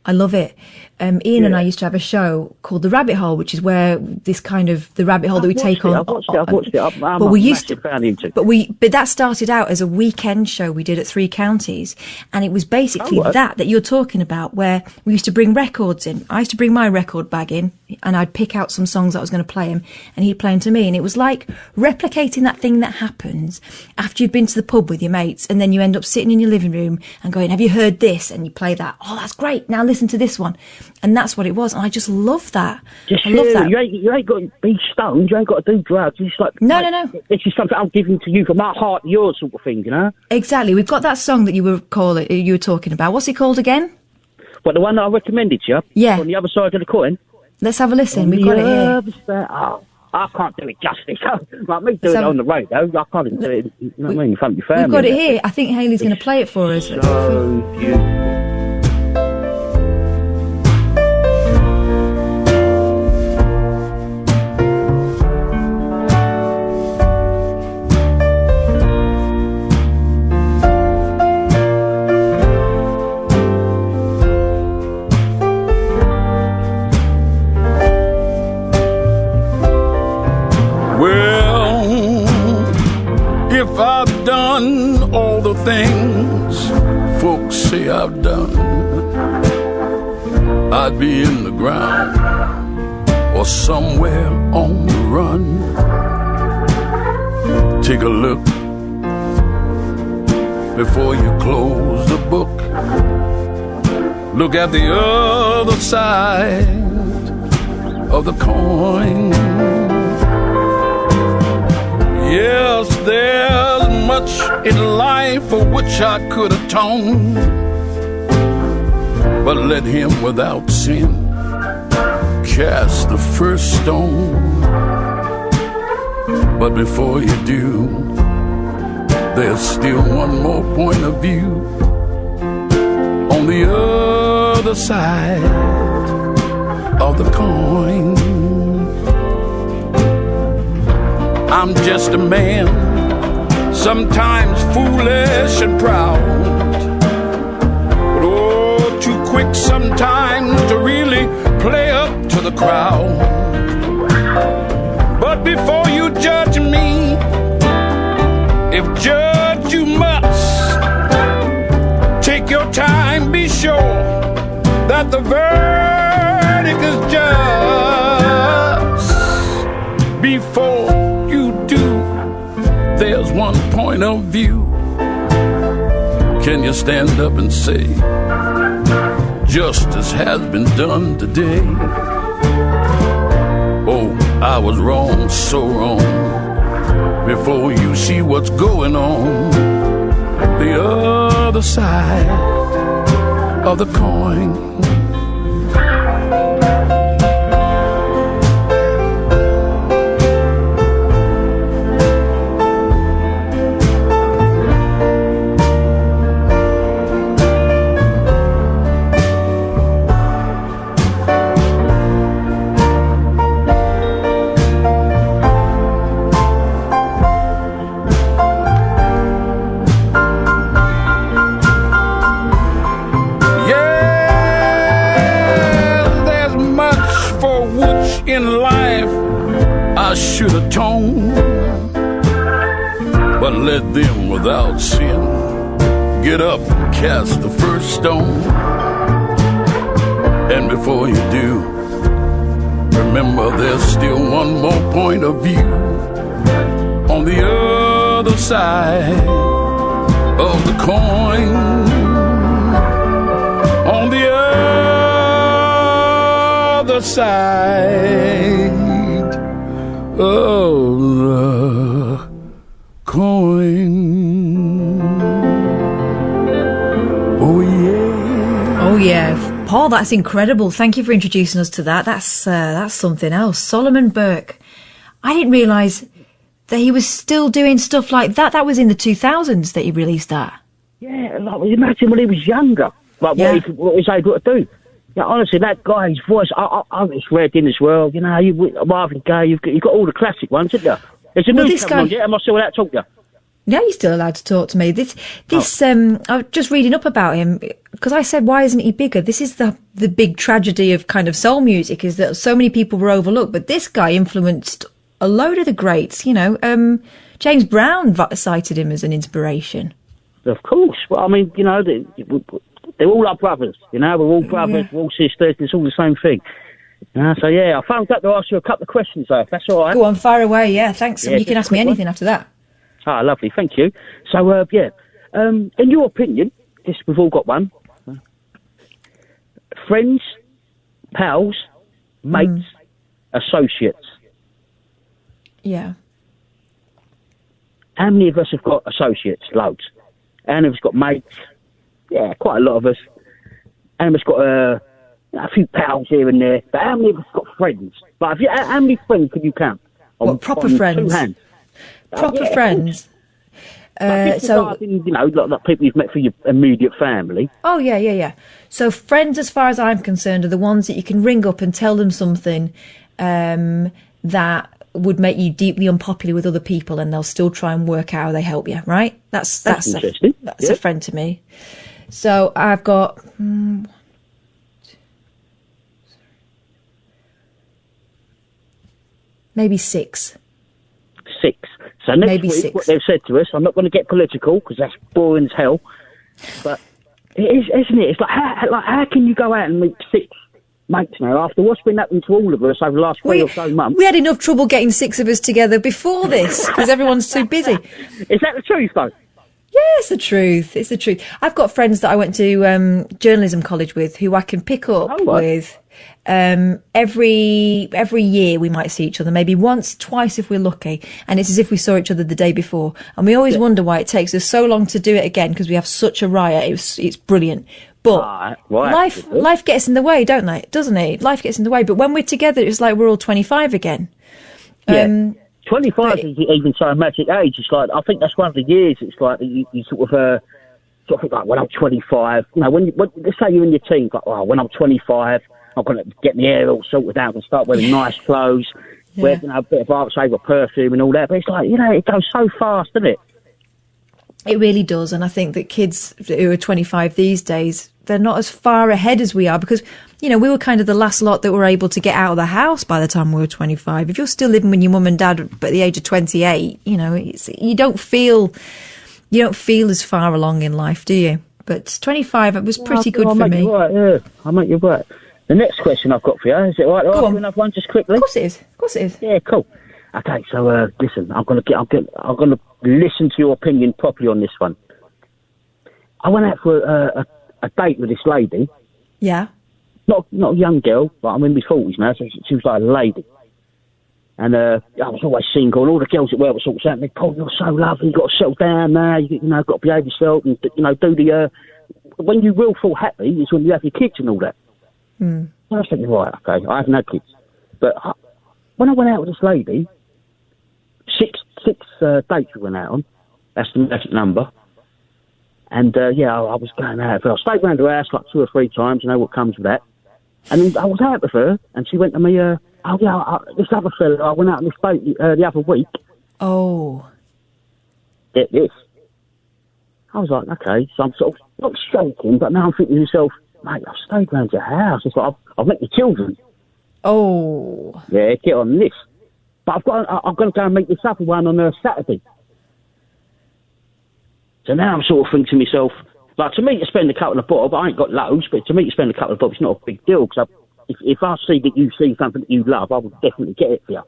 I love it. Iain and I used to have a show called The Rabbit Hole, which is where this kind of the rabbit hole that we take on. I've watched it. I'm a massive fan into it. But that started out as a weekend show we did at 3 counties, and it was basically that you're talking about, where we used to bring records in. I used to bring my record bag in, and I'd pick out some songs that I was going to play him, and he'd play them to me, and it was like replicating that thing that happens after you've been to the pub with your mates, and then you end up sitting in your living room and going, "Have you heard this?" And you play that. Oh, that's great. Now listen to this one. And that's what it was, and I just love that. I love that. You ain't got to be stoned, you ain't got to do drugs. You just No. This is something I'm giving to you from my heart, yours sort of thing, Exactly. We've got that song that you were talking about. What's it called again? What, the one that I recommended to you? Yeah. On the other side of the coin? Let's have a listen. We've got it here. I can't do it justice. Like me doing it on the radio, I can't even do it, you know what I mean, in front of your family. We've got it here. I think Hayley's going to play it for us. So beautiful. If I've done all the things folks say I've done, I'd be in the ground or somewhere on the run. Take a look before you close the book. Look at the other side of the coin. Yes, there's much in life for which I could atone, but let him without sin cast the first stone. But before you do, there's still one more point of view. On the other side of the coin, I'm just a man, sometimes foolish and proud, but oh, too quick sometimes to really play up to the crowd. But before you judge me, if judge you must, take your time, be sure that the verdict is just. Before there's one point of view. Can you stand up and say, justice has been done today? Oh, I was wrong, so wrong. before you see what's going on the other side of the coin. I should atone, but let them without sin get up and cast the first stone. And before you do, remember there's still one more point of view on the other side of the coin. On the other side of the coin. Oh yeah. Oh yeah, Paul, that's incredible. Thank you for introducing us to that. That's something else. Solomon Burke. I didn't realise that he was still doing stuff like that. That was in the 2000s that he released that. Yeah, like imagine when he was younger, like what he was able to do. Yeah, honestly, that guy's voice, it's read in as well. You know, Marvin Gaye, you've got all the classic ones, haven't you? There's a new coming on, yeah? Am I still allowed to talk to you? Yeah, you're still allowed to talk to me. I was just reading up about him, because I said, why isn't he bigger? This is the big tragedy of kind of soul music, is that so many people were overlooked, but this guy influenced a load of the greats, you know. James Brown cited him as an inspiration. Of course. Well, I mean, you know, they're all our brothers, you know, we're all brothers, we're all sisters, it's all the same thing. So, yeah, I found out to ask you a couple of questions, though, if that's all right. Go on, fire away, yeah, thanks. Yeah, you can ask me anything after that. Ah, lovely, thank you. So, in your opinion, we've all got one, friends, pals, mates, associates. Yeah. How many of us have got associates? Loads. How many of us got mates? Yeah, quite a lot of us. How many of us got a few pals here and there? But how many of us got friends? But how many friends can you count? Proper friends? 2 hands. Proper friends. So you know, like people you've met for your immediate family. Oh yeah. So friends, as far as I'm concerned, are the ones that you can ring up and tell them something that would make you deeply unpopular with other people, and they'll still try and work out how they help you. Right? That's interesting. That's a friend to me. So I've got. Maybe 6. 6. So next maybe week, 6. What they've said to us, I'm not going to get political because that's boring as hell, but it is, isn't it? It's like how can you go out and meet 6 mates now after what's been happening to all of us over the last 3 or so months? We had enough trouble getting 6 of us together before this because everyone's too busy. Is that the truth, though? Yeah, it's the truth. It's the truth. I've got friends that I went to journalism college with who I can pick up with. Every year we might see each other, maybe once, twice if we're lucky, and it's as if we saw each other the day before. And we always wonder why it takes us so long to do it again because we have such a riot. It's brilliant. But life gets in the way, doesn't it? Life gets in the way. But when we're together, it's like we're all 25 again. Yeah. 25 is even so a magic age. It's like, I think that's one of the years. It's like you sort of like when I'm 25. You know, let's say you're in your teens, like, oh, when I'm 25, I'm going to get my hair all sorted out and start wearing nice clothes, wear a bit of Artsaver perfume and all that. But it's like, you know, it goes so fast, doesn't it? It really does. And I think that kids who are 25 these days, they're not as far ahead as we are because, you know, we were kind of the last lot that were able to get out of the house by the time we were 25. If you're still living with your mum and dad at the age of 28, you know, you don't feel as far along in life, do you? But 25, it was pretty good for me. I'll make you right. The next question I've got for you, is it right? Go on. Another one just quickly? Of course it is. Yeah, cool. Okay, so listen, I'm gonna listen to your opinion properly on this one. I went out for a date with this lady. Yeah. Not a young girl, but I'm in my 40s now, so she was like a lady. And I was always single, and all the girls that were sort of saying, "Paul, you're so lovely. You've got to settle down now. You know, got to behave yourself, and do the." When you will feel happy is when you have your kids and all that. Mm. I was thinking, right, okay, I haven't had kids, but when I went out with this lady, six dates we went out on. That's the magic number. And I was going out. I stayed round her house like 2 or 3 times. You know what comes with that. And then I was out with her, and she went to me, this other fella, I went out on this date the other week. Oh. Get this. I was like, okay, so I'm sort of not shaking, but now I'm thinking to myself, mate, I've stayed round your house. It's like, I've met your children. Oh. Yeah, get on this. But I've got to go and meet this other one on Saturday. So now I'm sort of thinking to myself, like, to me to spend a couple of bob, I ain't got loads, but to me to spend a couple of bob, it's not a big deal, because if I see that you see something that you love, I will definitely get it for you.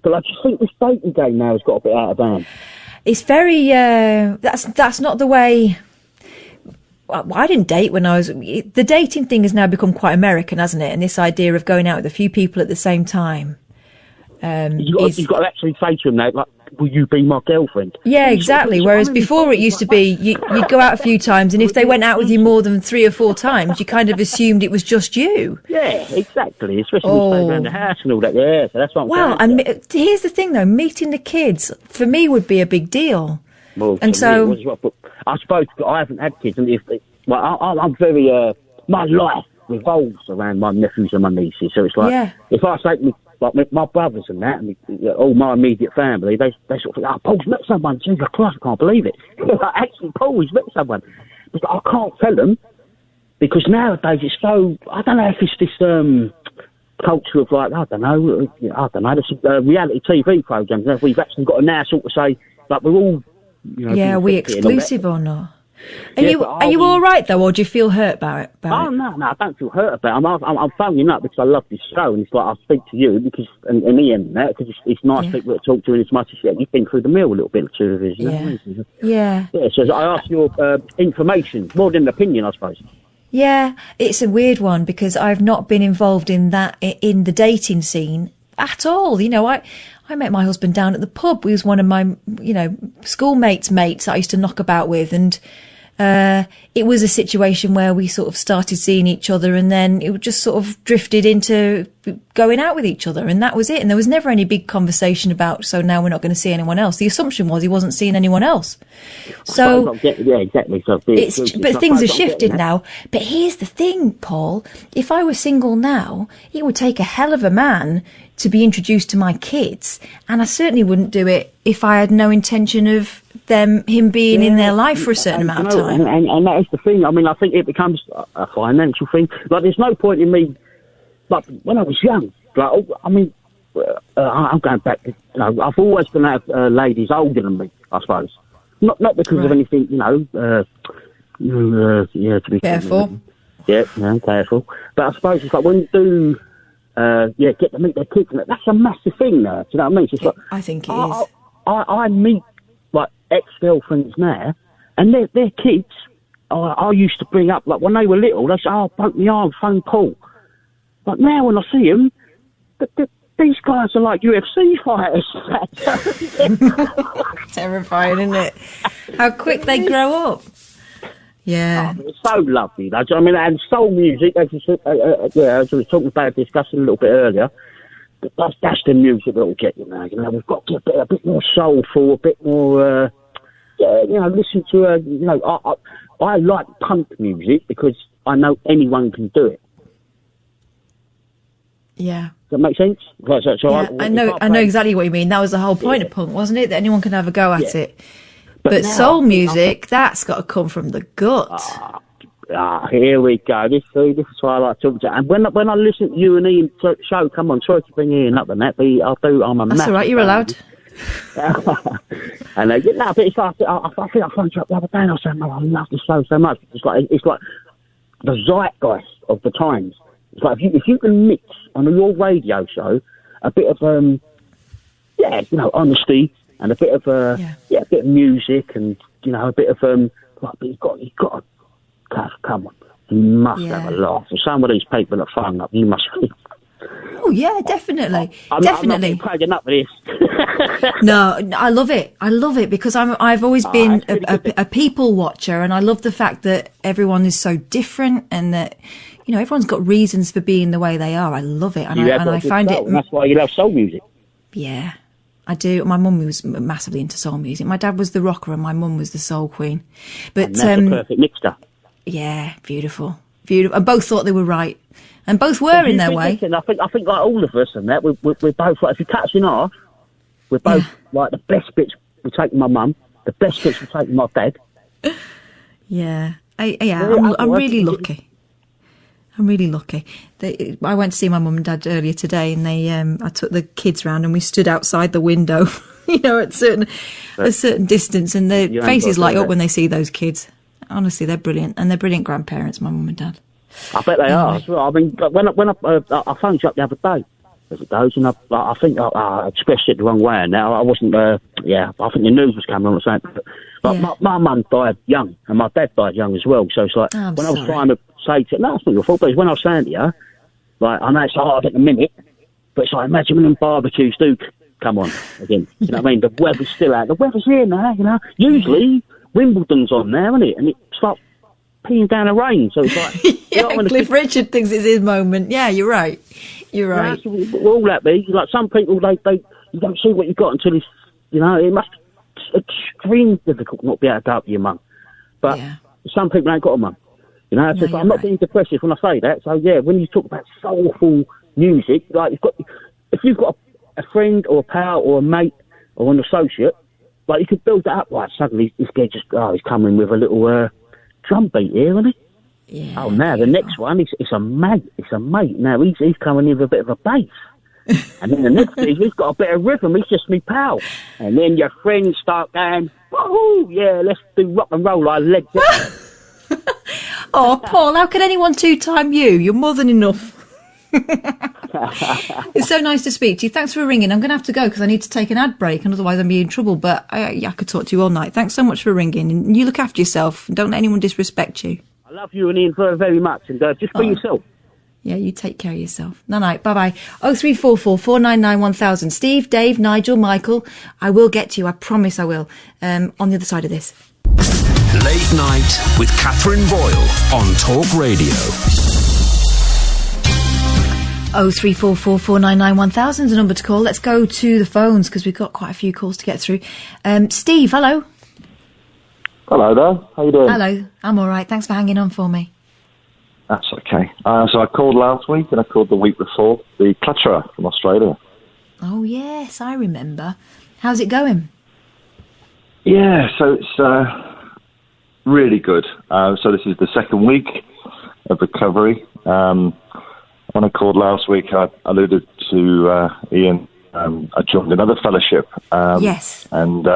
But I just think this dating game now has got a bit out of hand. It's very, that's not the way... Well, I didn't date when I was... The dating thing has now become quite American, hasn't it? And this idea of going out with a few people at the same time. You've got to actually say to them now, like, will you be my girlfriend? Yeah, exactly. Whereas before it used to be, you'd go out a few times, and if they went out with you more than 3 or 4 times, you kind of assumed it was just you. Yeah, exactly. Especially when you stay around the house and all that. Yeah, so that's what I'm saying. And here's the thing, though. Meeting the kids, for me, would be a big deal. Well, and so... I suppose I haven't had kids, and I'm very... my life revolves around my nephews and my nieces, so it's like, if I say to me, like my brothers and that, and all my immediate family, they sort of think, oh, Paul's met someone. Jesus Christ, I can't believe it. Actually, Paul's met someone. But I can't tell them, because nowadays it's so, I don't know if it's this culture of like, I don't know, there's reality TV programs, and we've actually got to now sort of say, like, we're all, are we exclusive or not? Are you all right though, or do you feel hurt about it? No, I don't feel hurt about it. I'm phoning up because I love this show, and it's like I speak to you because and Iain and that, because it's nice people to talk to, and as much as you've been through the mill a little bit too of his. Yeah. So I ask your information more than an opinion, I suppose. Yeah, it's a weird one because I've not been involved in that in the dating scene at all. You know, I met my husband down at the pub. He was one of my, schoolmates' mates that I used to knock about with, and it was a situation where we sort of started seeing each other, and then it just sort of drifted into going out with each other, and that was it. And there was never any big conversation about, so now we're not going to see anyone else. The assumption was he wasn't seeing anyone else. So yeah, exactly. So but things have shifted now. But here's the thing, Paul. If I were single now, it would take a hell of a man to be introduced to my kids, and I certainly wouldn't do it if I had no intention of him being in their life for a certain amount of time. And that is the thing. I mean, I think it becomes a financial thing. Like, there's no point in me. Like, when I was young, like, I mean, I'm going back. I've always been out ladies older than me, I suppose. Not because of anything, to be careful. Careful. But I suppose it's like when you do. Get to meet their kids. That's a massive thing now. Do you know what I mean? It's like, I think it is. I meet, like, ex-girlfriends now, and their kids, I used to bring up, like, when they were little, they say, oh, broke my arm, phone Paul. But now when I see them, these guys are like UFC fighters. Terrifying, isn't it? How quick they grow up. Yeah. Oh, it's so lovely. I mean, and soul music, as we were talking about, discussing a little bit earlier, that's the music that will get you now. We've got to get a bit more soulful, a bit more, listen to, I like punk music because I know anyone can do it. Yeah. Does that make sense? I know exactly what you mean. That was the whole point of punk, wasn't it? That anyone can have a go at it. But soul music, that's got to come from the gut. Here we go. This is why I like talking to. And when I listen to you and Iain show, come on, sorry to bring Iain up and that, but I'm a massive. That's all right, you're allowed. And but it's like I think I phoned you up the other day and I said, I love this show so much. It's like the zeitgeist of the times. It's like if you can mix on your radio show a bit of honesty. And a bit of a bit of music, and a bit of but you've got to come on. You must have a laugh. And some of these people that phone up, you must. Oh yeah, definitely, I'm definitely. not getting up for this. No, I love it. I love it because I've always been a people watcher, and I love the fact that everyone is so different, and that everyone's got reasons for being the way they are. I love it, and I find it. And that's why you love soul music. Yeah, I do. My mum was massively into soul music. My dad was the rocker, and my mum was the soul queen. But and that's a perfect mixture. Yeah, beautiful. And both thought they were right, and both were in their way. Listen, I think like all of us and that we're both like, if you cut us in half, we're both like the best bits we take my mum, the best bits we take my dad. Yeah, I'm really lucky. I'm really lucky. I went to see my mum and dad earlier today, and I took the kids round, and we stood outside the window, at a certain distance, and their faces light up when they see those kids. Honestly, they're brilliant, and they're brilliant grandparents, my mum and dad. I bet they are as well. I mean, when I phoned you up the other day, as it goes, and I think I expressed it the wrong way, and now I wasn't. I think the news was coming on or something. But my mum died young, and my dad died young as well. So it's like I was trying to say to no, it's not your fault. But when I was saying to you, like I know it's hard at the minute, but it's like imagine when them barbecues do come on again. You know what I mean? The weather's still out. The weather's here now. Usually Wimbledon's on there, isn't it? And it's like peeing down the rain. So it's like Cliff Richard thinks it's his moment. Yeah, you're right. You're right. We're all happy. Like some people, they you don't see what you got until it's it must be extremely difficult not to be able to go up to your mum. But some people ain't got a mum. So I'm not being depressive when I say that. So yeah, when you talk about soulful music, like if you've got a friend or a pal or a mate or an associate, like you could build that up. Like suddenly this guy he's coming with a little drum beat here, isn't he? Yeah. Oh, now the next one it's a mate. It's a mate. Now he's coming in with a bit of a bass. And then the next thing, he's got a bit of rhythm. He's just me pal. And then your friends start going, woohoo, yeah, let's do rock and roll like Led Zeppelin. Oh, Paul, how can anyone two-time you? You're more than enough. It's so nice to speak to you. Thanks for ringing. I'm going to have to go because I need to take an ad break, and otherwise I'll be in trouble. But I could talk to you all night. Thanks so much for ringing. And you look after yourself. Don't let anyone disrespect you. I love you and Ian very, very much. And just be yourself. Yeah, you take care of yourself. Night. Bye-bye. 0344 499 1000. Steve, Dave, Nigel, Michael. I will get to you. I promise I will. On the other side of this. Late Night with Katherine Boyle on Talk Radio. 0344 499 1000 is the number to call. Let's go to the phones because we've got quite a few calls to get through. Steve, hello. Hello there. How you doing? Hello. I'm all right. Thanks for hanging on for me. That's okay. So I called last week and I called the week before. The Clutterer from Australia. Oh, yes, I remember. How's it going? Yeah, so it's really good. So this is the second week of recovery. When I called last week, I alluded to Ian. I joined another fellowship. Yes. And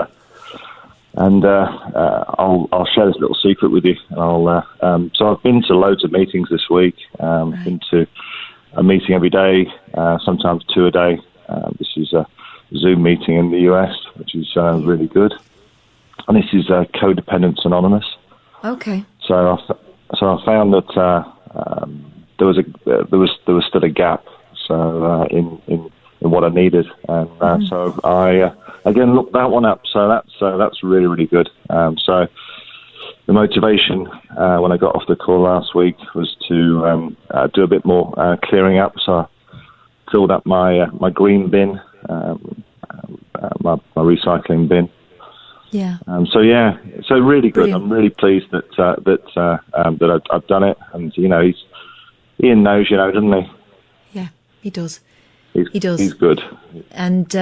I'll share this little secret with you. So I've been to loads of meetings this week. Been to a meeting every day, sometimes two a day. This is a Zoom meeting in the US, which is really good. And this is Codependence Anonymous. Okay. So I found that there was still a gap. So in what I needed, and so I again looked that one up. So that's really, really good. So the motivation when I got off the call last week was to do a bit more clearing up. So I filled up my green bin, my recycling bin. Yeah. So really good. Brilliant. I'm really pleased that I've done it, and Ian knows, doesn't he? Yeah, he does. He does. He's good. And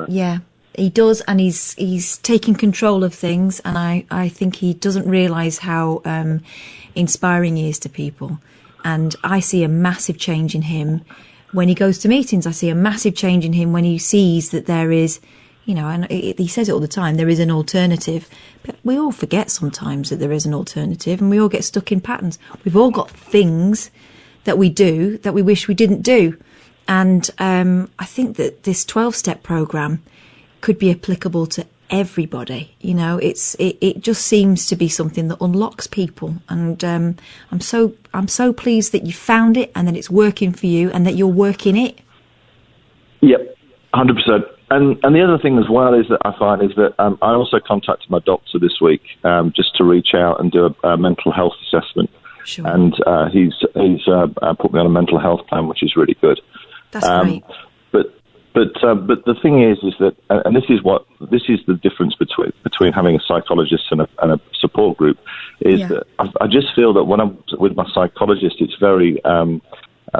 yeah, he does, and he's taking control of things, and I think he doesn't realise how inspiring he is to people. And I see a massive change in him when he goes to meetings. I see a massive change in him when he sees that there is, and he says it all the time, there is an alternative. But we all forget sometimes that there is an alternative, and we all get stuck in patterns. We've all got things that we do that we wish we didn't do. And I think that this 12-step programme could be applicable to everybody. You know, it just seems to be something that unlocks people, and I'm so pleased that you found it and that it's working for you and that you're working it. Yep, 100%. And the other thing as well is that I find is that I also contacted my doctor this week just to reach out and do a mental health assessment. Sure. And he's put me on a mental health plan, which is really good. That's great. But the thing is that, and this is the difference between having a psychologist and a support group, is that I just feel that when I'm with my psychologist, it's very. Don't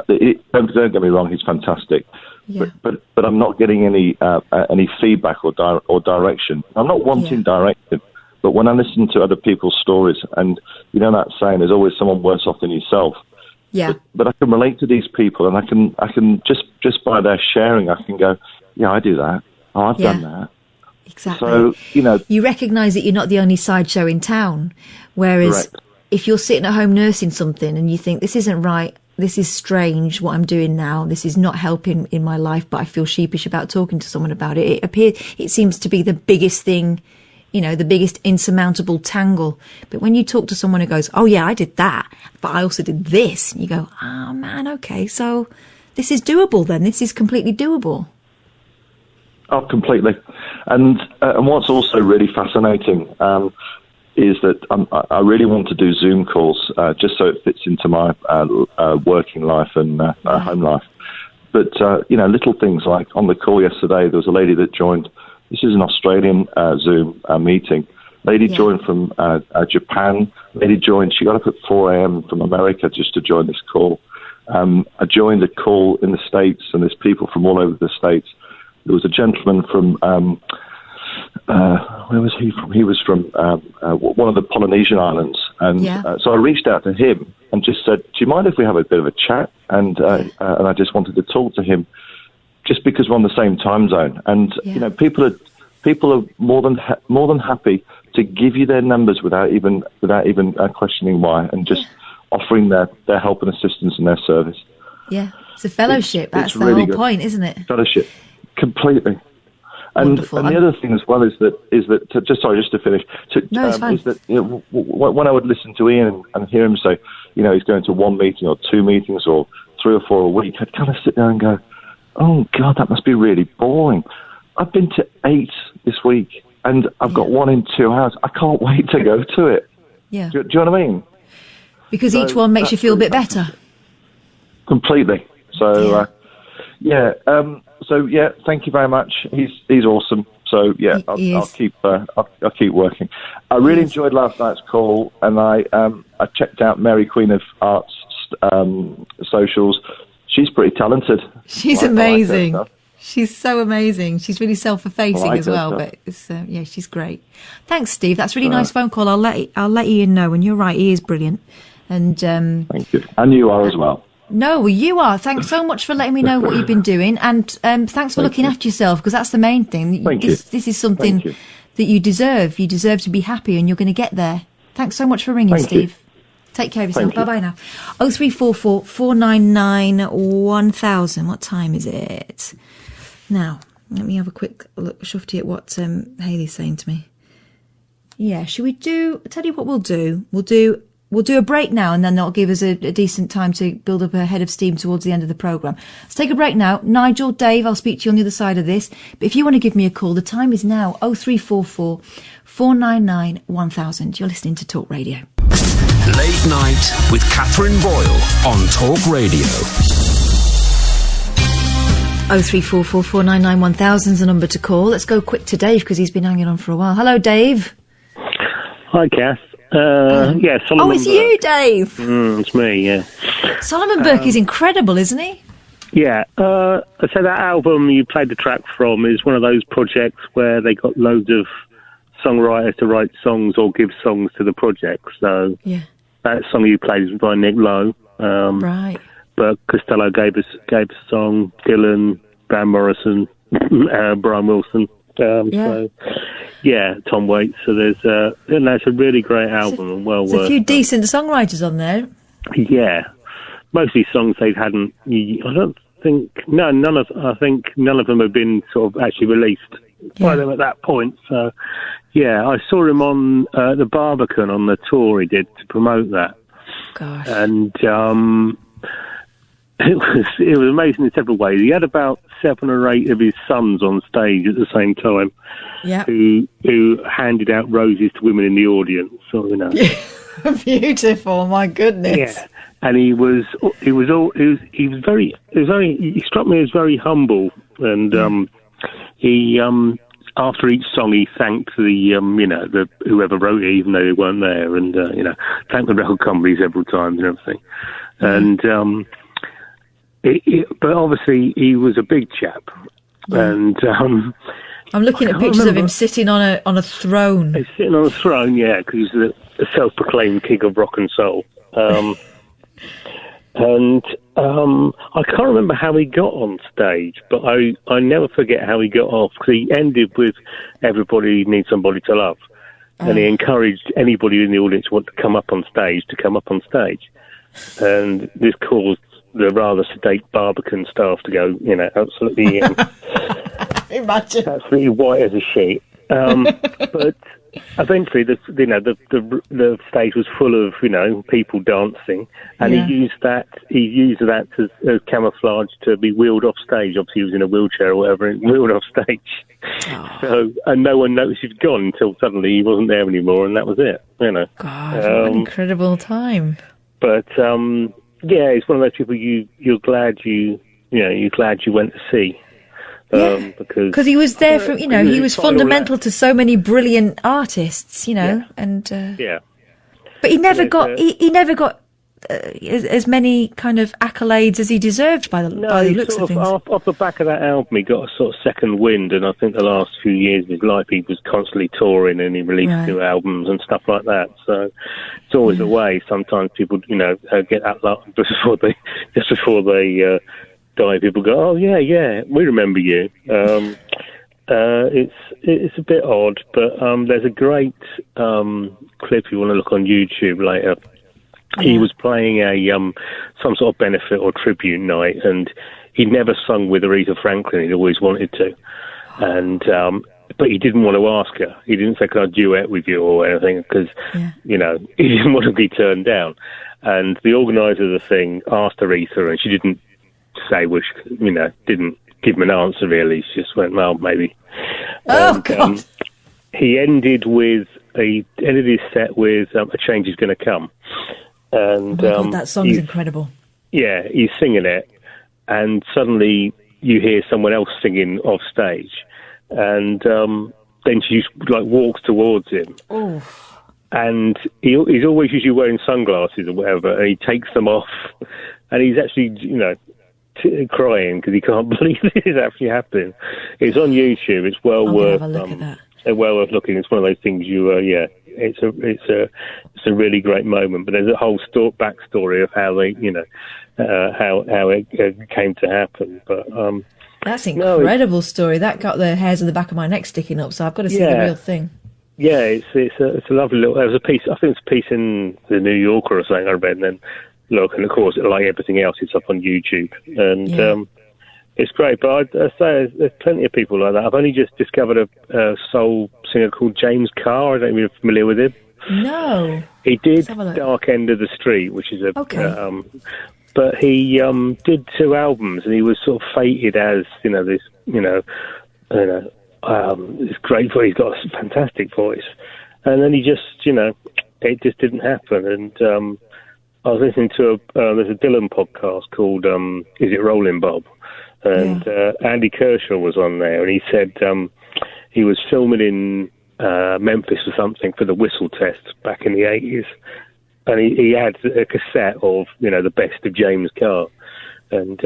get me wrong, he's fantastic. Yeah. But I'm not getting any feedback or direction. I'm not wanting direction, but when I listen to other people's stories, and you know that saying, there's always someone worse off than yourself. Yeah. But I can relate to these people, and I can just by their sharing, I can go, yeah, I do that. Oh, I've done that. Exactly. So you recognise that you're not the only sideshow in town. Whereas if you're sitting at home nursing something and you think this isn't right. This is strange, what I'm doing now. This is not helping in my life, but I feel sheepish about talking to someone about it. It seems to be the biggest thing, the biggest insurmountable tangle. But when you talk to someone who goes, oh yeah, I did that, but I also did this, and you go, oh man, okay, so this is doable then. This is completely doable. Oh, completely. And what's also really fascinating, is that I really want to do Zoom calls just so it fits into my working life and home life. But, little things like on the call yesterday, there was a lady that joined. This is an Australian Zoom meeting. Lady joined from Japan. Lady joined, she got up at 4 a.m. from America just to join this call. I joined a call in the States, and there's people from all over the States. There was a gentleman from... where was he from? He was from one of the Polynesian islands, and so I reached out to him and just said, "Do you mind if we have a bit of a chat?" And I just wanted to talk to him, just because we're on the same time zone. And people are more than happy to give you their numbers without even questioning why, and just offering their help and assistance and their service. Yeah, it's a fellowship. That's the really whole good. point, isn't it? Fellowship, completely. And the other thing as well is that just to finish. It's fine. Is that when I would listen to Ian and hear him say, he's going to one meeting or two meetings or 3 or 4 a week, I'd kind of sit there and go, oh God, that must be really boring. I've been to 8 this week, and I've got one in 2 hours. I can't wait to go to it. Yeah. Do you know what I mean? Because each one makes you feel a bit better. Completely. So, thank you very much. He's awesome. So I'll keep working. I really enjoyed last night's call, and I checked out Mary Queen of Arts socials. She's pretty talented. She's amazing. She's so amazing. She's really self-effacing as well, but it's, she's great. Thanks, Steve. That's a really nice phone call. I'll let Ian know. And you're right, he is brilliant. And thank you. And you are as well. No, you are. Thanks so much for letting me know what you've been doing, and thanks for looking after yourself, because that's the main thing. This is something that you deserve. You deserve to be happy, and you're going to get there. Thanks so much for ringing, Steve. Take care of yourself. Bye-bye now. 0344 499 1000. What time is it? Now, let me have a quick look, shufty at what Hayley's saying to me. Yeah, should we do... I'll tell you what we'll do. We'll do a break now, and then that'll give us a decent time to build up a head of steam towards the end of the programme. Let's take a break now. Nigel, Dave, I'll speak to you on the other side of this. But if you want to give me a call, the time is now 0344 499 1000. You're listening to Talk Radio. Late Night with Katherine Boyle on Talk Radio. 0344 499 1000 is the number to call. Let's go quick to Dave, because he's been hanging on for a while. Hello, Dave. Hi, Kath. Solomon it's Burke. you, Dave. It's me, yeah. Solomon Burke is incredible, isn't he? Yeah. So that album you played the track from is one of those projects where they got loads of songwriters to write songs or give songs to the project. So that song you played is by Nick Lowe. Right. But Costello gave us a song, Dylan, Van Morrison, Brian Wilson. So, Tom Waits. So there's it's a really great album and well worth. There's a few decent songwriters on there. Yeah, mostly songs they hadn't. I think none of them have been sort of actually released by them at that point. So, yeah, I saw him on the Barbican on the tour he did to promote that. Gosh. And it was amazing in several ways. He had about 7 or 8 of his sons on stage at the same time, who handed out roses to women in the audience. So, you know, beautiful. My goodness. Yeah, and he struck me as very humble, and he after each song he thanked the whoever wrote it, even though they weren't there, and thanked the record company several times and everything, and. But obviously he was a big chap, and I'm looking at pictures of him sitting on a throne. He's sitting on a throne, yeah, because he's the self-proclaimed king of rock and soul. And I can't remember how he got on stage, but I never forget how he got off, because he ended with "Everybody needs somebody to love," and he encouraged anybody in the audience who wanted to come up on stage, and this caused the rather sedate Barbican staff to go, absolutely, imagine, absolutely white as a sheet. But eventually, the stage was full of people dancing, and he used that as camouflage to be wheeled off stage. Obviously, he was in a wheelchair or whatever, and wheeled off stage. So, and no one noticed he'd gone until suddenly he wasn't there anymore, and that was it. God, what an incredible time! But yeah, it's one of those people you're glad you went to see. Because he was there from, he was fundamental to so many brilliant artists, and but he never got he never got as many kind of accolades as he deserved by the looks of things. Off the back of that album, he got a sort of second wind, and I think the last few years of his life he was constantly touring, and he released new albums and stuff like that. So it's always a way. Sometimes people, get that luck before they die. People go, "Oh yeah, we remember you." It's a bit odd, but there's a great clip you want to look on YouTube later. He was playing some sort of benefit or tribute night, and he'd never sung with Aretha Franklin. He'd always wanted to, and but he didn't want to ask her. He didn't say, "Can I duet with you?" or anything, because he didn't want to be turned down. And the organizer of the thing asked Aretha, and she didn't say, didn't give him an answer really. She just went, "Well, maybe." God! He ended his set with "A Change Is Going to Come." And God, that song's incredible. Yeah, he's singing it, and suddenly you hear someone else singing off stage, and then she walks towards him, and he's always usually wearing sunglasses or whatever, and he takes them off, and he's actually crying because he can't believe this is actually happening. It's on YouTube. It's well worth looking. It's one of those things it's a really great moment, but there's a whole backstory of how they, how it came to happen. But that's an incredible story. That got the hairs on the back of my neck sticking up. So I've got to see the real thing. Yeah, it's a lovely little. There was a piece. I think it's a piece in the New Yorker or something I read, and then look, and of course, like everything else, it's up on YouTube, and it's great. But I say there's plenty of people like that. I've only just discovered a soul singer called James Carr. I don't know if you're familiar with him. No. He did Dark End of the Street, which is but he did 2 albums, and he was sort of fated as this great voice. He's got a fantastic voice, and then he just it just didn't happen. And I was listening to there's a Dylan podcast called Is It Rolling Bob? And Andy Kershaw was on there, and he said he was filming in Memphis or something for the whistle test back in the 80s, and he had a cassette of the best of James Carr, and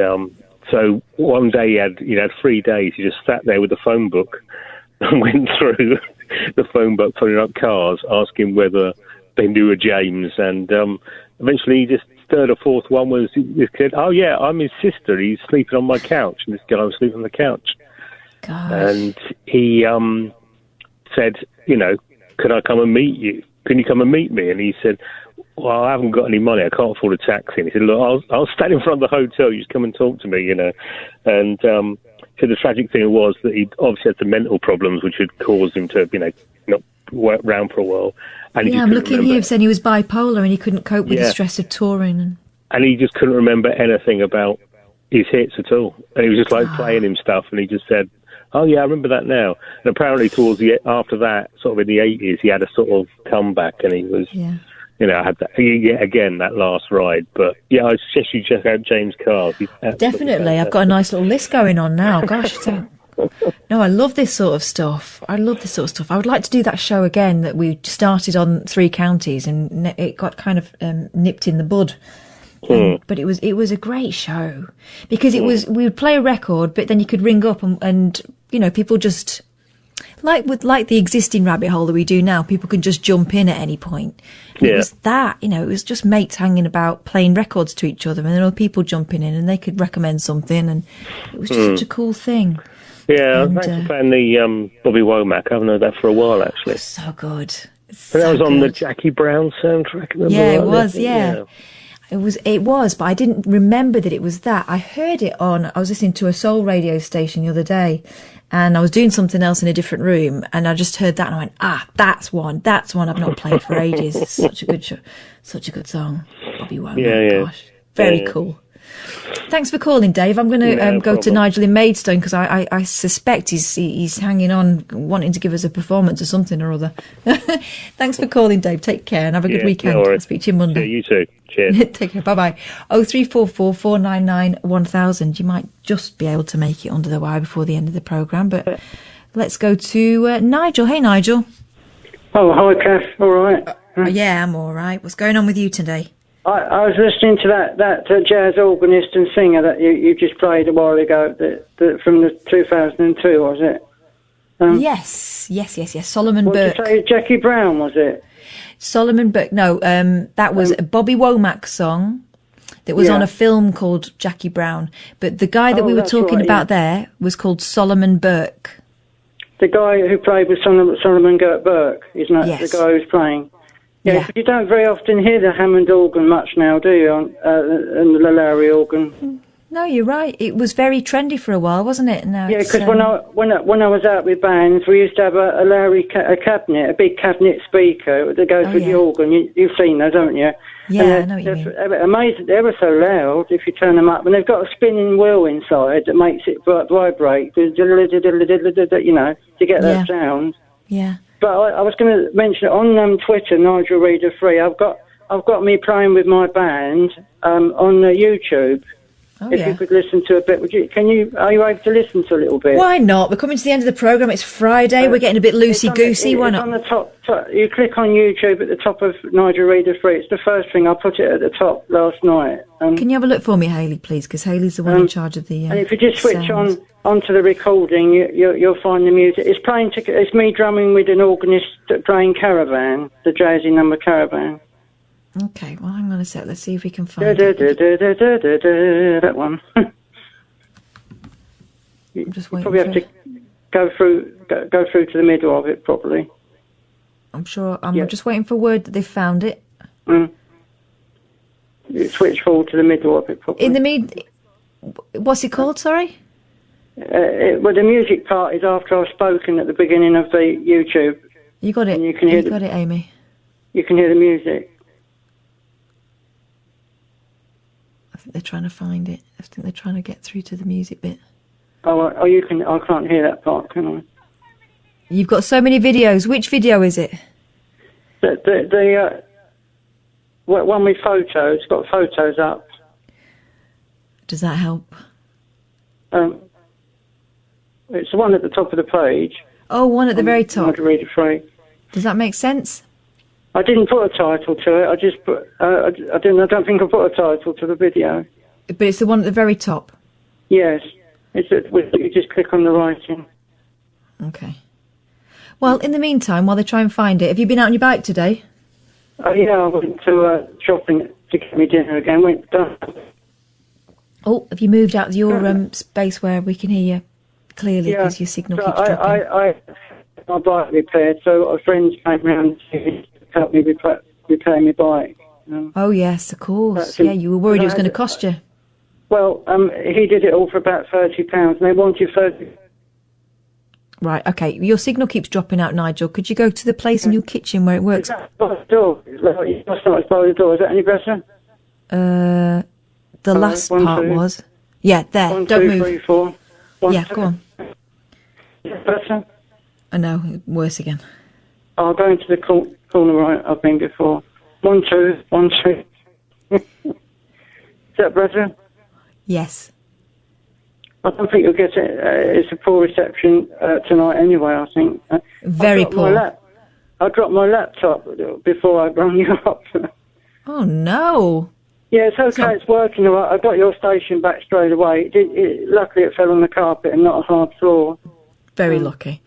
so one day he had 3 days. He just sat there with the phone book and went through the phone book, phoning up cars, asking whether they knew a James, and eventually he just third or fourth one was this kid. "Oh yeah, I'm his sister. He's sleeping on my couch." And this guy was sleeping on the couch. Gosh. And he said, "Can I come and meet you? Can you come and meet me?" And he said, "Well, I haven't got any money. I can't afford a taxi." And he said, "Look, I'll stand in front of the hotel. You just come and talk to me, And the tragic thing was that he obviously had some mental problems which had caused him to, not work round for a while. And he just I'm couldn't looking remember. here saying he was bipolar and he couldn't cope with the Yeah. stress of touring. And he just couldn't remember anything about his hits at all. And he was just playing him stuff, and he just said, "Oh yeah, I remember that now." And apparently after that, sort of in the 80s, he had a sort of comeback, and he was, had that again that last ride. But yeah, I suggest you check out James Cars. Definitely, I've got a nice little list going on now. Gosh, no, I love this sort of stuff. I would like to do that show again that we started on 3 counties, and it got kind of nipped in the bud. But it was a great show because we would play a record, but then you could ring up and people just like the existing rabbit hole that we do now. People can just jump in at any point. And it was that, it was just mates hanging about playing records to each other, and then other people jumping in and they could recommend something, and it was just such a cool thing. Yeah, thanks for playing the Bobby Womack. I haven't heard that for a while actually. So good. But that was on the Jackie Brown soundtrack. Yeah, it was. Yeah. It was, but I didn't remember that it was that. I heard it I was listening to a soul radio station the other day, and I was doing something else in a different room, and I just heard that, and I went, that's one I've not played for ages. It's such a good show, such a good song. Bobby Womack, gosh, very cool. Thanks for calling, Dave. I'm going to go to Nigel in Maidstone because I suspect he's hanging on, wanting to give us a performance or something or other. Thanks for calling, Dave. Take care and have a good weekend. No, I'll speak to you Monday. Yeah, you too. Cheers. Take care. Bye-bye. 0344 499 1000. You might just be able to make it under the wire before the end of the programme, but let's go to Nigel. Hey, Nigel. Oh, hi, Kath. All right? Yeah, I'm all right. What's going on with you today? I was listening to that jazz organist and singer that you just played a while ago, that from the 2002, was it? Yes. Solomon Burke. What did you say? Jackie Brown, was it? Solomon Burke. No, that was a Bobby Womack song that was on a film called Jackie Brown. But the guy that we were talking about there was called Solomon Burke. The guy who played with Solomon Burke, isn't that the guy who's playing? Yeah, but you don't very often hear the Hammond organ much now, do you? And the Lowry organ. No, you're right. It was very trendy for a while, wasn't it? Now, yeah, because when I was out with bands, we used to have a Lowry cabinet, a big cabinet speaker that goes with the organ. You've seen those, haven't you? Yeah, I know what you mean. Amazing. They were so loud if you turn them up, and they've got a spinning wheel inside that makes it vibrate, to get that sound. Yeah. But I was going to mention on Twitter, Nigel Reader Free. I've got me playing with my band on YouTube. If you could listen to a bit, are you able to listen to a little bit? Why not? We're coming to the end of the programme. It's Friday. We're getting a bit loosey-goosey. Why not? On the top, you click on YouTube at the top of Nigel Reader Free. It's the first thing. I put it at the top last night. Can you have a look for me, Hayley, please? Because Hayley's the one in charge of the and if you just switch onto the recording, you'll find the music. It's me drumming with an organist playing Caravan, the jazzy number Caravan. Okay, well, hang on a sec. Let's see if we can find it. That one. I'm just waiting. Probably have to go through to the middle of it properly. I'm sure. I'm just waiting for word that they've found it. You switch forward to the middle of it properly. In the what's it called? Sorry. Well, the music part is after I've spoken at the beginning of the YouTube. You got it. And you can hear got it, Amy. You can hear the music. I think they're trying to find it. I think they're trying to get through to the music bit. Oh, you can. I can't hear that part, can I? You've got so many videos. Which video is it? The one with photos. Got photos up. Does that help? It's the one at the top of the page. Oh, one at the very top. I'd read it free. Does that make sense? I didn't put a title to it. I just put. I don't think I put a title to the video. But it's the one at the very top. Yes, you just click on the writing. Okay. Well, in the meantime, while they try and find it, have you been out on your bike today? Oh yeah, I went to shopping to get me dinner again. Went down. Oh, have you moved out of your space where we can hear you clearly because your signal keeps dropping? I had my bike repaired, so a friend came round to help me repair my bike. Oh yes, of course. Yeah, you were worried it was going to cost you. Well, he did it all for about £30, and they wanted 30. Right, okay. Your signal keeps dropping out, Nigel. Could you go to the place in your kitchen where it works? That's by the door. That's not by the door. Is that any better? The last one, part two. was... Yeah, there. 1, Don't 2, move. 3, 4. 1, Yeah, 2. go on. Is that better? I know, worse again. I'll go into the corner right I've been before. 1, 2, 1, 2. Is that better? Yes. I don't think you'll get it. It's a poor reception tonight anyway, I think. Very poor. I dropped my laptop before I rang you up. Oh, no. Yeah, it's okay. It's working all right. I got your station back straight away. Luckily, it fell on the carpet and not a hard floor. Very lucky.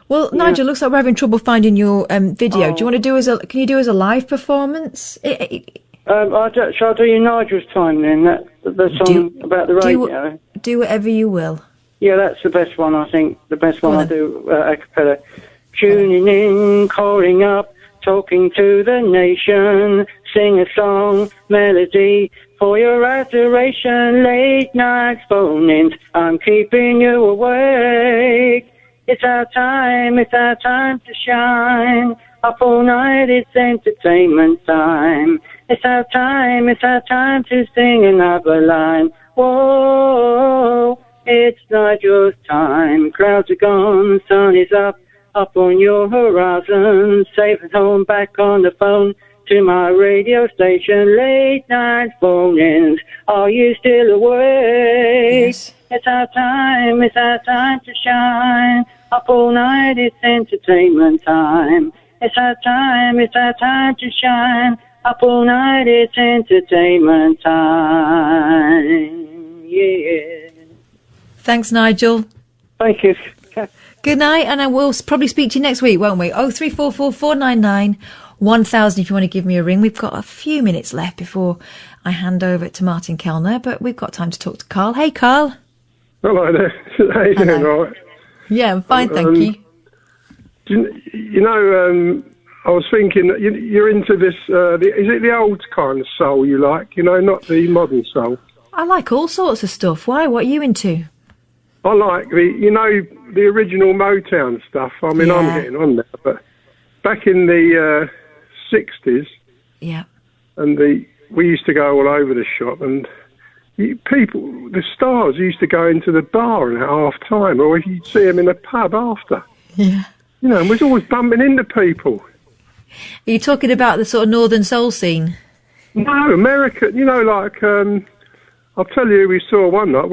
Well, Nigel, looks like we're having trouble finding your video. Do you want to do can you do as a live performance? Shall I do you Nigel's time then? The song about the radio? Do whatever you will. Yeah, that's the best one, I think. The best one I do a cappella. Tuning in, calling up, talking to the nation. Sing a song, melody for your adoration. Late night phone-ins, I'm keeping you awake. It's our time to shine. Up all night, it's entertainment time. It's our time to sing another line. Whoa, it's Nigel's time. Clouds are gone, sun is up on your horizon. Safe at home, back on the phone to my radio station. Late night phone-ins, are you still awake? Yes. It's our time to shine. Up all night, it's entertainment time. It's our time to shine. Up all night, it's entertainment time. Yeah. Thanks, Nigel. Thank you. Good night, and I will probably speak to you next week, won't we? 0344 499 1000 if you want to give me a ring. We've got a few minutes left before I hand over to Martin Kellner, but we've got time to talk to Carl. Hey, Carl. Hello there. How you doing, all right? Yeah, I'm fine, thank you. I was thinking, you're into this, is it the old kind of soul you like, not the modern soul? I like all sorts of stuff. Why? What are you into? I like the original Motown stuff. I mean, I'm getting on there, but back in the 60s, and we used to go all over the shop, and the stars used to go into the bar at half time, or you'd see them in a pub after. Yeah. And we're always bumping into people. Are you talking about the sort of northern soul scene? No, America. I'll tell you, we saw one night.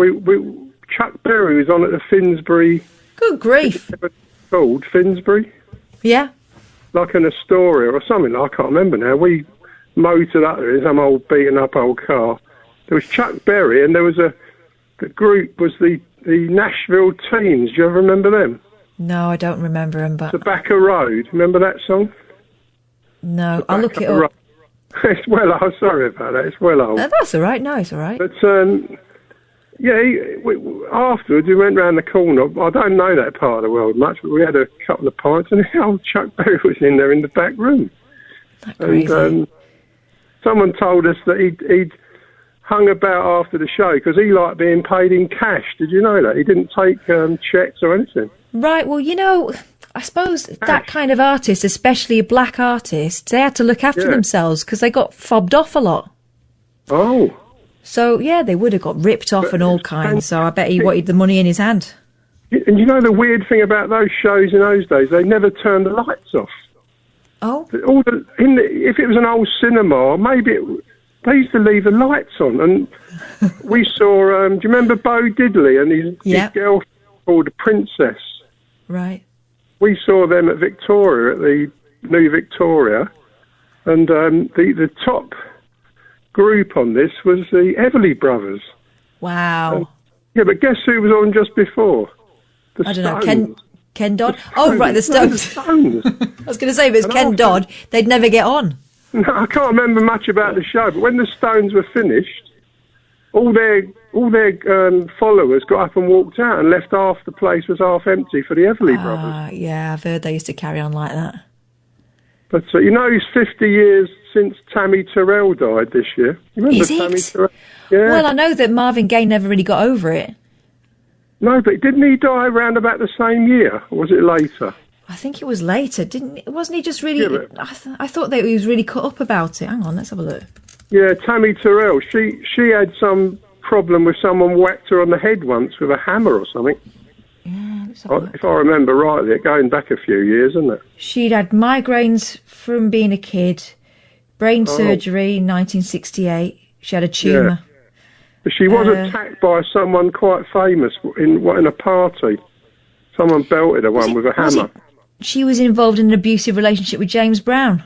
Chuck Berry was on at the Finsbury. Good grief! Called Finsbury. Yeah. Like an Astoria or something. I can't remember now. We motored up there in some old beaten up old car. There was Chuck Berry, and there was the group was the Nashville Teens. Do you ever remember them? No, I don't remember them. But Tobacco Road. Remember that song? No, I'll look it up. It's well old. Sorry about that. It's well old. No, that's all right. No, it's all right. But afterwards we went round the corner. I don't know that part of the world much, but we had a couple of pints, and old Chuck Berry was in there in the back room. And someone told us that he'd hung about after the show because he liked being paid in cash. Did you know that? He didn't take cheques or anything. Right, well, I suppose that kind of artist, especially black artists, they had to look after themselves because they got fobbed off a lot. Oh. So, yeah, they would have got ripped off and all kinds, so I bet he wanted the money in his hand. And the weird thing about those shows in those days, they never turned the lights off. Oh? If it was an old cinema, they used to leave the lights on. And we saw, do you remember Bo Diddley and his girlfriend called the Princess? Right. We saw them at Victoria, at the New Victoria, and the top group on this was the Everly Brothers. Wow. But guess who was on just before? I don't know, Ken Dodd? Oh, right, the Stones. I was going to say, if it was Ken Dodd, they'd never get on. No, I can't remember much about the show, but when the Stones were finished, all their followers got up and walked out and left half the place was half empty for the Everly Brothers. Yeah, I've heard they used to carry on like that. But 50 years since Tammy Terrell died this year. You remember Is Tammy it? Terrell? Yeah. Well, I know that Marvin Gaye never really got over it. No, but didn't he die around about the same year? Or was it later? I think it was later, wasn't he just really... I thought that he was really cut up about it. Hang on, let's have a look. Yeah, Tammy Terrell. She had some problem with someone whacked her on the head once with a hammer or something. Yeah, if I remember rightly, going back a few years, isn't it? She'd had migraines from being a kid, brain surgery in 1968. She had a tumour. Yeah. But she was attacked by someone quite famous in a party. Someone belted her with a hammer. She was involved in an abusive relationship with James Brown.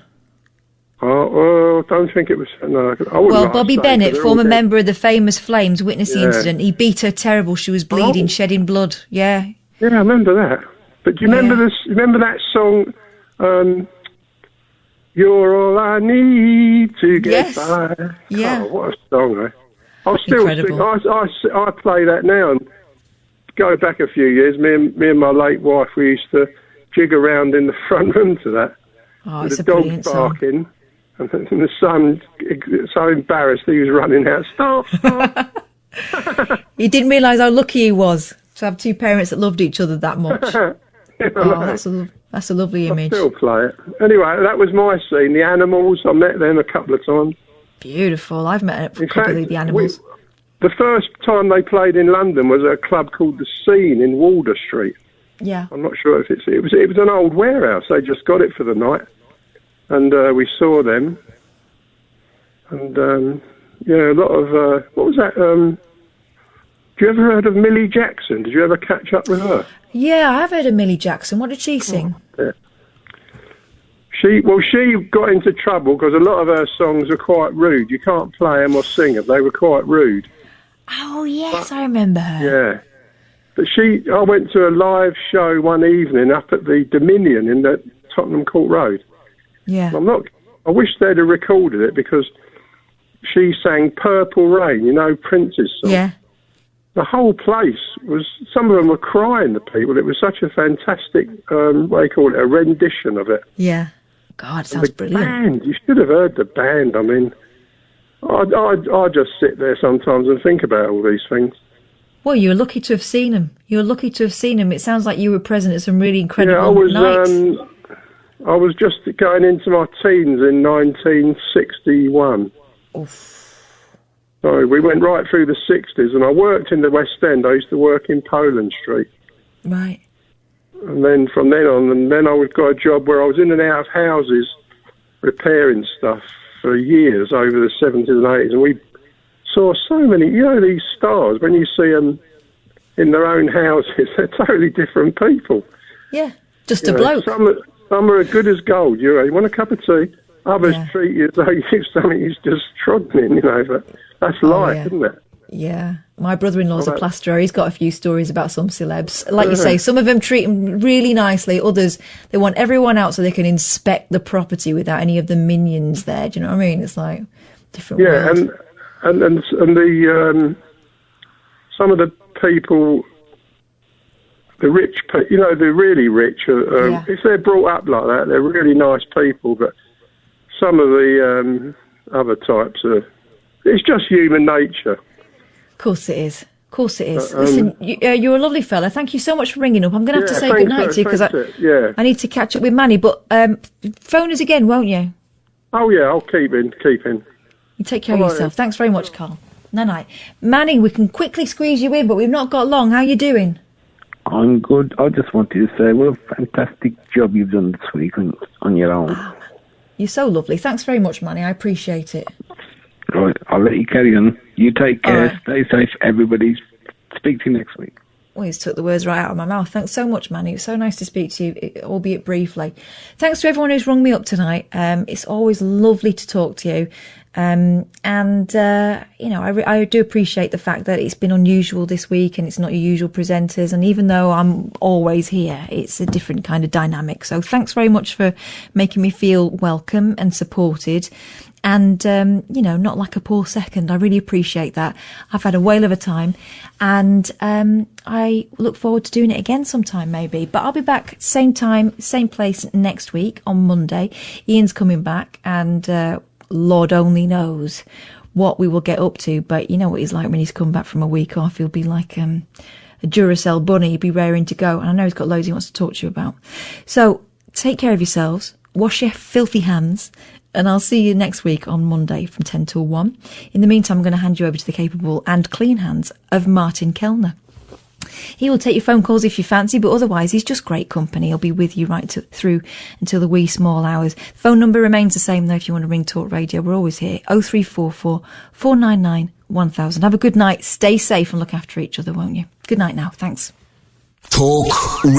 Oh, don't think it was... No, well, Bobby Bennett, former member of the famous Flames, witnessed the incident. He beat her terrible. She was bleeding, shedding blood. Yeah. Yeah, I remember that. But do you remember this? Remember that song, You're All I Need to Get By? Yeah. Oh, what a song, eh? I still think, I play that now, and go back a few years, me and my late wife, we used to jig around in the front room to that. Oh, with it's the a dog brilliant barking, and the son so embarrassed he was running out. Stop! He didn't realise how lucky he was to have two parents that loved each other that much. That's a lovely image. I still play it. Anyway, that was my scene. The Animals, I met them a couple of times. Beautiful. I've met probably the Animals. The first time they played in London was at a club called The Scene in Wardour Street. Yeah. I'm not sure if it was an old warehouse. They just got it for the night, and we saw them. And a lot of what was that? Have you ever heard of Millie Jackson? Did you ever catch up with her? Yeah, I have heard of Millie Jackson. What did she sing? Yeah. She got into trouble because a lot of her songs are quite rude. You can't play them or sing them. They were quite rude. Oh, yes, I remember her. Yeah. But I went to a live show one evening up at the Dominion in the Tottenham Court Road. Yeah. I wish they'd have recorded it because she sang Purple Rain, Prince's song. Yeah. The whole place some of them were crying, the people. It was such a fantastic, what do you call it, a rendition of it. Yeah. God, sounds brilliant. Band, you should have heard the band. I mean, I just sit there sometimes and think about all these things. Well, you're lucky to have seen them. It sounds like you were present at some really incredible nights. I was just going into my teens in 1961. Oof. So we went right through the 60s, and I worked in the West End. I used to work in Poland Street. Right. And then from then on, I got a job where I was in and out of houses repairing stuff for years over the 70s and 80s. And we saw so many, these stars, when you see them in their own houses, they're totally different people. Yeah, just a bloke. Some are good as gold. You want a cup of tea? Others treat you as though you've something you've just trodden in, but that's life, isn't it? Yeah. My brother-in-law's a plasterer. He's got a few stories about some celebs. Like you say, some of them treat them really nicely. Others, they want everyone out so they can inspect the property without any of the minions there. Do you know what I mean? It's like different world. and the some of the people, the rich, the really rich, if they're brought up like that, they're really nice people. But some of the other types it's just human nature. Of course it is. Listen, you're a lovely fella. Thank you so much for ringing up. I'm going to have to say goodnight to you because I need to catch up with Manny. But phone us again, won't you? Oh, yeah, I'll keep in. You take care of yourself. Thanks very much, Carl. Night. Manny, we can quickly squeeze you in, but we've not got long. How you doing? I'm good. I just wanted to say what a fantastic job you've done this week on your own. Oh, you're so lovely. Thanks very much, Manny. I appreciate it. Right, I'll let you carry on. You take care, stay safe, everybody. Speak to you next week. Well, he's took the words right out of my mouth. Thanks so much, Manny. It was so nice to speak to you, albeit briefly. Thanks to everyone who's rung me up tonight. It's always lovely to talk to you. I do appreciate the fact that it's been unusual this week and it's not your usual presenters. And even though I'm always here, it's a different kind of dynamic. So thanks very much for making me feel welcome and supported. And, not like a poor second. I really appreciate that. I've had a whale of a time and, I look forward to doing it again sometime maybe, but I'll be back same time, same place next week on Monday. Ian's coming back and, Lord only knows what we will get up to, but you know what he's like when he's come back from a week off. He'll be like a Duracell bunny. He'll be raring to go, and I know he's got loads he wants to talk to you about. So take care of yourselves, wash your filthy hands, and I'll see you next week on Monday from 10 till 1. In the meantime, I'm going to hand you over to the capable and clean hands of Martin Kellner. He will take your phone calls if you fancy, but otherwise he's just great company. He'll be with you right through until the wee small hours. Phone number remains the same though if you want to ring Talk Radio. We're always here. 0344 499 1000. Have a good night. Stay safe and look after each other, won't you? Good night now. Thanks. Talk Radio.